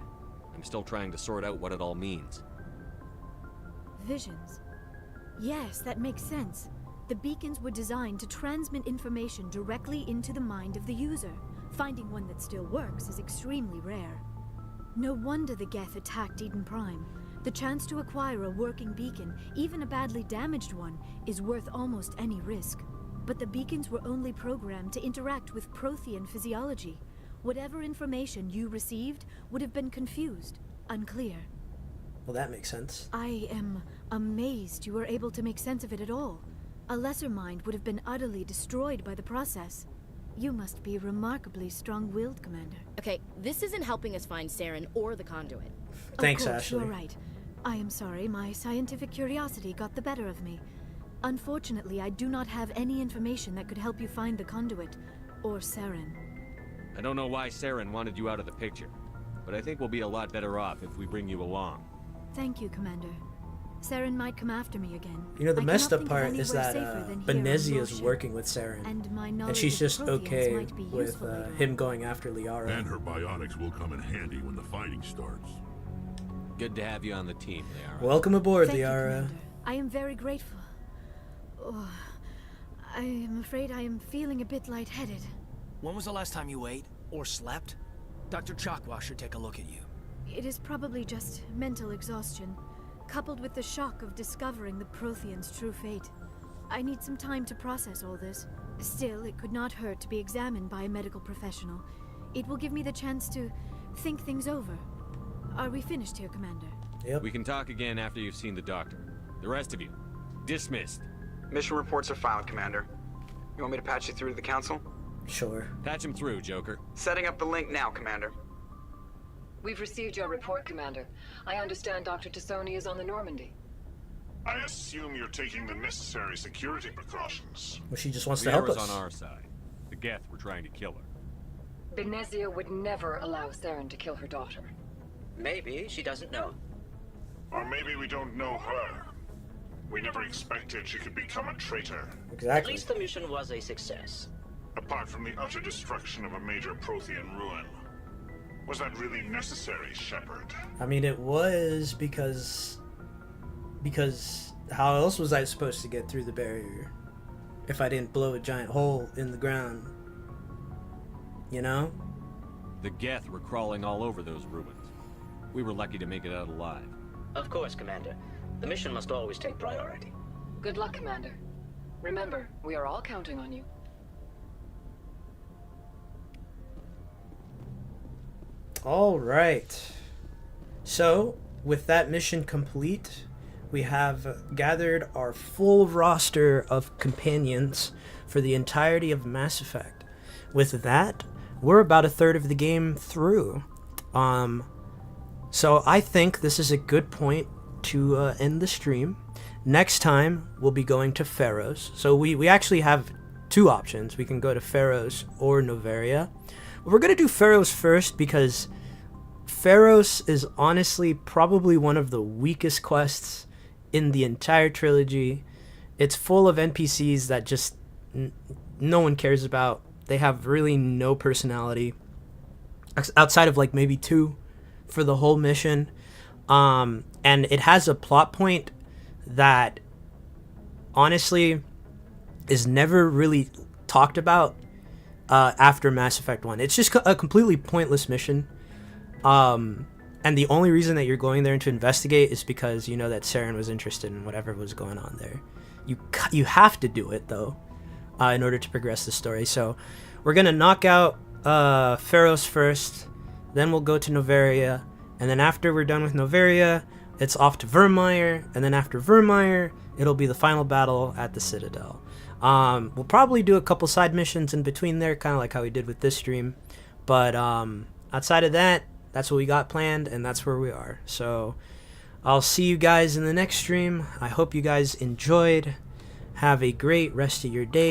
I'm still trying to sort out what it all means. Visions. Yes, that makes sense. The beacons were designed to transmit information directly into the mind of the user. Finding one that still works is extremely rare. No wonder the Geth attacked Eden Prime. The chance to acquire a working beacon, even a badly damaged one, is worth almost any risk. But the beacons were only programmed to interact with Prothean physiology. Whatever information you received would have been confused, unclear. Well, that makes sense. I am amazed you were able to make sense of it at all. A lesser mind would have been utterly destroyed by the process. You must be remarkably strong-willed, Commander. Okay, this isn't helping us find Saren or the conduit. Thanks, of course, Ashley. You're right. I am sorry, my scientific curiosity got the better of me. Unfortunately, I do not have any information that could help you find the conduit, or Saren. I don't know why Saren wanted you out of the picture, but I think we'll be a lot better off if we bring you along. Thank you, Commander. Saren might come after me again. You know, the I messed cannot up think of part is anywhere that safer than here on Benezia's your ship. working with Saren. And she's just of the Protheans okay might be with useful later him going after Liara. And her bionics will come in handy when the fighting starts. Good to have you on the team, Liara. Welcome aboard, Thank you, Liara. Commander. I am very grateful. Oh, I am afraid I am feeling a bit lightheaded. When was the last time you ate or slept? Dr. Chakwa should take a look at you. It is probably just mental exhaustion, coupled with the shock of discovering the Protheans' true fate. I need some time to process all this. Still, it could not hurt to be examined by a medical professional. It will give me the chance to think things over. Are we finished here, Commander? Yep. We can talk again after you've seen the doctor. The rest of you, dismissed. Mission reports are filed, Commander. You want me to patch you through to the Council? Sure. Patch him through, Joker. Setting up the link now, Commander. We've received your report, Commander. I understand Dr. Tassoni is on the Normandy. I assume you're taking the necessary security precautions. Well, she just wants to help Liara's us. on our side. The Geth were trying to kill her. Benezia would never allow Saren to kill her daughter. Maybe she doesn't know. Or maybe we don't know her. We never expected she could become a traitor. Exactly. At least the mission was a success. Apart from the utter destruction of a major Prothean ruin. Was that really necessary, Shepard? I mean, it was because how else was I supposed to get through the barrier if I didn't blow a giant hole in the ground? You know? The Geth were crawling all over those ruins. We were lucky to make it out alive. Of course, Commander. The mission must always take priority. Good luck, Commander. Remember, we are all counting on you. All right. So, with that mission complete, we have gathered our full roster of companions for the entirety of Mass Effect. With that, we're about a third of the game through. So I think this is a good point to end the stream. Next time, we'll be going to Pharaohs. So we actually have two options. We can go to Pharaohs or Noveria. We're going to do Pharaohs first because Pharaohs is honestly probably one of the weakest quests in the entire trilogy. It's full of NPCs that just no one cares about. They have really no personality outside of like maybe two for the whole mission. And it has a plot point that honestly is never really talked about after Mass Effect 1. It's just a completely pointless mission. And the only reason that you're going there to investigate is because you know that Saren was interested in whatever was going on there. You have to do it though, in order to progress the story. So we're gonna knock out Pharaohs first, then we'll go to Noveria, and then after we're done with Noveria, it's off to Vermeer, and then after Vermeer, it'll be the final battle at the Citadel. We'll probably do a couple side missions in between there, kind of like how we did with this stream, but outside of that, that's what we got planned, and that's where we are. So I'll see you guys in the next stream. I hope you guys enjoyed. Have a great rest of your day.